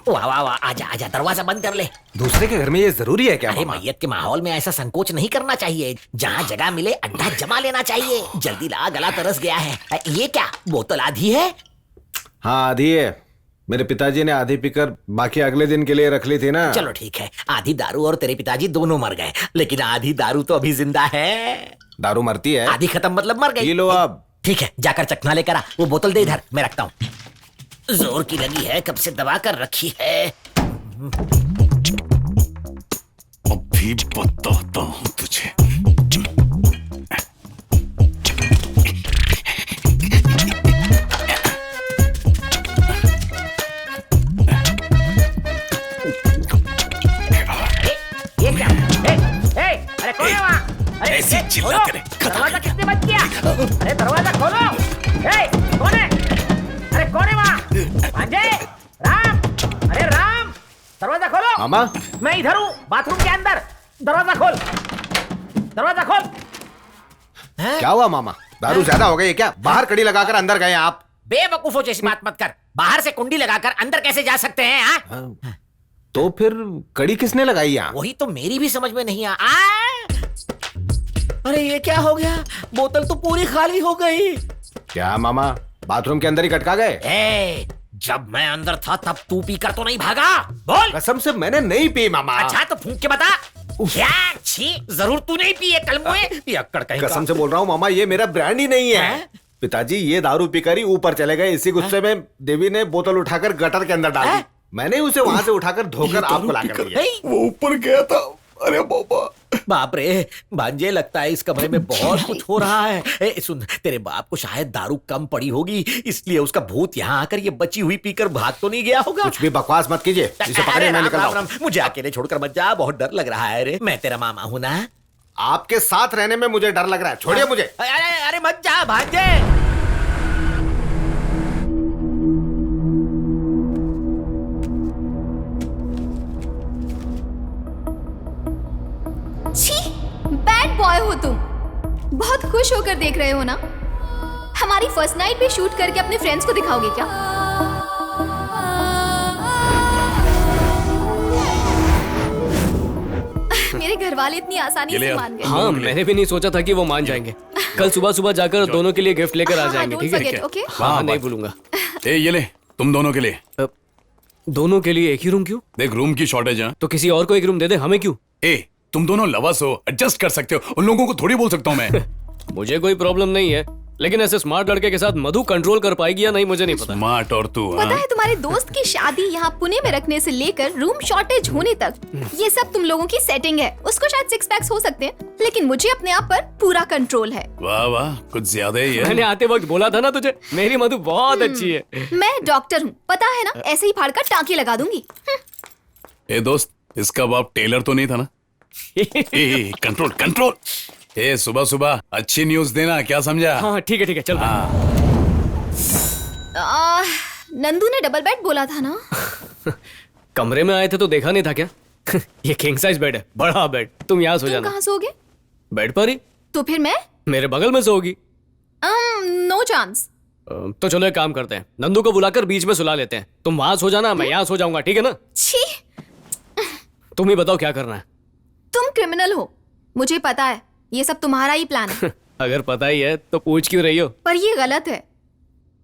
वाह वाह वाह, आजा आजा, दरवाजा बंद कर ले। दूसरे के घर में ये जरूरी है क्या? अरे मैयत के माहौल में ऐसा संकोच नहीं करना चाहिए, जहाँ जगह मिले अड्डा जमा लेना चाहिए। जल्दी ला, गला तरस गया है। ये क्या, बोतल आधी है? हाँ आधी है, मेरे पिताजी ने आधी पीकर बाकी अगले दिन के लिए रख ली थी ना। चलो ठीक है, आधी दारू और तेरे पिताजी दोनों मर गए, लेकिन आधी दारू तो अभी जिंदा है। दारू मरती है? आधी खत्म मतलब मर गई। लो अब। ठीक है, जाकर चखना लेकर आ। वो बोतल दे इधर, मैं रखता हूँ। जोर की लगी है, कब से दबा कर रखी है। अभी बताता हूँ तुझे। ये क्या? अरे कौन है वहाँ? ऐसे चिल्लाते रहे। दरवाजा किसने बंद किया? अरे दरवाजा खोलो। कौन है? अरे कौन है वहाँ? भांजे, राम, अरे राम, दरवाजा खोलो। मामा, मैं इधर हूँ, बाथरूम के अंदर। दरवाजा खोल, दरवाजा खोल। क्या हुआ मामा? दारू ज्यादा हो गई है क्या? बाहर कड़ी लगाकर अंदर गए आप? बेवकूफों जैसी बात मत कर। बाहर से कुंडी लगाकर अंदर कैसे जा सकते हैं? हाँ? तो फिर कड़ी किसने लगाई यहाँ? वही तो मेरी भी समझ में नहीं आ। अरे ये क्या हो गया, बोतल तो पूरी खाली हो गई। क्या मामा, बाथरूम के अंदर ही कटका गए? जब मैं अंदर था तब तू पीकर तो नहीं भागा? बोल। कसम से मैंने नहीं पी मामा। अच्छा तो फूंक के बता। क्या? छी, जरूर तू नहीं पिए कलमुए। अक्कड़ कहीं का। कसम से बोल रहा हूँ मामा, ये मेरा ब्रांड ही नहीं है। पिताजी ये दारू पीकर ही ऊपर चले गए, इसी गुस्से में देवी ने बोतल उठाकर गटर के अंदर डाल दी। मैंने उसे वहां से उठाकर धोकर आपको लाकर दिया। वो ऊपर गया था। अरे बाबा, बाप रे भांजे, लगता है इस कमरे में बहुत कुछ हो रहा है। सुन, तेरे बाप को शायद दारू कम पड़ी होगी, इसलिए उसका भूत यहाँ आकर ये बची हुई पीकर भाग तो नहीं गया होगा। कुछ भी बकवास मत कीजिए, इसे पकड़े, मैं निकल रहा हूं। मुझे अकेले छोड़कर मत जा, बहुत डर लग रहा है रे। मैं तेरा मामा हूँ ना। आपके साथ रहने में मुझे डर लग रहा है, छोड़िए मुझे। अरे मत जा भांजे। छी, बैड बॉय हो तुम। बहुत खुश होकर देख रहे हो ना? हमारी फर्स्ट नाइट भी शूट करके अपने फ्रेंड्स को दिखाओगे क्या? मेरे मेरे घर वाले इतनी आसानी से मान गए। हाँ, मैंने भी नहीं सोचा था कि वो मान जाएंगे। कल सुबह सुबह जाकर दोनों के लिए गिफ्ट लेकर आ जाएंगे, ठीक है? ओके। हाँ, नहीं भूलूंगा। ये ले, तुम दोनों के लिए। दोनों के लिए एक ही रूम क्यों? देख, रूम की शॉर्टेज है तो किसी और को एक रूम दे दे, हमें क्यों? तुम दोनों लवर्स हो, एडजस्ट कर सकते हो। उन लोगों को थोड़ी बोल सकता हूँ मैं। मुझे कोई प्रॉब्लम नहीं है, लेकिन ऐसे स्मार्ट लड़के के साथ मधु कंट्रोल कर पाएगी या नहीं मुझे नहीं पता। स्मार्ट और तू, पता है तुम्हारे दोस्त की शादी यहाँ पुणे में रखने से लेकर रूम शॉर्टेज होने तक ये सब तुम लोगों की सेटिंग है। उसको शायद 6 पैक्स हो सकते हैं, लेकिन मुझे अपने आप पर पूरा कंट्रोल है। वाह वाह, कुछ ज्यादा ही है। मैंने आते वक्त बोला था ना तुझे, मेरी मधु बहुत अच्छी है। मैं डॉक्टर हूँ, पता है ना, ऐसे ही फाड़ कर टाँके लगा दूंगी। दोस्त, इसका बाप टेलर तो नहीं था ना? Control control. सुबह सुबह अच्छी न्यूज देना, क्या समझा? हाँ ठीक है चल। नंदू ने डबल बेड बोला था ना? कमरे में आए थे तो देखा नहीं था क्या? ये किंग साइज बेड है, बड़ा बेड। तुम यहाँ सो जाना। कहाँ सोगे? बेड पर ही। तो फिर मैं? मेरे बगल में सोगी। No chance. तो चलो एक काम करते हैं, नंदू को बुलाकर बीच में सुला लेते हैं। तुम वहां सो जाना, मैं यहाँ सो जाऊंगा, ठीक है ना? छी। तुम ही बताओ क्या करना है। तुम क्रिमिनल हो, मुझे पता है। ये सब तुम्हारा ही प्लान है। अगर पता ही है तो पूछ क्यों रही हो? पर ये गलत है।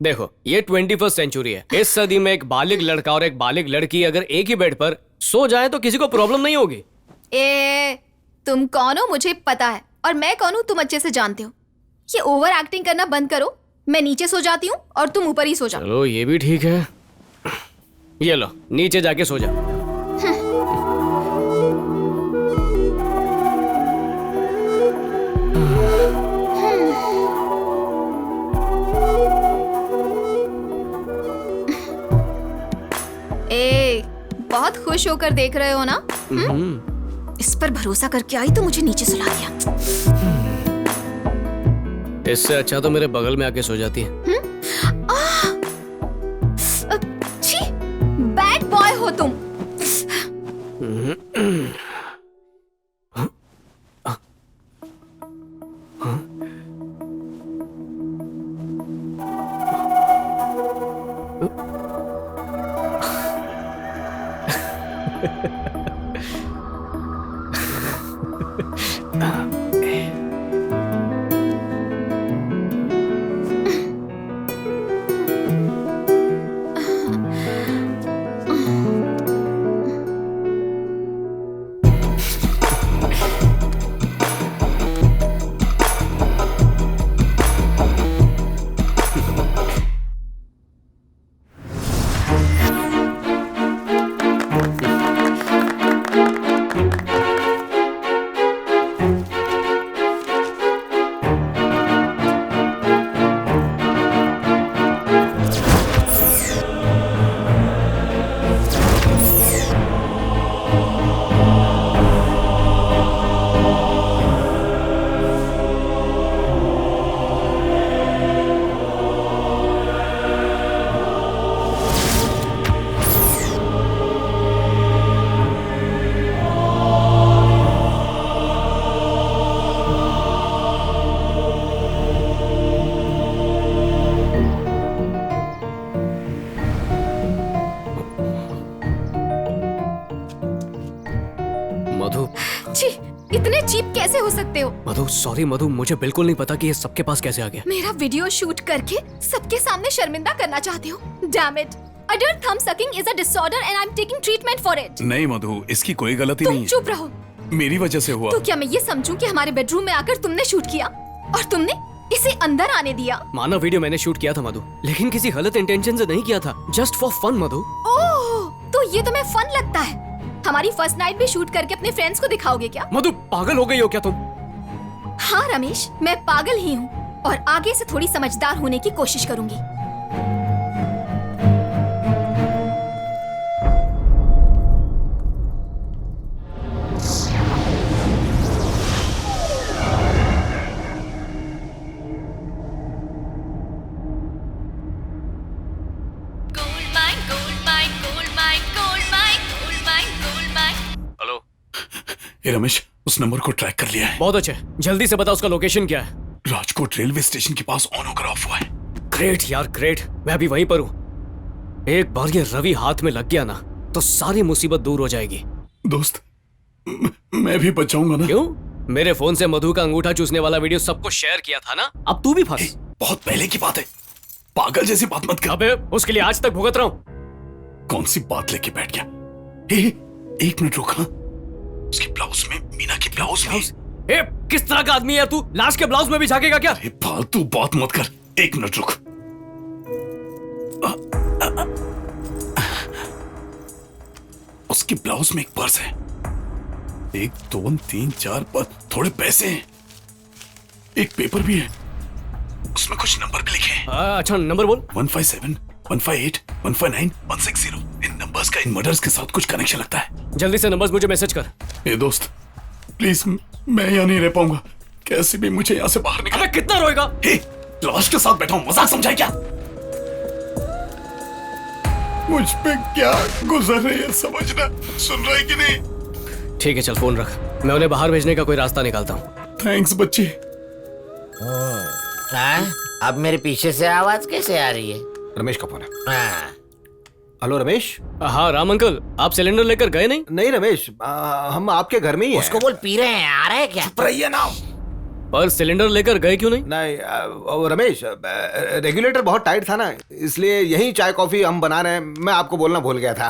देखो, ये 21st सेंचुरी है। इस सदी में एक बालिग लड़का और एक बालिग लड़की अगर एक ही बेड पर सो जाए तो किसी को प्रॉब्लम नहीं होगी। तुम कौन हो मुझे पता है, और मैं कौन हूँ तुम अच्छे से जानते हो। ये ओवर एक्टिंग करना बंद करो। मैं नीचे सो जाती हूँ और तुम ऊपर ही सो जाओ। चलो ये भी ठीक है। ये लो, नीचे जाके सो जाओ। बहुत खुश होकर देख रहे हो ना? इस पर भरोसा करके आई तो मुझे नीचे सुला दिया। इससे अच्छा तो मेरे बगल में आके सो जाती है। छी, बैड बॉय हो तुम। इतने चीप कैसे हो सकते हो? मधु, सॉरी मधु, मुझे बिल्कुल नहीं पता कि ये सबके पास कैसे आ गया। मेरा वीडियो शूट करके सबके सामने शर्मिंदा करना चाहते हो? Damn it! Adult thumb sucking is a disorder and I'm taking treatment for it. नहीं मधु, इसकी कोई गलती नहीं है। तुम चुप रहो। मेरी वजह से हुआ। तो क्या मैं ये समझूं कि हमारे बेडरूम में आकर तुमने शूट किया और तुमने इसे अंदर आने दिया? माना वीडियो मैंने शूट किया था मधु, लेकिन किसी गलत इंटेंशन से नहीं किया था। जस्ट फॉर फन मधु। ओह, तो ये तुम्हें फन लगता है? हमारी फर्स्ट नाइट भी शूट करके अपने फ्रेंड्स को दिखाओगे क्या? मधु, पागल हो गई हो क्या तुम? हाँ रमेश, मैं पागल ही हूँ और आगे से थोड़ी समझदार होने की कोशिश करूंगी। ये रमेश, उस नंबर को ट्रैक कर लिया है। बहुत अच्छे, जल्दी से बता उसका लोकेशन क्या है। राजकोट रेलवे स्टेशन के पास ऑन होकर ऑफ हुआ है। ग्रेट यार ग्रेट, मैं अभी वहीं पर हूँ। एक बार ये रवि हाथ में लग गया ना तो सारी मुसीबत दूर हो जाएगी। दोस्त, मैं भी बच जाऊंगा ना? क्यों? मेरे फोन से मधु का अंगूठा चूसने वाला वीडियो सबको शेयर किया था ना, अब तू भी फंस। बहुत पहले की बात है, पागल जैसी बात मत कर। अबे उसके लिए आज तक भुगत रहा हूँ। कौन सी बात लेके बैठ गया? एक मिनट रुक। हाँ, उसकी ब्लाउज में, मीना की ब्लाउज में। किस तरह का आदमी है तू? लाश के ब्लाउज में भी झाकेगा क्या? फालतू बात मत कर, एक मिनट रुक। उसकी ब्लाउज में एक पर्स है, 1 2 3 4 5 थोड़े पैसे हैं, एक पेपर भी है, उसमें कुछ नंबर भी लिखे हैं। अच्छा नंबर बोल। 157 158 159 160। इन नंबर्स का इन मर्डर्स के साथ कुछ कनेक्शन लगता है। जल्दी से नंबर्स मुझे मैसेज कर। ए दोस्त प्लीज, मैं यहाँ नहीं रह पाऊंगा, कैसे भी मुझे यहाँ से बाहर निकाल। अबे कितना रोएगा? लाश के साथ बैठा हूँ, मजाक समझाए क्या? मुझ पे क्या गुजर रही है समझना, सुन रहा है कि नहीं? ठीक है चल फोन रख, मैं उन्हें बाहर भेजने का कोई रास्ता निकालता हूँ। थैंक्स बच्चे। अब मेरे पीछे से आवाज कैसे आ रही है? रमेश का फोन है। हेलो रमेश। हाँ राम अंकल, आप सिलेंडर लेकर गए नहीं? नहीं रमेश, हम आपके घर में ही हैं। उसको बोल पी रहे हैं, आ रहा है क्या? रहिए ना। पर सिलेंडर लेकर गए क्यों नहीं? नहीं रमेश, रेगुलेटर बहुत टाइट था ना, इसलिए यही चाय कॉफी हम बना रहे हैं, मैं आपको बोलना भूल गया था।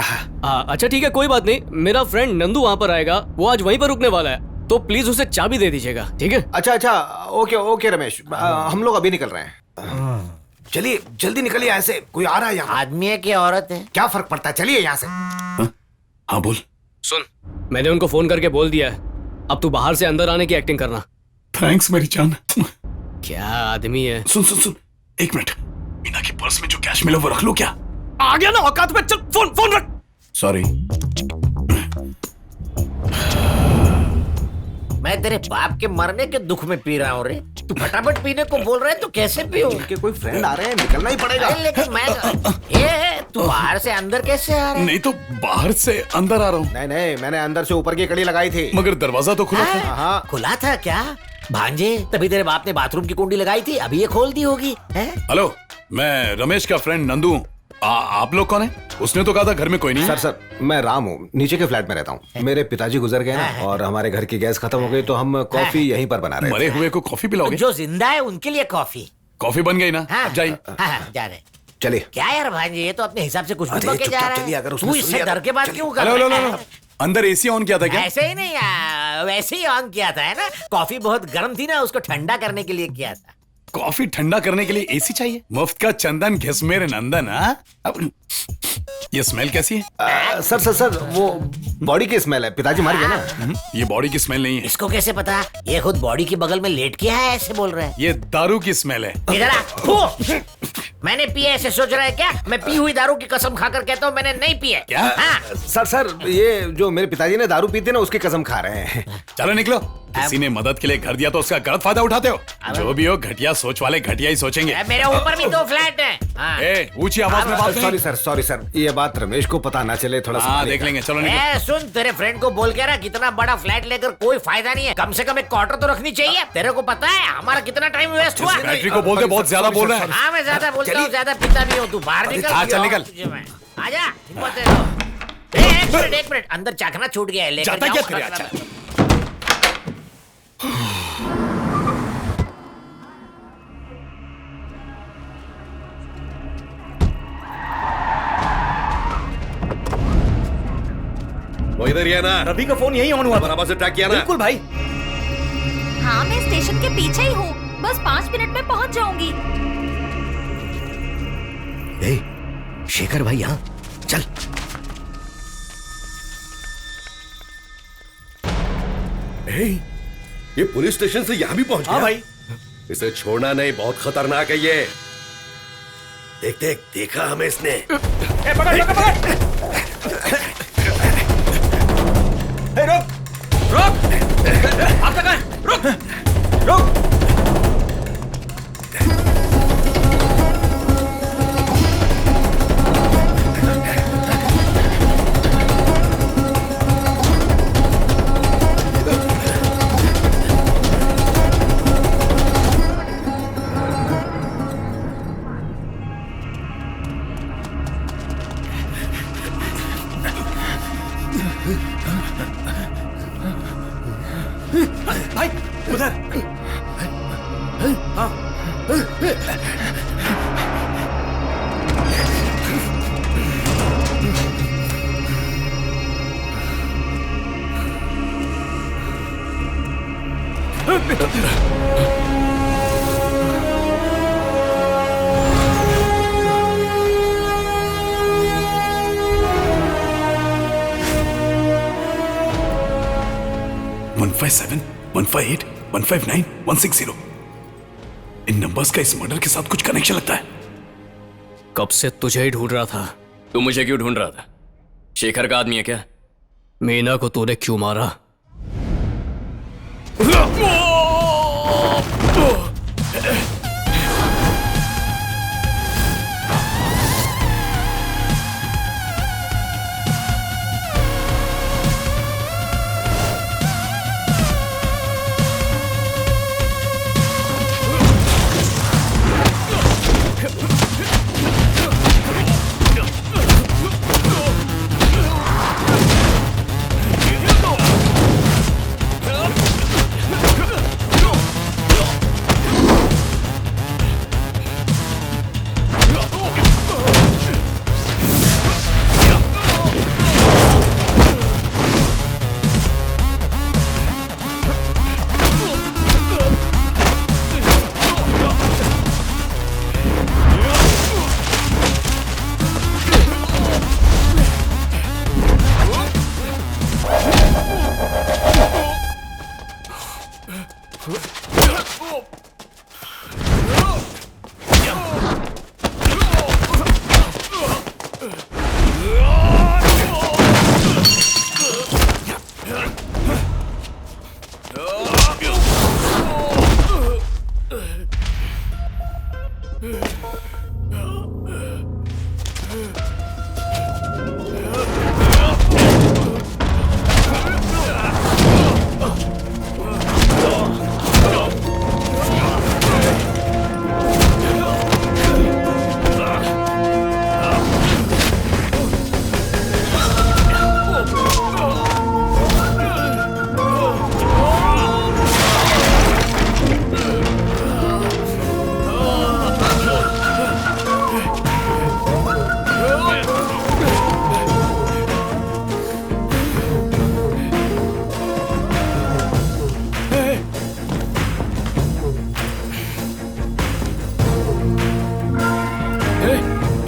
अच्छा ठीक है कोई बात नहीं, मेरा फ्रेंड नंदू वहाँ पर आएगा, वो आज वहीं पर रुकने वाला है, तो प्लीज उसे चाबी दे दीजिएगा, ठीक है? अच्छा ओके ओके रमेश, हम लोग अभी निकल रहे हैं। चलिए जल्दी निकलिए, ऐसे कोई आ रहा है यहाँ। आदमी है कि औरत है? क्या फर्क पड़ता है, चलिए यहाँ से। हाँ बोल। सुन, मैंने उनको फोन करके बोल दिया है, अब तू बाहर से अंदर आने की एक्टिंग करना। थैंक्स मेरी जान। क्या आदमी है। सुन एक मिनट, मीना के पर्स में जो कैश मिला वो रख लो क्या? आ गया ना औकात में, चल फोन रख। सॉरी। मैं तेरे बाप के मरने के दुख में पी रहा हूँ रे, तू फटाफट पीने को बोल रहा है तो कैसे पीऊं? उनके कोई फ्रेंड आ रहे हैं, निकलना ही पड़ेगा। लेकिन मैं तू बाहर से अंदर कैसे आ रहा है? नहीं तो बाहर से अंदर आ रहा हूँ। नहीं, मैंने अंदर से ऊपर की कड़ी लगाई थी। मगर दरवाजा तो खुला था। हाँ खुला था क्या भांजे? तभी तेरे बाप ने बाथरूम की कुंडी लगाई थी, अभी ये खोल दी होगी। हेलो, मैं रमेश का फ्रेंड नंदू। आप लोग कौन है? उसने तो कहा था घर में कोई नहीं। सर मैं राम हूँ, नीचे के फ्लैट में रहता हूँ। मेरे पिताजी गुजर गए ना, और हमारे घर की गैस खत्म हो गई, तो हम कॉफी यहीं पर बना रहे हैं। मरे हुए को कॉफी पिलाओगे? जो जिंदा है उनके लिए कॉफी। कॉफी बन गई ना? अब जाइए। जा रहे। चलिए। क्या यार भांजे, ये तो अपने हिसाब से कुछ भी बोल के जा रहा है। तू इससे डर के बात क्यों कर रहा रहा है? अंदर एसी ऑन किया था क्या? ऐसे ही नहीं वैसे ही ऑन किया था, है ना? कॉफी बहुत गर्म थी ना, उसको ठंडा करने के लिए किया था। कॉफी ठंडा करने के लिए एसी चाहिए? मुफ्त का चंदन घिस मेरे नंदन। अब ये स्मेल कैसी है? सर वो बॉडी की स्मेल है, पिताजी मर गए ना। ये बॉडी की स्मेल नहीं है। इसको कैसे पता? ये खुद बॉडी के बगल में लेट किया है, ऐसे बोल रहा है। ये दारू की स्मेल है। इधर आ। मैंने पिया ऐसे सोच रहा है क्या? मैं पी हुई दारू की कसम खाकर कहता हूँ मैंने नहीं पिया। क्या? सर ये जो मेरे पिताजी ने दारू पी थी ना, उसकी कसम खा रहे हैं। चलो निकलो, किसी ने मदद के लिए घर दिया तो उसका गलत फायदा उठाते हो। जो भी हो, घटिया सोच वाले घटिया ही सोचेंगे। मेरे ऊपर भी 2 फ्लैट हैं। ऊंची आवाज में बात करें। सॉरी सर, ये बात रमेश को पता ना चले, थोड़ा सा देख लेंगे। चलो निकलो। सुन, तेरे फ्रेंड को बोल के रहा, कितना बड़ा फ्लैट लेकर कोई फायदा नहीं है, कम से कम एक क्वार्टर तो रखनी चाहिए। तेरे को पता है हमारा कितना टाइम वेस्ट हुआ? बैटरी को बोलते बहुत ज्यादा बोल रहा है। हाँ मैं ज्यादा बोलता हूँ, ज्यादा पीता भी हूँ। तू बाहर निकल। चल निकल। आजा, हिम्मत है तो। एक मिनट, अंदर चाकना छूट गया है, लेकर जाता क्या तेरे? अच्छा वो इधर ही है ना? रवि का फोन यही ऑन हुआ। बराबर से ट्रैक किया ना? बिल्कुल भाई। हाँ मैं स्टेशन के पीछे ही हूँ, बस 5 मिनट में पहुँच जाऊंगी। शेखर भाई यहाँ, चल। ये पुलिस स्टेशन से यहाँ भी पहुंच गया? हाँ भाई। इसे छोड़ना नहीं, बहुत खतरनाक है ये। देख देखा हमें इसने। पकड़। रुक। आप कहाँ हैं? रुक। 157, 158, 159, 160। इन नंबर्स का इस मर्डर के साथ कुछ कनेक्शन लगता है। कब से तुझे ही ढूंढ रहा था। तू मुझे क्यों ढूंढ रहा था? शेखर का आदमी है क्या? मीना को तूने क्यों मारा?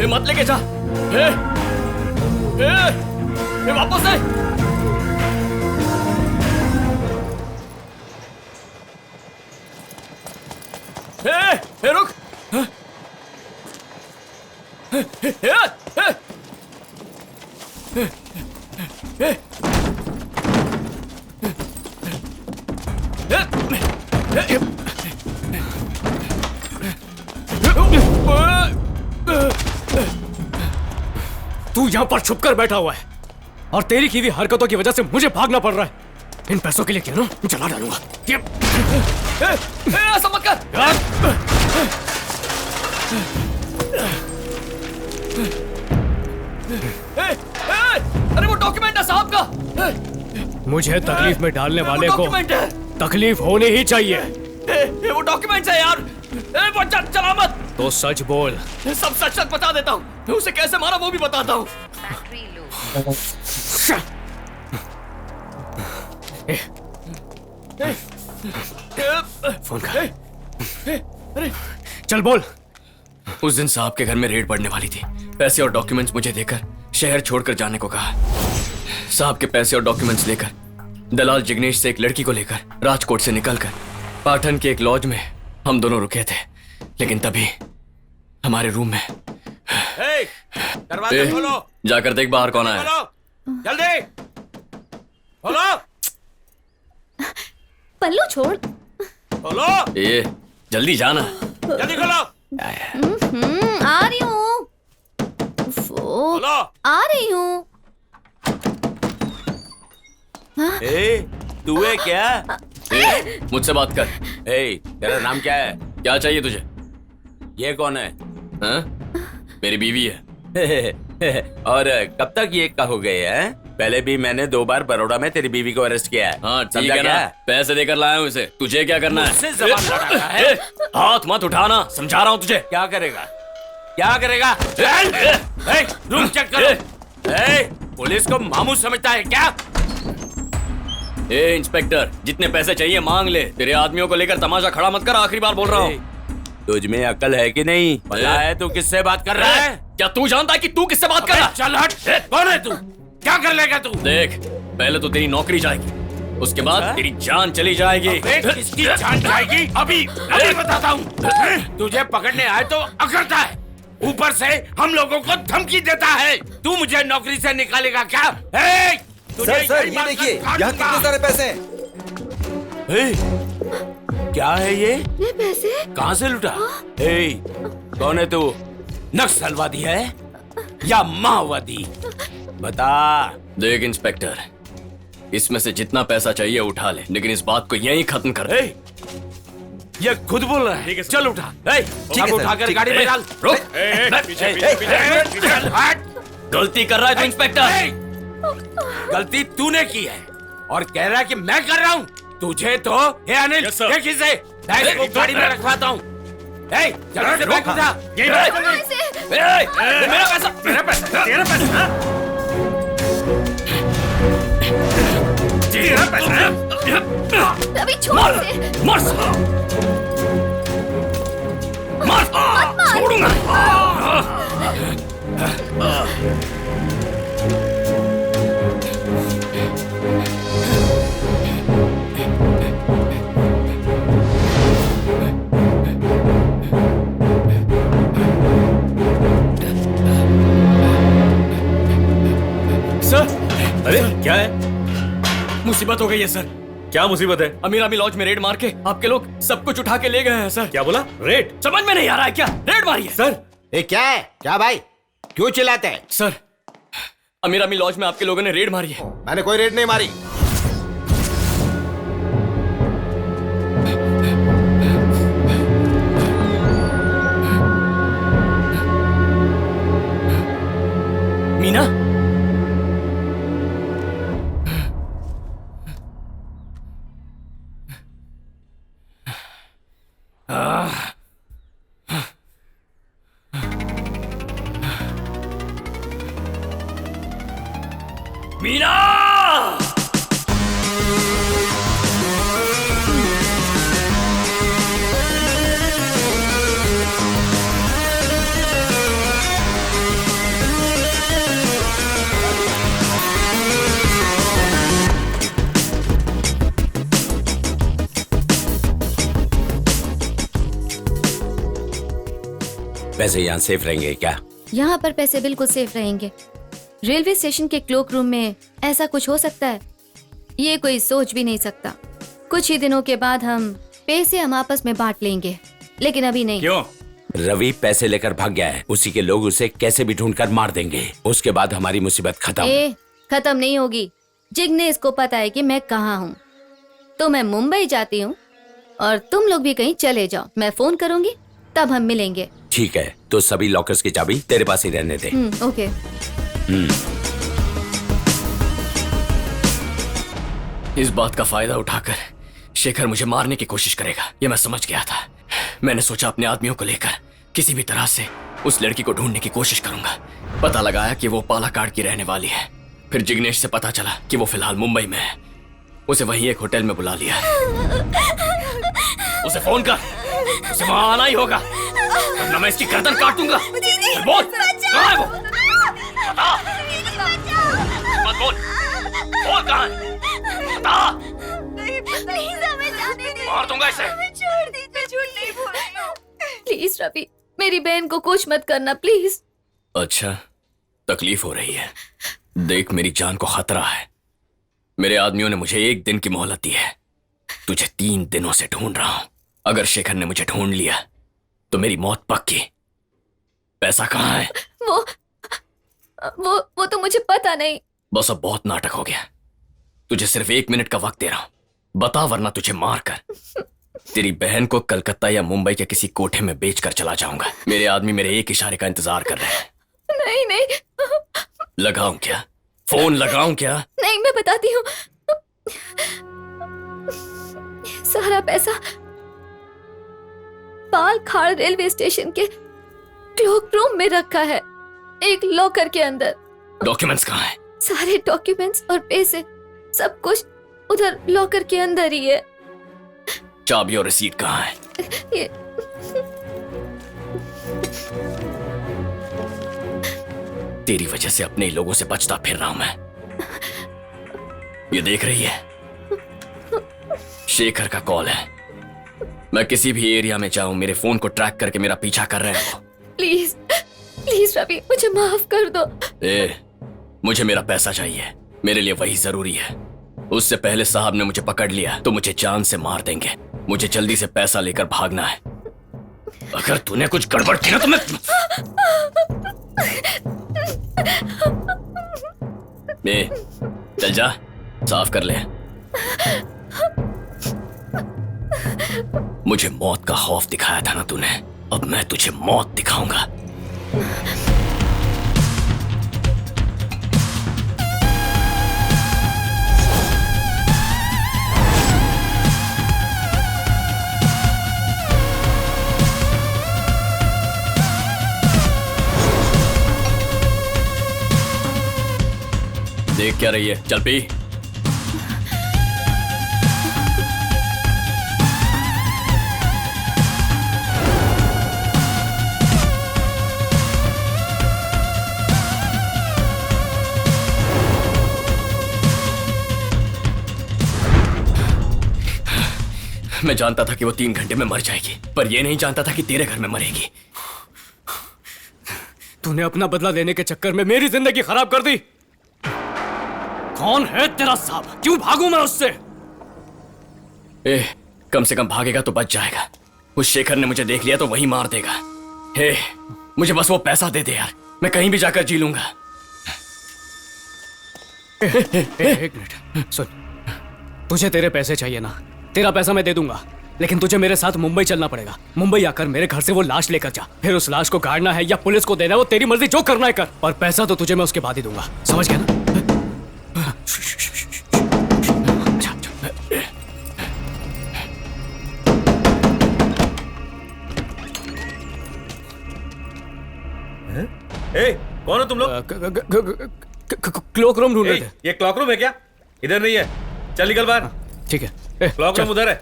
मत लेके जा। वापस आ। रुक। तू यहाँ पर छुपकर बैठा हुआ है और तेरी की हुई हरकतों की वजह से मुझे भागना पड़ रहा है। इन पैसों के लिए क्या ना जला डालूंगा। ऐसा मत कर। अरे वो डॉक्यूमेंट है साहब का। मुझे तकलीफ में डालने वाले को तकलीफ होनी ही चाहिए। वो डॉक्यूमेंट है यार। चला मत। तो सच बोल। सब सच सच बता देता हूँ। उसे कैसे मारा वो भी बताता हूँ। फोन कर। चल बोल। उस दिन साहब के घर में रेड पड़ने वाली थी। पैसे और डॉक्यूमेंट्स मुझे देकर शहर छोड़कर जाने को कहा। साहब के पैसे और डॉक्यूमेंट्स लेकर दलाल जिग्नेश से एक लड़की को लेकर राजकोट से निकलकर पाटन के एक लॉज में हम दोनों रुके थे। लेकिन तभी हमारे रूम में दरवाजा खोलो। जाकर देख बाहर कौन आया। जल्दी खोलो। पल्लू छोड़। खोलो। ये जल्दी जाना। जल्दी खोलो। आ रही हूँ। आ रही हूँ। तू है क्या? मुझसे बात कर। तेरा नाम क्या है? क्या चाहिए तुझे? ये कौन है? हाँ? मेरी बीवी है। और कब तक ये का हो गए हैं? पहले भी मैंने 2 बार बड़ौदा में तेरी बीवी को अरेस्ट किया है। हाँ ठीक समझा है ना, क्या? पैसे देकर लाया हूँ इसे। तुझे क्या करना है? मुझसे जबान लड़ाता है? हाथ मत उठाना, समझा रहा हूँ तुझे। क्या करेगा? क्या करेगा? रूम चेक करो। पुलिस को मामूल समझता है क्या? ए इंस्पेक्टर, जितने पैसे चाहिए मांग ले। तेरे आदमियों को लेकर तमाशा खड़ा मत कर, आखिरी बार बोल रहा हूँ। तुझ में अकल है कि नहीं? पता है तू किससे बात कर रहा है? क्या तू जानता है कि तू किससे बात कर रहा है? चल हट। कौन है तू? क्या कर लेगा तू? देख, पहले तो तेरी नौकरी जाएगी, उसके बाद तेरी जान चली जाएगी। किसकी जान जाएगी? अभी बताता हूँ। तुझे पकड़ने आए तो अकड़ता है, ऊपर से हम लोगों को धमकी देता है। तू मुझे नौकरी से निकालेगा क्या? सर ये देखिए, यहाँ कितने सारे पैसे हैं। क्या है ये पैसे कहाँ से लुटा? कौन है तू? नक्सलवादी है या माओवादी? बता। देख इंस्पेक्टर, इसमें से जितना पैसा चाहिए उठा ले, लेकिन इस बात को यहीं खत्म कर दे। ये खुद बोल रहा है। चल उठा। अब उठाकर गाड़ी में डाल। गलती कर रहा है तू इंस्पेक्टर। गलती तूने की है और कह रहा है कि मैं कर रहा हूँ। तुझे तो ये अनिल ये किसे को गाड़ी में रखवाता हूँ। जल्दी से बैग उठा। मेरा पैसा, तेरा पैसा, तेरा पैसा, तेरा पैसा। अभी छोड़ दे। मार छोड़ूंगा। सर, अरे क्या है? मुसीबत हो गई है सर। क्या मुसीबत है? अमीर अमी लॉज में रेड मार के आपके लोग सब कुछ उठा के ले गए हैं सर। क्या बोला? रेड? समझ में नहीं आ रहा है क्या? रेड मारी है सर। क्या है? क्या भाई, क्यों चिल्लाते हैं? सर, अमीर अमी लॉज में आपके लोगों ने रेड मारी है। मैंने कोई रेड नहीं मारी। मीना, मीना! पैसे यहाँ सेफ रहेंगे क्या? यहाँ पर पैसे बिल्कुल सेफ रहेंगे। रेलवे स्टेशन के क्लोक रूम में ऐसा कुछ हो सकता है, ये कोई सोच भी नहीं सकता। कुछ ही दिनों के बाद पैसे हम आपस में बांट लेंगे, लेकिन अभी नहीं। क्यों? रवि पैसे लेकर भाग गया है, उसी के लोग उसे कैसे भी ढूंढकर मार देंगे। उसके बाद हमारी मुसीबत खत्म। खत्म नहीं होगी। जिग्नेश को पता है कि मैं कहाँ हूँ, तो मैं मुंबई जाती हूँ और तुम लोग भी कहीं चले जाओ। मैं फोन करूंगी, तब हम मिलेंगे। ठीक है, तो सभी लॉकर्स की चाबी तेरे पास ही रहने दे। ओके। इस बात का फायदा उठाकर शेखर मुझे मारने की कोशिश करेगा, ये मैं समझ गया था। मैंने सोचा अपने आदमियों को लेकर किसी भी तरह से उस लड़की को ढूंढने की कोशिश करूंगा। पता लगाया कि वो पालाकाड की रहने वाली है। फिर जिग्नेश से पता चला कि वो फिलहाल मुंबई में है। उसे वहीं एक होटल में बुला लिया। उसे फोन कर, उसे वहां आना ही होगा, वरना मैं इसकी गर्दन काट दूंगा। बोल, कहाँ है वो? बता। मत बोल, बोल कहाँ है? बता। मार दूंगा इसे। छोड़ दीजिए, झूठ नहीं बोल रही हूँ। प्लीज रवि, मेरी बहन को कुछ मत करना प्लीज। अच्छा, तकलीफ हो रही है। देख, मेरी जान को खतरा है। मेरे आदमियों ने मुझे 1 दिन की मोहलत दी है। तुझे 3 दिनों से ढूंढ रहा हूं। अगर शेखर ने मुझे ढूंढ लिया तो मेरी मौत पक्की। पैसा कहाँ है? वो तो मुझे पता नहीं। बस अब बहुत नाटक हो गया। तुझे सिर्फ 1 मिनट का वक्त दे रहा हूं, बता वरना तुझे मारकर तेरी बहन को कलकत्ता या मुंबई के किसी कोठे में बेचकर चला जाऊंगा। मेरे आदमी मेरे एक इशारे का इंतजार कर रहे हैं। नहीं। लगाऊं क्या? फोन लगाऊं क्या? नहीं, मैं बताती हूँ। सारा पैसा पाल खाड़ रेलवे स्टेशन के क्लोक रूम में रखा है, एक लॉकर के अंदर। डॉक्यूमेंट्स कहाँ हैं? सारे डॉक्यूमेंट्स और पैसे सब कुछ उधर लॉकर के अंदर ही है। चाबी और रिसीट कहाँ है? ये तेरी वजह से अपने लोगों से बचता फिर रहा हूं मैं। ये देख रही है, शेखर का कॉल है। मैं किसी भी एरिया में जाऊं, मेरे फोन को ट्रैक करके मेरा पीछा कर रहे हैं वो। प्लीज प्लीज रवि, मुझे माफ कर दो। मुझे मेरा पैसा चाहिए, मेरे लिए वही जरूरी है। उससे पहले साहब ने मुझे पकड़ लिया तो मुझे जान से मार देंगे। मुझे जल्दी से पैसा लेकर भागना है। अगर तूने कुछ गड़बड़ की ना तो मैं चल जा, साफ कर ले। मुझे मौत का खौफ दिखाया था ना तूने, अब मैं तुझे मौत दिखाऊंगा। देख क्या रही है, चल पी। मैं जानता था कि वो 3 घंटे में मर जाएगी, पर यह नहीं जानता था कि तेरे घर में मरेगी। तूने अपना बदला लेने के चक्कर में मेरी जिंदगी खराब कर दी। कौन है तेरा साहब? क्यों भागूं मैं उससे? कम से कम भागेगा तो बच जाएगा। उस शेखर ने मुझे देख लिया तो वही मार देगा। मुझे बस वो पैसा दे दे यार, मैं कहीं भी जाकर जी लूंगा। एक मिनट सुन, तुझे तेरे पैसे चाहिए ना? तेरा पैसा मैं दे दूंगा, लेकिन तुझे मेरे साथ मुंबई चलना पड़ेगा। मुंबई आकर मेरे घर से वो लाश लेकर जा, फिर उस लाश को गाड़ना है या पुलिस को देना है, वो तेरी मर्जी, जो करना है कर। और पैसा तो तुझे मैं उसके बाद ही दूंगा, समझ गया ना? कौन हो तुम लोग? क्लॉक रूम ढूंढ रहे थे। ये क्लॉक रूम है क्या? इधर नहीं है, चल निकल बाहर। ठीक है, क्लॉक रूम उधर है।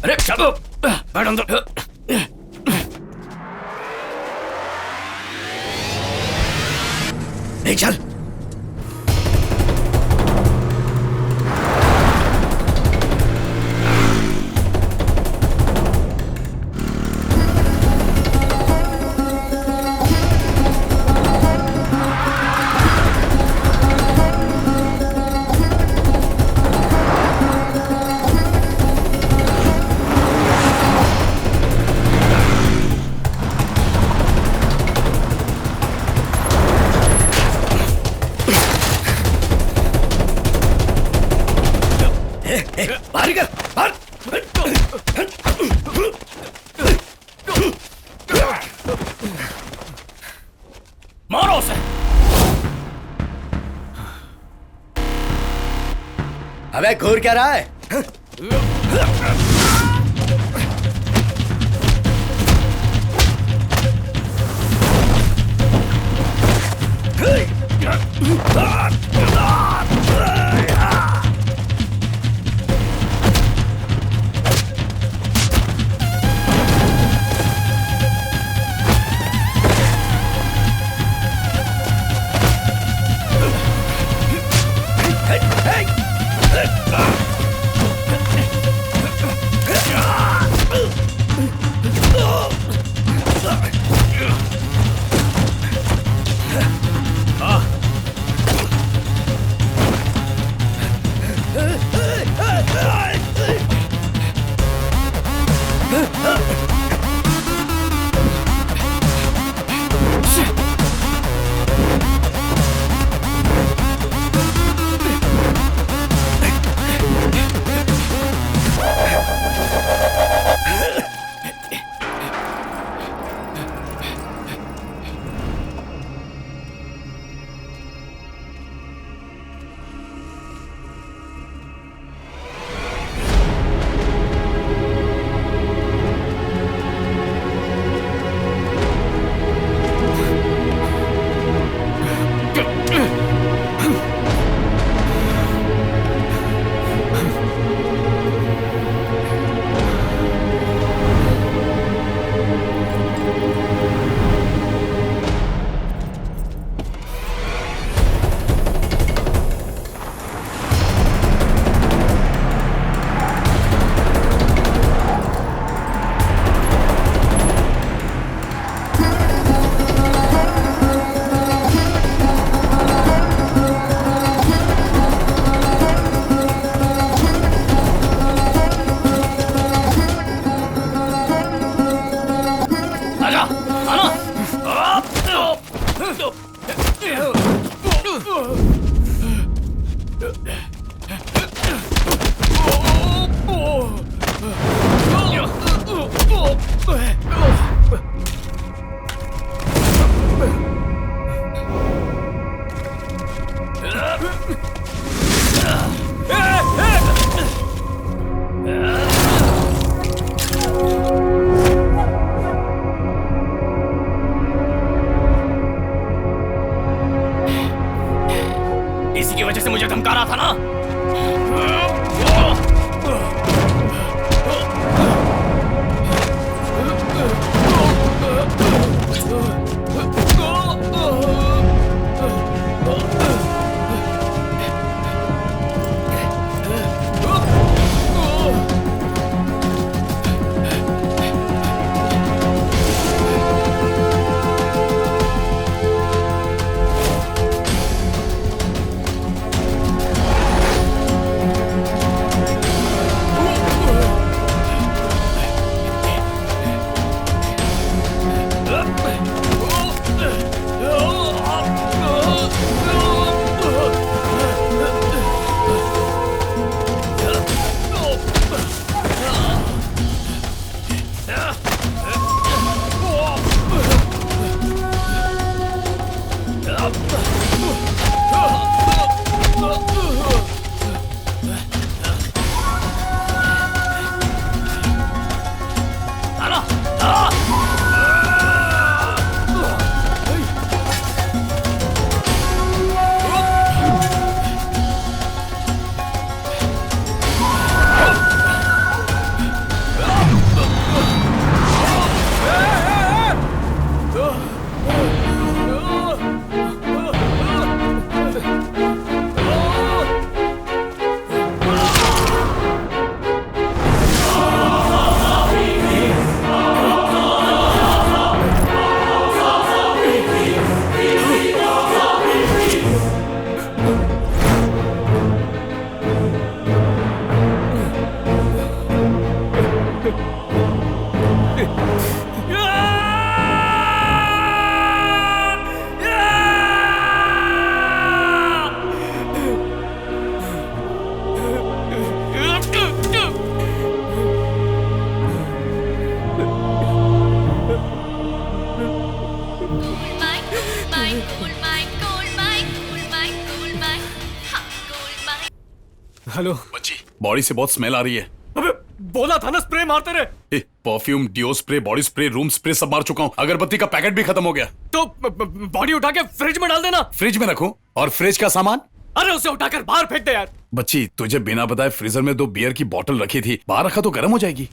अरे चलो बैठ अंदर। चल। मारो उसे। अबे घूर क्या रहा है? हेलो बच्ची, बॉडी से बहुत स्मेल आ रही है। अबे बोला था ना स्प्रे मारते रहे। Perfume, deo spray, body spray, room spray सब मार चुका हूँ। अगरबत्ती का पैकेट भी खत्म हो गया। तो बॉडी उठा के फ्रिज में डाल देना। फ्रिज में रखूं? और फ्रिज का सामान? अरे उसे उठाकर बाहर फेंक दे यार। बच्ची, तुझे बिना बताए फ्रीजर में 2 बियर की बोतल रखी थी, बाहर रखा तो गर्म हो जाएगी।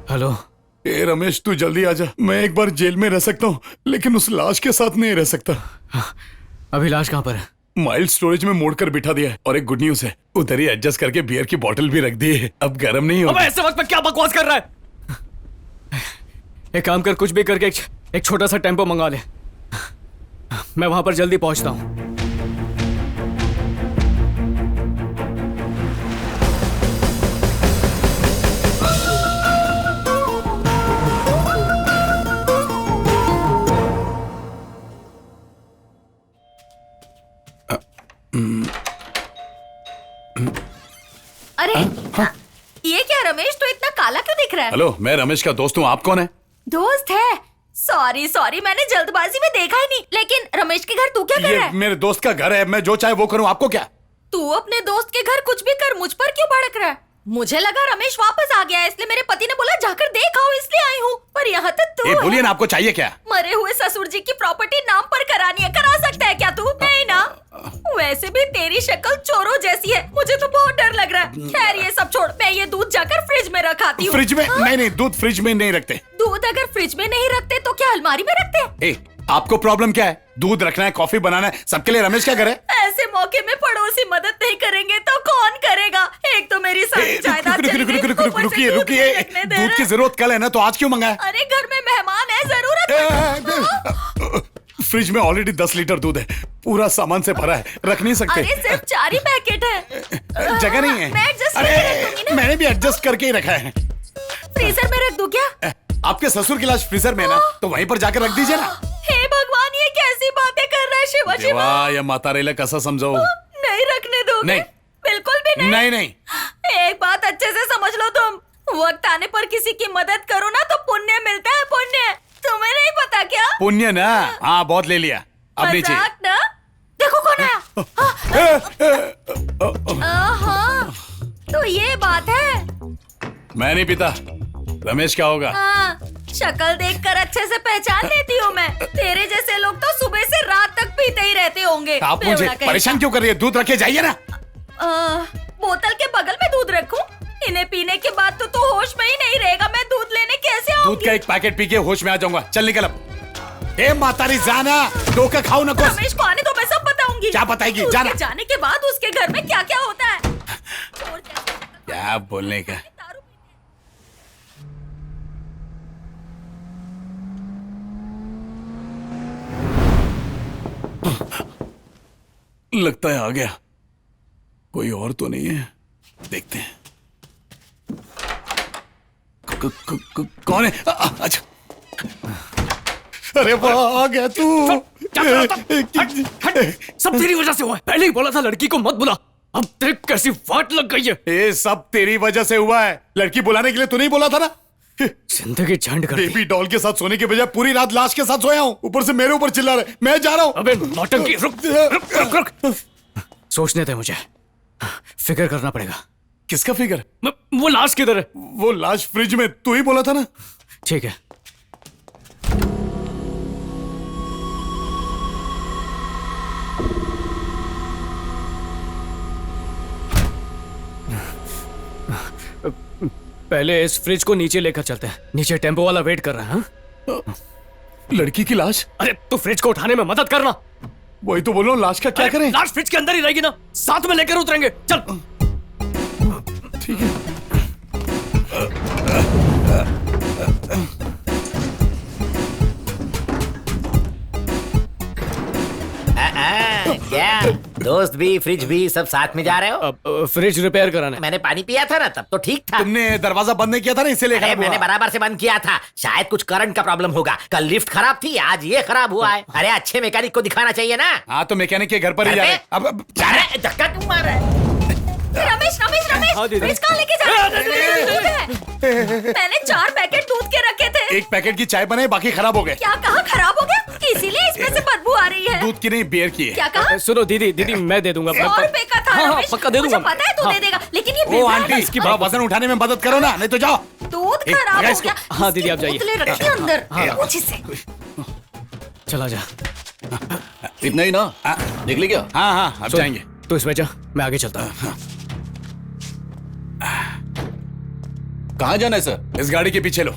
हेलो। ए रमेश, तू जल्दी आजा। मैं एक बार जेल में रह सकता हूँ, लेकिन उस लाश के साथ नहीं रह सकता। अभी लाश कहाँ पर है? माइल्ड स्टोरेज में मोड़ कर बिठा दिया है। और एक गुड न्यूज है, उधर ही एडजस्ट करके बियर की बोतल भी रख दी है। अब गर्म नहीं होगा। अबे ऐसे वक्त में क्या बकवास कर रहा है? एक काम कर, कुछ भी करके एक छोटा सा टेम्पो मंगा ले। मैं वहां पर जल्दी पहुंचता हूं। अरे ये क्या रमेश, तो इतना काला क्यों दिख रहा है? हेलो, मैं रमेश का दोस्त हूँ। आप कौन है? दोस्त है? सॉरी मैंने जल्दबाजी में देखा ही नहीं। लेकिन रमेश के घर तू क्या कर रहा है? मेरे दोस्त का घर है, मैं जो चाहे वो करूँ। आपको क्या? तू अपने दोस्त के घर कुछ भी कर, मुझ पर क्यों भड़क रहा है? मुझे लगा रमेश वापस आ गया है, इसलिए मेरे पति ने बोला जाकर देख आओ, इसलिए आई हूँ। पर यहाँ तक तू बोलिए ना, आपको चाहिए क्या? मरे हुए ससुर जी की प्रॉपर्टी नाम पर करानी है, करा सकता है क्या तू? नहीं ना। वैसे भी तेरी शक्ल चोरों जैसी है, मुझे तो बहुत डर लग रहा है। खैर ये सब छोड़, मैं ये दूध जाकर फ्रिज में रखाती हूँ। फ्रिज में? नहीं, दूध फ्रिज में नहीं रखते। दूध अगर फ्रिज में नहीं रखते तो क्या अलमारी में रखते हैं? आपको प्रॉब्लम क्या है? दूध रखना है, कॉफी बनाना है, सबके लिए रमेश क्या करे? ऐसे मौके में पड़ोसी मदद नहीं करेंगे तो कौन करेगा? एक तो मेरी सारी जायदाद चली गई, ऊपर से रुकिए। दूध की जरूरत कल है ना, तो आज क्यों मंगाया? अरे घर में मेहमान है, जरूरत। फ्रिज में ऑलरेडी 10 लीटर दूध है, पूरा सामान से भरा है, रख नहीं सकते। अरे सिर्फ 4 ही पैकेट है, जगह नहीं है। मैं एडजस्ट अरे मैंने भी एडजस्ट करके ही रखा है। फ्रीजर में रख दूं क्या? आपके ससुर की लाश फ्रीजर में है ना, तो वहीं पर जाकर रख दीजिए ना। हे भगवान, ये कैसी बातें कर रहा है शिवाजी? देवा या माता रेला कैसा समझो? नहीं रखने दोगे? नहीं, बिल्कुल भी नहीं। नहीं। एक बात अच्छे से समझ लो, तुम वक्त आने पर किसी की मदद करो ना तो पुण्य मिलता है, पुण्य। तुम्हें नहीं पता क्या? पुण्य ना? हाँ, बहुत ले लिया, अब नहीं चाहिए। मजाक ना? देखो कौन आया। हाँ, तो ये बात है। मैं नहीं पीता। रमेश क्या होगा? हाँ, शक्ल देखकर अच्छे से पहचान लेती हूँ मैं। तेरे जैसे लोग तो सुबह से रात तक पीते ही रहते होंगे। आप मुझे परेशान क्यों कर रही है? दूध रखे जाइए ना। बोतल के बगल में दूध रखूं? इन्हें पीने के बाद तो तू होश में ही नहीं रहेगा। मैं दूध लेने कैसे आऊंगी? दूध का एक पैकेट पी के होश में आ जाऊंगा। चल निकल अब। ए मातारी जाना, धोखा खाओ ना। रमेश को आने तो मैं सब बताऊंगी। क्या बताएगी? जाना। जाने के बाद उसके घर में क्या क्या होता है। क्या बोलने का? लगता है आ गया। कोई और तो नहीं है, देखते हैं। कौन है? अच्छा, अरे वाह आ गया तू। सब तेरी वजह से हुआ है। पहले ही बोला था लड़की को मत बुला, अब देख कैसी वाट लग गई है। ये सब तेरी वजह से हुआ है। लड़की बुलाने के लिए तू नहीं बोला था ना। जिंदगी झंड कर दी। बेबी डॉल के साथ सोने के बजाय पूरी रात लाश के साथ सोया हूँ। ऊपर से मेरे ऊपर चिल्ला रहे। मैं जा रहा हूँ। अबे नौटंकी, रुक रुक रुक रुक। सोचने दे मुझे, फिक्र करना पड़ेगा। किसका फिक्र? वो लाश किधर है? वो लाश फ्रिज में, तू ही बोला था ना। ठीक है। पहले इस फ्रिज को नीचे लेकर चलते हैं। नीचे टेम्पो वाला वेट कर रहा है। हाँ? लड़की की लाश? अरे तू फ्रिज को उठाने में मदद करना। वही तो बोल रहा हूँ, लाश का क्या करें? लाश फ्रिज के अंदर ही रहेगी ना, साथ में लेकर उतरेंगे। चल। ठीक है। क्या दोस्त भी फ्रिज भी सब साथ में जा रहे हो? अब फ्रिज रिपेयर कराने। मैंने पानी पिया था ना, तब तो ठीक था। तुमने दरवाजा बंद नहीं किया था ना, इसीलिए खराब हुआ। मैंने बराबर से बंद किया था। शायद कुछ करंट का प्रॉब्लम होगा। कल लिफ्ट खराब थी, आज ये खराब हुआ है। अरे अच्छे मैकेनिक को दिखाना चाहिए ना। हाँ तो मैकेनिक के घर पर ही जा रहे हैं। अब जा रहे हैं, धक्का क्यों मार रहा है? रमेश रमेश रमेश, फ्रिज कहाँ लेके जा रहे हैं? मैंने 4 पैकेट दूध के रखे थे। एक पैकेट की चाय बनाई, बाकी खराब हो गए। क्या कहा खराब हो गया? इसीलिए इसमें से बदबू आ रही है। दूध की नहीं, बियर की है। क्या कहा? सुनो दीदी, दीदी मैं दे दूंगा। 100 रुपए का था। हाँ, रमेश, पक्का दे दूंगा। मुझे पता है तू दे देगा, लेकिन ये ओ बेवड़ा आंटी, है। इसकी वजन उठाने में मदद करो ना, नहीं तो जाओ। दूध खराब हो गया। हाँ दीदी आप जाइए। बोतलें रखी अंदर। पूछ इससे। चला जा। इतना ही ना, निकले क्या? हाँ हाँ अब जाएंगे। तो इसमें जा, मैं आगे चलता हूँ। कहाँ जाना है सर? इस गाड़ी के पीछे लो।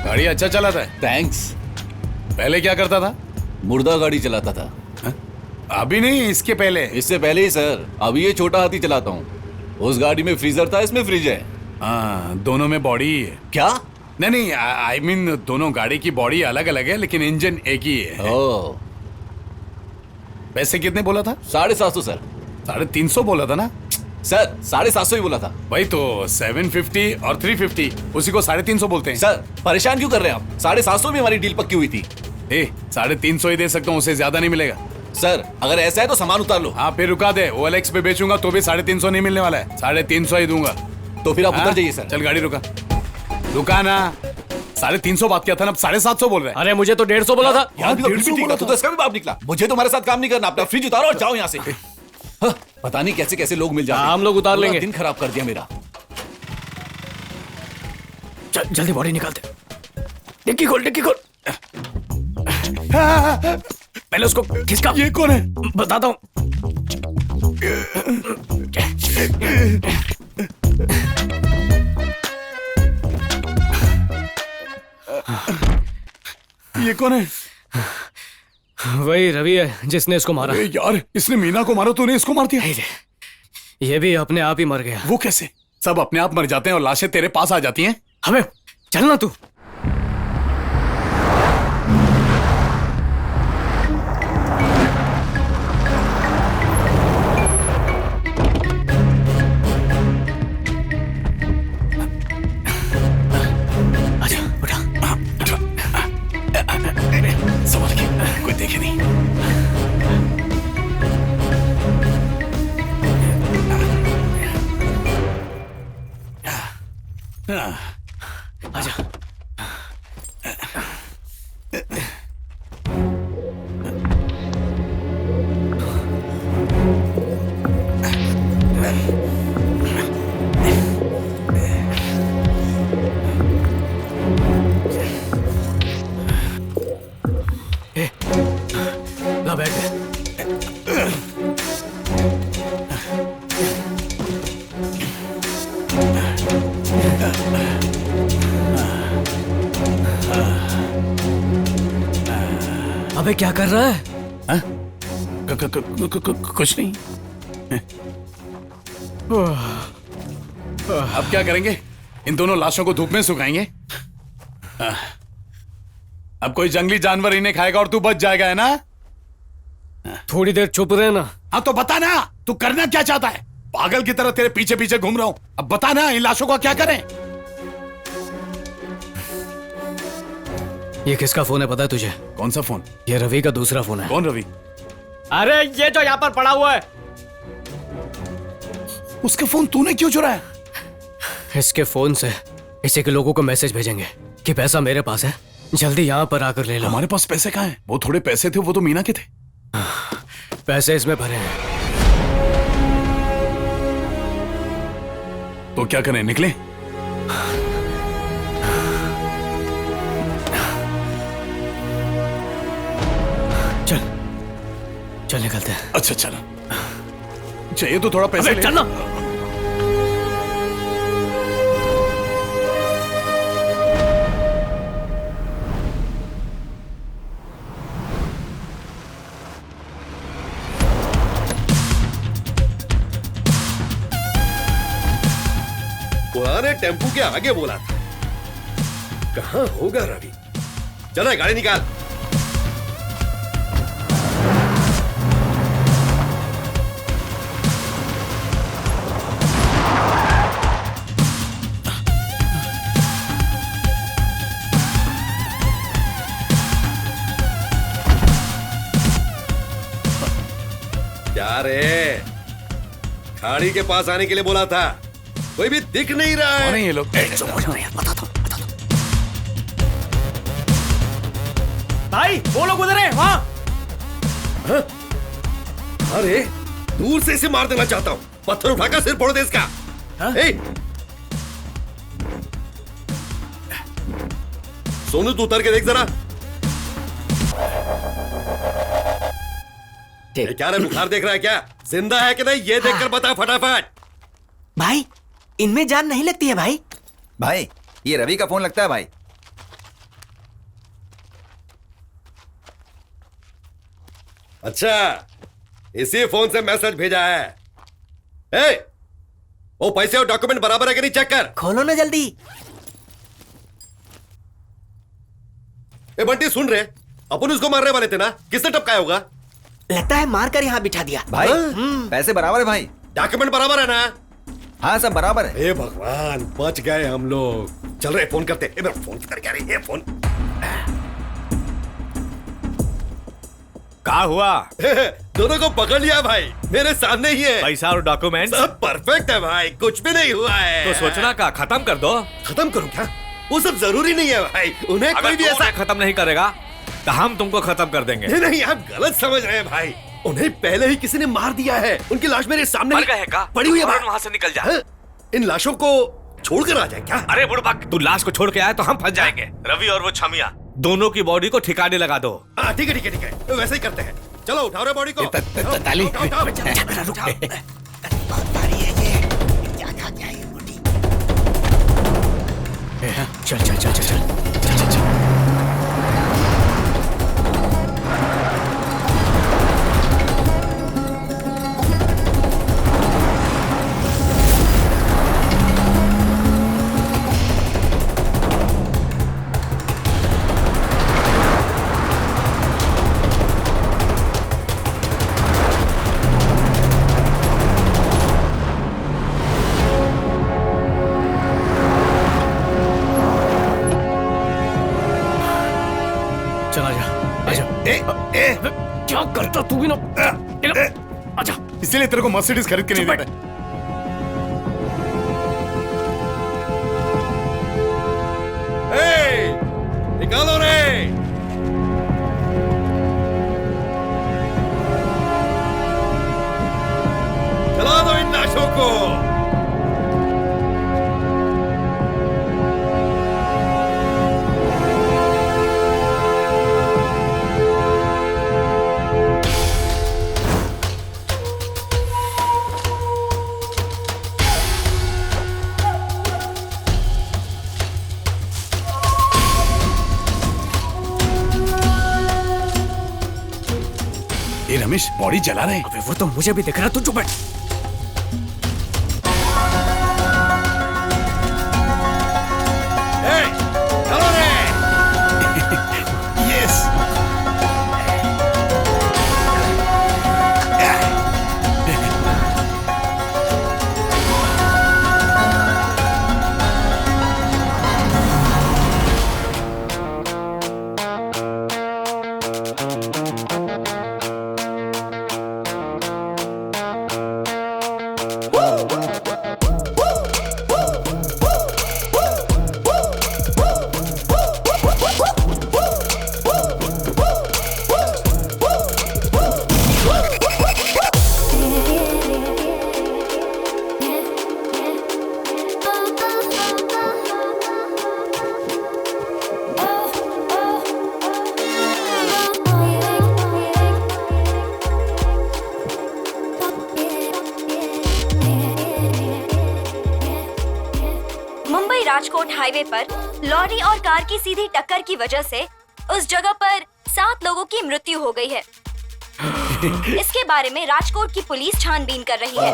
गाड़ी अच्छा चलाता है। थैंक्स। पहले क्या करता था? मुर्दा गाड़ी चलाता था। अभी नहीं, इसके पहले। इससे पहले ही सर। अभी ये छोटा हाथी चलाता हूँ। उस गाड़ी में फ्रीजर था, इसमें फ्रिज है। हाँ, दोनों में बॉडी ही है। क्या? नहीं, आई मीन दोनों गाड़ी की बॉडी अलग अलग है, लेकिन इंजन एक ही है। ओह। पैसे कितने बोला था? 750 सर। 350 बोला था ना सर? 750 ही बोला था भाई। तो 750 और 350, उसी को 350 बोलते हैं। सर परेशान क्यों कर रहे हैं आप? 750 में हमारी डील पक्की हुई थी। 350 ही दे सकता हूँ, उससे ज्यादा नहीं मिलेगा। सर अगर ऐसा है तो सामान उतार लो। हाँ फिर रुका दे, OLX पे बेचूंगा तो भी 350 नहीं मिलने वाला है। 350 ही दूंगा। तो फिर आप उतर जाइए सर। चल गाड़ी रुका ना। 350 बात किया था ना, अब 750 बोल रहे हैं। अरे मुझे तो 150 बोला था। यार 150 बोला तो इसका भी बाप निकला। मुझे तुम्हारे साथ काम नहीं करना। अपना फ्रिज उतारो और जाओ यहाँ से। पता नहीं कैसे कैसे लोग मिल जाते हैं। हम लोग उतार लेंगे। दिन खराब कर दिया मेरा। चल जल्दी बॉडी निकालते। डिक्की खोल, डिक्की खोल। पहले उसको खिसका। ये कौन है? बताता हूँ। ये कौन है? वही रवि है जिसने इसको मारा। यार इसने मीना को मारा, तूने इसको मार दिया। ये भी अपने आप ही मर गया। वो कैसे? सब अपने आप मर जाते हैं और लाशें तेरे पास आ जाती हैं। हमें चलना तू। कोई देखे नहीं। आजा। ला बैठ गए। अबे क्या कर रहा है? कुछ नहीं। अब क्या करेंगे? इन दोनों लाशों को धूप में सुखाएंगे। अब कोई जंगली जानवर इन्हें खाएगा और तू बच जाएगा, है ना? थोड़ी देर चुप रहना, हाँ तो बता ना, तू करना क्या चाहता है? पागल की तरह तेरे पीछे पीछे घूम रहा हूँ। अब बता ना, इन लाशों का क्या करें? ये किसका फोन है पता है तुझे? कौन सा फोन? ये रवि का दूसरा फोन है। कौन रवि? अरे ये जो यहाँ पर पड़ा हुआ है। उसका फोन तूने क्यों चुराया? इसके फोन से इसी के लोगों को मैसेज भेजेंगे कि पैसा मेरे पास है, जल्दी यहाँ पर आकर ले लो। हमारे पास पैसे कहाँ हैं? वो थोड़े पैसे थे, वो तो मीना के थे। पैसे इसमें भरे हैं। तो क्या करें, निकले? चल निकलते हैं। अच्छा चलो, चाहिए तो थोड़ा पैसे ले। चलना। पुराने टेम्पू के आगे बोला था। कहां होगा रवि? चलो गाड़ी निकाल। क्या रे, खाड़ी के पास आने के लिए बोला था, कोई भी दिख नहीं रहा है। कौन है ये लोग? भाई वो लोग उधर है, वहां। अरे दूर से इसे मार देना चाहता हूं, पत्थर उठाकर सिर फोड़ दे इसका। सोनू तू उतर के देख जरा। क्या रे, बुखार देख रहा है क्या? जिंदा है कि नहीं ये देखकर बता फटाफट। भाई इनमें जान नहीं लगती है भाई। भाई ये रवि का फोन लगता है भाई। अच्छा, इसी फोन से मैसेज भेजा है। ए, वो पैसे और डॉक्यूमेंट बराबर है कि नहीं चेक कर। खोलो ना जल्दी। ए बंटी सुन रहे, अपन उसको मारने वाले थे ना, किसने टपकाया होगा? लगता है मारकर यहाँ बिठा दिया। भाई पैसे बराबर है भाई, डॉक्यूमेंट बराबर है ना? हाँ सब बराबर है। हे भगवान, बच गए हम लोग। चल रहे फोन करते। मेरा फोन किधर गया रे? ये फोन क्या हुआ? दोनों को पकड़ लिया भाई, मेरे सामने ही है। पैसा और डॉक्यूमेंट सब परफेक्ट है भाई, कुछ भी नहीं हुआ है। तो सोचना का खत्म कर दो। खत्म करूं क्या? वो सब जरूरी नहीं है भाई, उन्हें कोई भी ऐसा खत्म नहीं करेगा तो हम तुमको खत्म कर देंगे। नहीं, आप गलत समझ रहे हैं भाई। उन्हें पहले ही किसी ने मार दिया है, उनकी लाश मेरे सामने पड़ी हुई है। वहां से निकल जा। इन लाशों को छोड़कर आ जाए क्या? अरे बुड़बक, तू लाश को छोड़ के आया तो हम फंस जाएंगे। रवि और वो छमिया दोनों की बॉडी को ठिकाने लगा दो। ठीक है ठीक है ठीक है, वैसे ही करते हैं। चलो उठाओ रे बॉडी को। ताली चल चल चल चल चल। क्या करता तू भी ना? अच्छा, इसीलिए तेरे को मर्सिडीज खरीद के नहीं देता। निकालो रे। चला दो इन लाशों को। रमेश बॉडी जला रहे। अबे वो तो मुझे भी दिख रहा, तू चुप बैठ। यस। राजकोट हाईवे पर लॉरी और कार की सीधी टक्कर की वजह से उस जगह पर 7 लोगों की मृत्यु हो गई है। इसके बारे में राजकोट की पुलिस छानबीन कर रही है।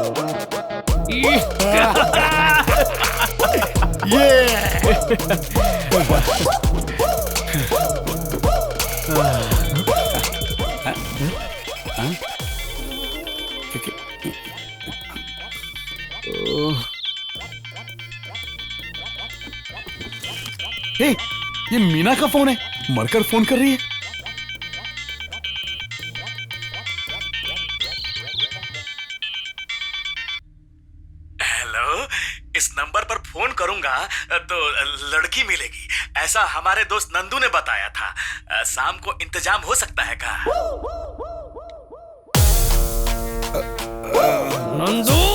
ए, ये मीना का फोन है, मरकर फोन कर रही है। हेलो, इस नंबर पर फोन करूंगा तो लड़की मिलेगी, ऐसा हमारे दोस्त नंदू ने बताया था। शाम को इंतजाम हो सकता है क्या? नंदू